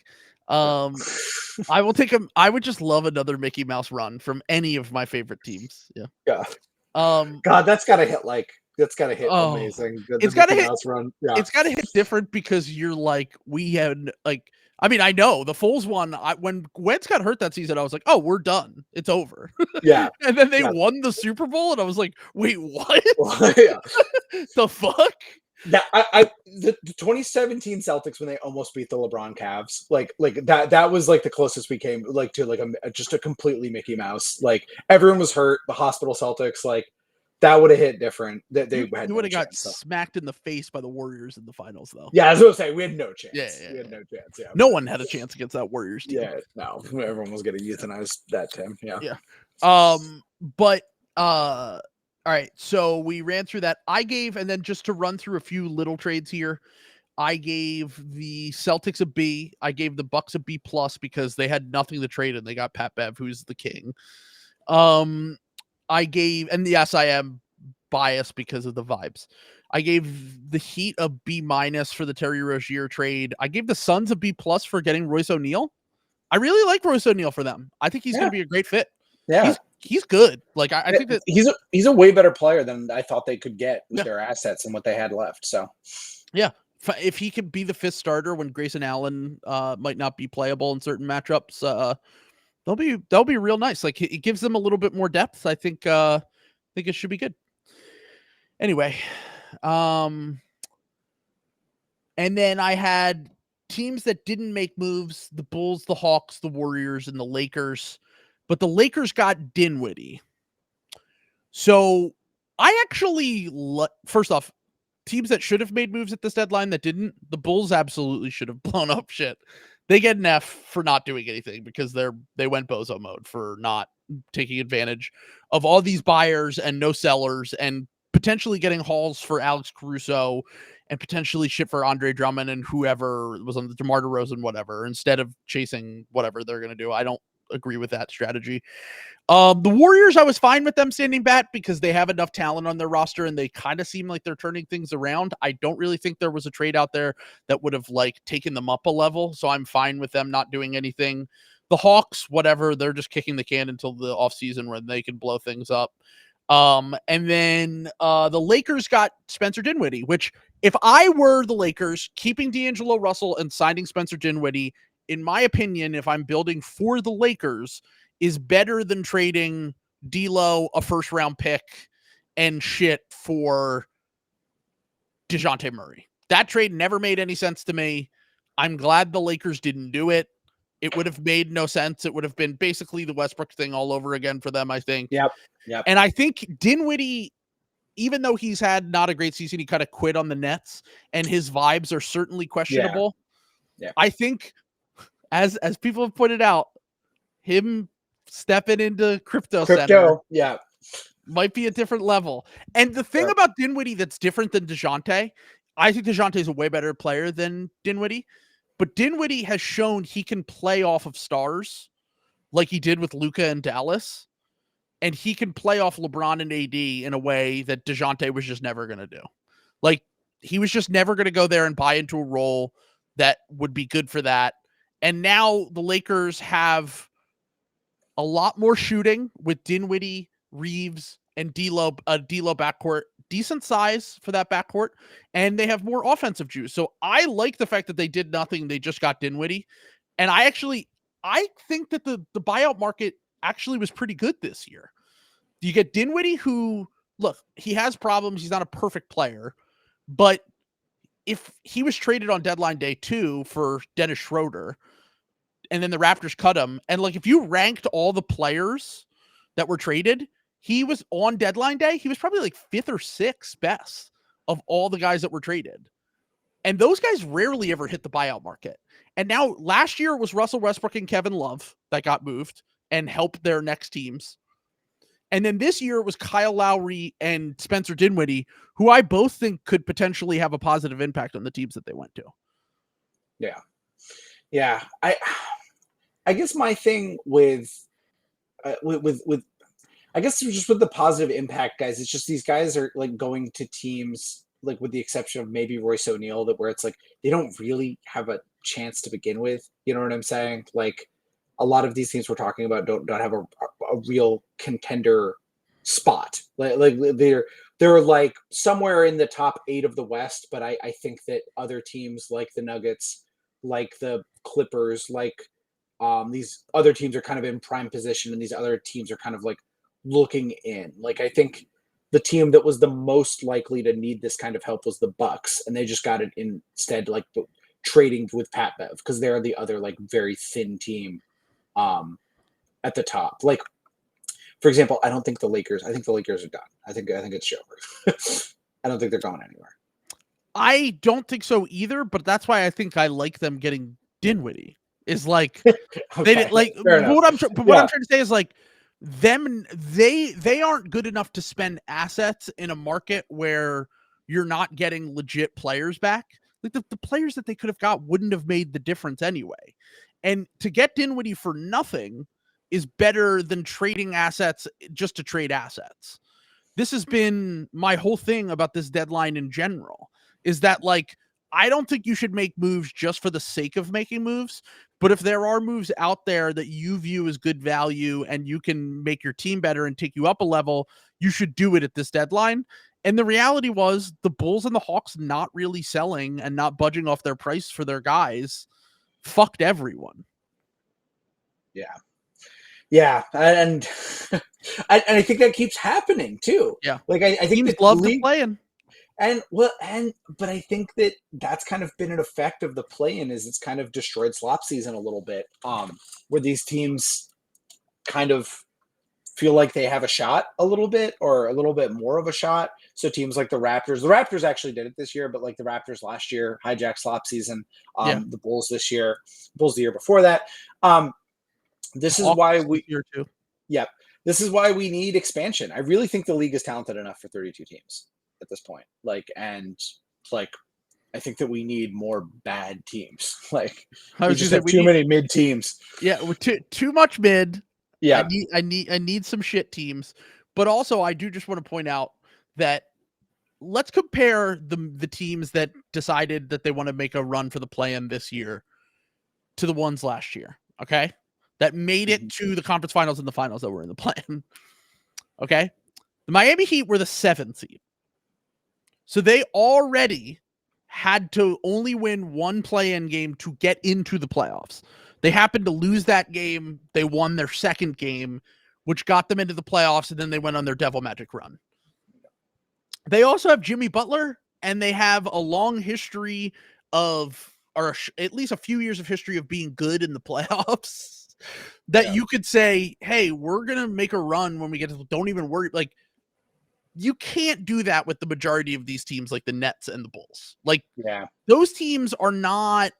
I will take him. I would just love another Mickey Mouse run from any of my favorite teams. Yeah. Yeah. God, that's gotta hit amazing. It's gotta hit. Run. Yeah. It's gotta hit different because you're like we had like. I mean, I know the Foles one. When Wentz got hurt that season, I was like, "Oh, we're done. It's over." Yeah. And then they won the Super Bowl, and I was like, "Wait, what? Yeah. The fuck?" Yeah, the 2017 Celtics when they almost beat the LeBron Cavs, like that was like the closest we came like to like just a completely Mickey Mouse. Like everyone was hurt. The hospital Celtics, like that would have hit different. They would have got smacked in the face by the Warriors in the finals, though. Yeah, I was gonna say we had no chance. Yeah, we had no chance. Yeah, no one had a chance against that Warriors team. Yeah, no, everyone was gonna euthanize that team. Yeah. But all right, so we ran through that. And then just to run through a few little trades here, I gave the Celtics a B. I gave the Bucks a B+ because they had nothing to trade and they got Pat Bev, who's the king. I am biased because of the vibes. I gave the Heat a B- for the Terry Rozier trade. I gave the Suns a B+ for getting Royce O'Neal. I really like Royce O'Neal for them. I think he's going to be a great fit. Yeah. He's good. Like I think that he's a way better player than I thought they could get with their assets and what they had left. So yeah, if he could be the 5th starter when Grayson Allen might not be playable in certain matchups, they'll be real nice. Like it gives them a little bit more depth. I think it should be good. Anyway, and then I had teams that didn't make moves: the Bulls, the Hawks, the Warriors, and the Lakers. But the Lakers got Dinwiddie. So I actually, first off, teams that should have made moves at this deadline that didn't, the Bulls absolutely should have blown up shit. They get an F for not doing anything because they went bozo mode for not taking advantage of all these buyers and no sellers and potentially getting hauls for Alex Caruso and potentially shit for Andre Drummond and whoever was on the DeMar DeRozan, whatever, instead of chasing whatever they're going to do. I don't agree with that strategy. The Warriors, I was fine with them standing bat because they have enough talent on their roster and they kind of seem like they're turning things around. I don't really think there was a trade out there that would have like taken them up a level, so I'm fine with them not doing anything. The Hawks, whatever, they're just kicking the can until the offseason when they can blow things up. And then the Lakers got Spencer Dinwiddie, which if I were the Lakers, keeping D'Angelo Russell and signing Spencer Dinwiddie, in my opinion, if I'm building for the Lakers, is better than trading D'Lo, a 1st-round pick, and shit for DeJounte Murray. That trade never made any sense to me. I'm glad the Lakers didn't do it. It would have made no sense. It would have been basically the Westbrook thing all over again for them, I think. Yep. And I think Dinwiddie, even though he's had not a great season, he kind of quit on the Nets, and his vibes are certainly questionable. Yeah. I think, as people have pointed out, him stepping into crypto center, might be a different level. And the thing about Dinwiddie that's different than DeJounte, I think DeJounte is a way better player than Dinwiddie, but Dinwiddie has shown he can play off of stars like he did with Luka and Dallas, and he can play off LeBron and AD in a way that DeJounte was just never going to do. Like, he was just never going to go there and buy into a role that would be good for that. And now the Lakers have a lot more shooting with Dinwiddie, Reeves, and D'Lo backcourt. Decent size for that backcourt. And they have more offensive juice. So I like the fact that they did nothing. They just got Dinwiddie. And I think that the buyout market actually was pretty good this year. You get Dinwiddie, who, look, he has problems. He's not a perfect player. But if he was traded on deadline day 2 for Dennis Schroeder, and then the Raptors cut him, and like if you ranked all the players that were traded, he was on deadline day, he was probably like 5th or 6th best of all the guys that were traded. And those guys rarely ever hit the buyout market. And now last year it was Russell Westbrook and Kevin Love that got moved and helped their next teams. And then this year it was Kyle Lowry and Spencer Dinwiddie, who I both think could potentially have a positive impact on the teams that they went to. Yeah. Yeah. I guess my thing with I guess just with the positive impact guys, it's just these guys are like going to teams, like with the exception of maybe Royce O'Neal, that where it's like they don't really have a chance to begin with. You know what I'm saying? Like a lot of these teams we're talking about don't have a real contender spot. Like they're like somewhere in the top 8 of the West, but I think that other teams like the Nuggets, like the Clippers, like these other teams are kind of in prime position, and these other teams are kind of like looking in. Like I think the team that was the most likely to need this kind of help was the Bucks, and they just got it instead, like trading with Pat Bev, because they're the other like very thin team at the top. Like for example, I think the Lakers are done. I think it's over. I don't think they're going anywhere. I don't think so either, but that's why I think I like them getting Dinwiddie. Is like okay, they didn't like what I'm trying to say is like they aren't good enough to spend assets in a market where you're not getting legit players back. Like the players that they could have got wouldn't have made the difference anyway. And to get Dinwiddie for nothing is better than trading assets just to trade assets. This has been my whole thing about this deadline in general, is that like I don't think you should make moves just for the sake of making moves. But if there are moves out there that you view as good value and you can make your team better and take you up a level, you should do it at this deadline. And the reality was the Bulls and the Hawks not really selling and not budging off their price for their guys fucked everyone. Yeah. Yeah. And I think that keeps happening too. Yeah. Like I think teams love the play-in. But I think that that's kind of been an effect of the play-in, is it's kind of destroyed slop season a little bit, where these teams kind of feel like they have a shot a little bit, or a little bit more of a shot. So teams like the Raptors actually did it this year, but like the Raptors last year hijacked slop season. The Bulls this year, Bulls the year before that. This is why we year too. Yep. This is why we need expansion. I really think the league is talented enough for 32 teams at this point. I think that we need more bad teams. Like we just have too many mid teams. Yeah, with too much mid. Yeah. I need some shit teams. But also I do just want to point out that let's compare the teams that decided that they want to make a run for the play-in this year to the ones last year. Okay? That made it to the conference finals and the finals that were in the play-in. Okay? The Miami Heat were the 7th seed. So they already had to only win one play-in game to get into the playoffs. They happened to lose that game. They won their second game, which got them into the playoffs, and then they went on their Devil Magic run. They also have Jimmy Butler, and they have a long history of, or at least a few years of history of being good in the playoffs. That you could say, hey, we're going to make a run when we get to, don't even worry. Like, you can't do that with the majority of these teams like the Nets and the Bulls. Like, those teams are not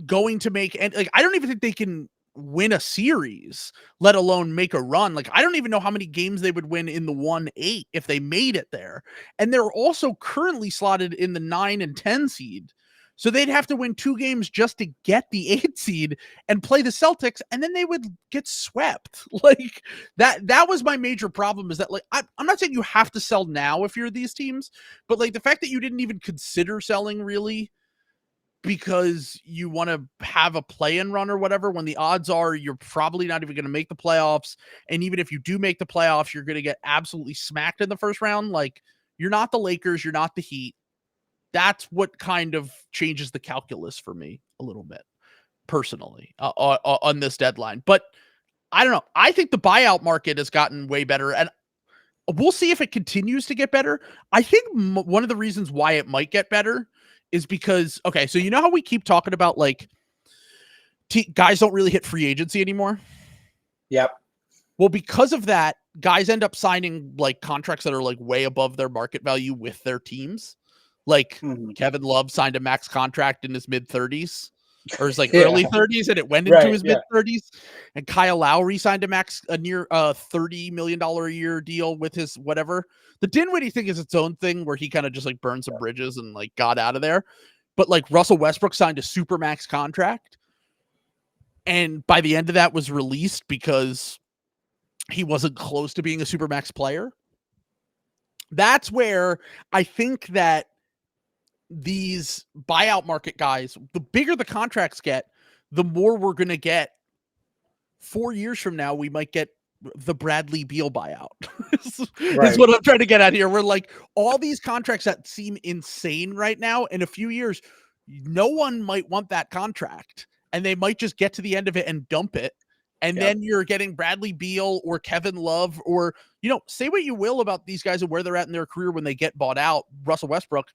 going to make, and like, I don't even think they can win a series, let alone make a run. Like, I don't even know how many games they would win in the 1-8 if they made it there. And they're also currently slotted in the 9 and 10 seed. So they'd have to win 2 games just to get the 8 seed and play the Celtics, and then they would get swept. Like that was my major problem, is that like I'm not saying you have to sell now if you're these teams, but like the fact that you didn't even consider selling really because you want to have a play-in run or whatever, when the odds are you're probably not even going to make the playoffs, and even if you do make the playoffs, you're going to get absolutely smacked in the first round. Like, you're not the Lakers, you're not the Heat. That's what kind of changes the calculus for me a little bit, personally, on this deadline. But I don't know. I think the buyout market has gotten way better. And we'll see if it continues to get better. I think one of the reasons why it might get better is because, okay, so you know how we keep talking about like guys don't really hit free agency anymore? Yep. Well, because of that, guys end up signing like contracts that are like way above their market value with their teams. Like Kevin Love signed a max contract in his mid-30s or his like early 30s, and it went into his mid-30s. And Kyle Lowry signed a near $30 million a year deal with his whatever. The Dinwiddie thing is its own thing where he kind of just like burned some bridges and like got out of there. But like Russell Westbrook signed a super max contract, and by the end of that was released because he wasn't close to being a super max player. That's where I think that these buyout market guys, the bigger the contracts get, the more we're going to get. 4 years from now, we might get the Bradley Beal buyout. Is what I'm trying to get at here. We're like, all these contracts that seem insane right now, in a few years, no one might want that contract, and they might just get to the end of it and dump it. And then you're getting Bradley Beal or Kevin Love, or, say what you will about these guys and where they're at in their career when they get bought out. Russell Westbrook,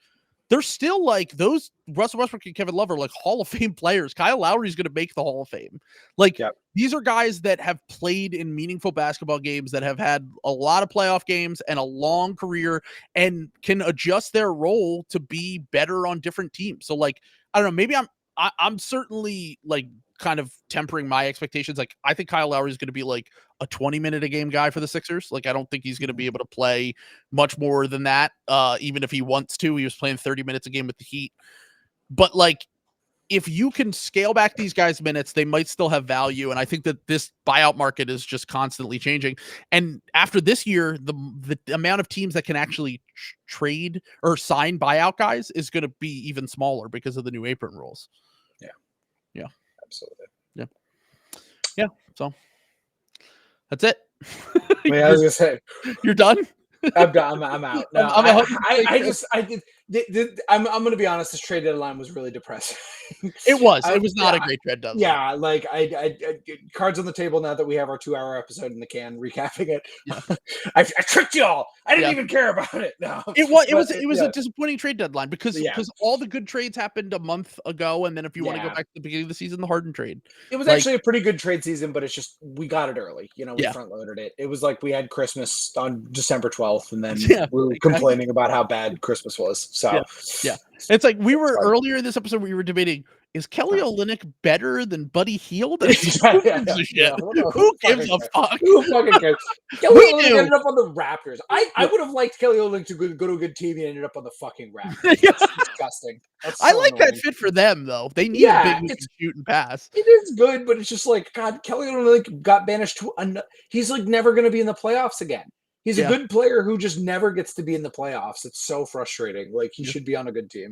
they're still like those. Russell Westbrook and Kevin Love are like Hall of Fame players. Kyle Lowry is going to make the Hall of Fame. Like these are guys that have played in meaningful basketball games, that have had a lot of playoff games and a long career, and can adjust their role to be better on different teams. So like, I don't know, maybe I'm certainly like kind of tempering my expectations. Like I think Kyle Lowry is going to be like a 20-minute a game guy for the Sixers. Like I don't think he's going to be able to play much more than that. Even if he wants to. He was playing 30 minutes a game with the Heat. But like, if you can scale back these guys' minutes, they might still have value. And I think that this buyout market is just constantly changing. And after this year, the amount of teams that can actually trade or sign buyout guys is going to be even smaller because of the new apron rules. Yeah. Absolutely. Yeah. So that's it. Wait, I was gonna say, you're done. I'm done. I'm out. No, I'm going to be honest. This trade deadline was really depressing. It was not a great trade deadline. Yeah, like I cards on the table now that we have our 2-hour episode in the can, recapping it. Yeah. I tricked y'all. I didn't even care about it. No, it was a disappointing trade deadline because all the good trades happened a month ago, and then if you want to go back to the beginning of the season, the Harden trade. It was actually a pretty good trade season, but it's just we got it early. We front loaded it. It was like we had Christmas on December 12th, and then we were complaining about how bad Christmas was. So yeah. It's like we were earlier in this episode, we were debating, is Kelly Olynyk better than Buddy Hield? Who gives a fuck? Who fucking cares? Kelly Olynyk ended up on the Raptors. I would have liked Kelly Olynyk to go to a good team. He ended up on the fucking Raptors. That's disgusting. That's I like that fit for them, though. They need a big who can shoot and pass. It is good, but it's just like, God, Kelly Olynyk got banished to he's like never going to be in the playoffs again. He's a good player who just never gets to be in the playoffs. It's so frustrating. Like he should be on a good team.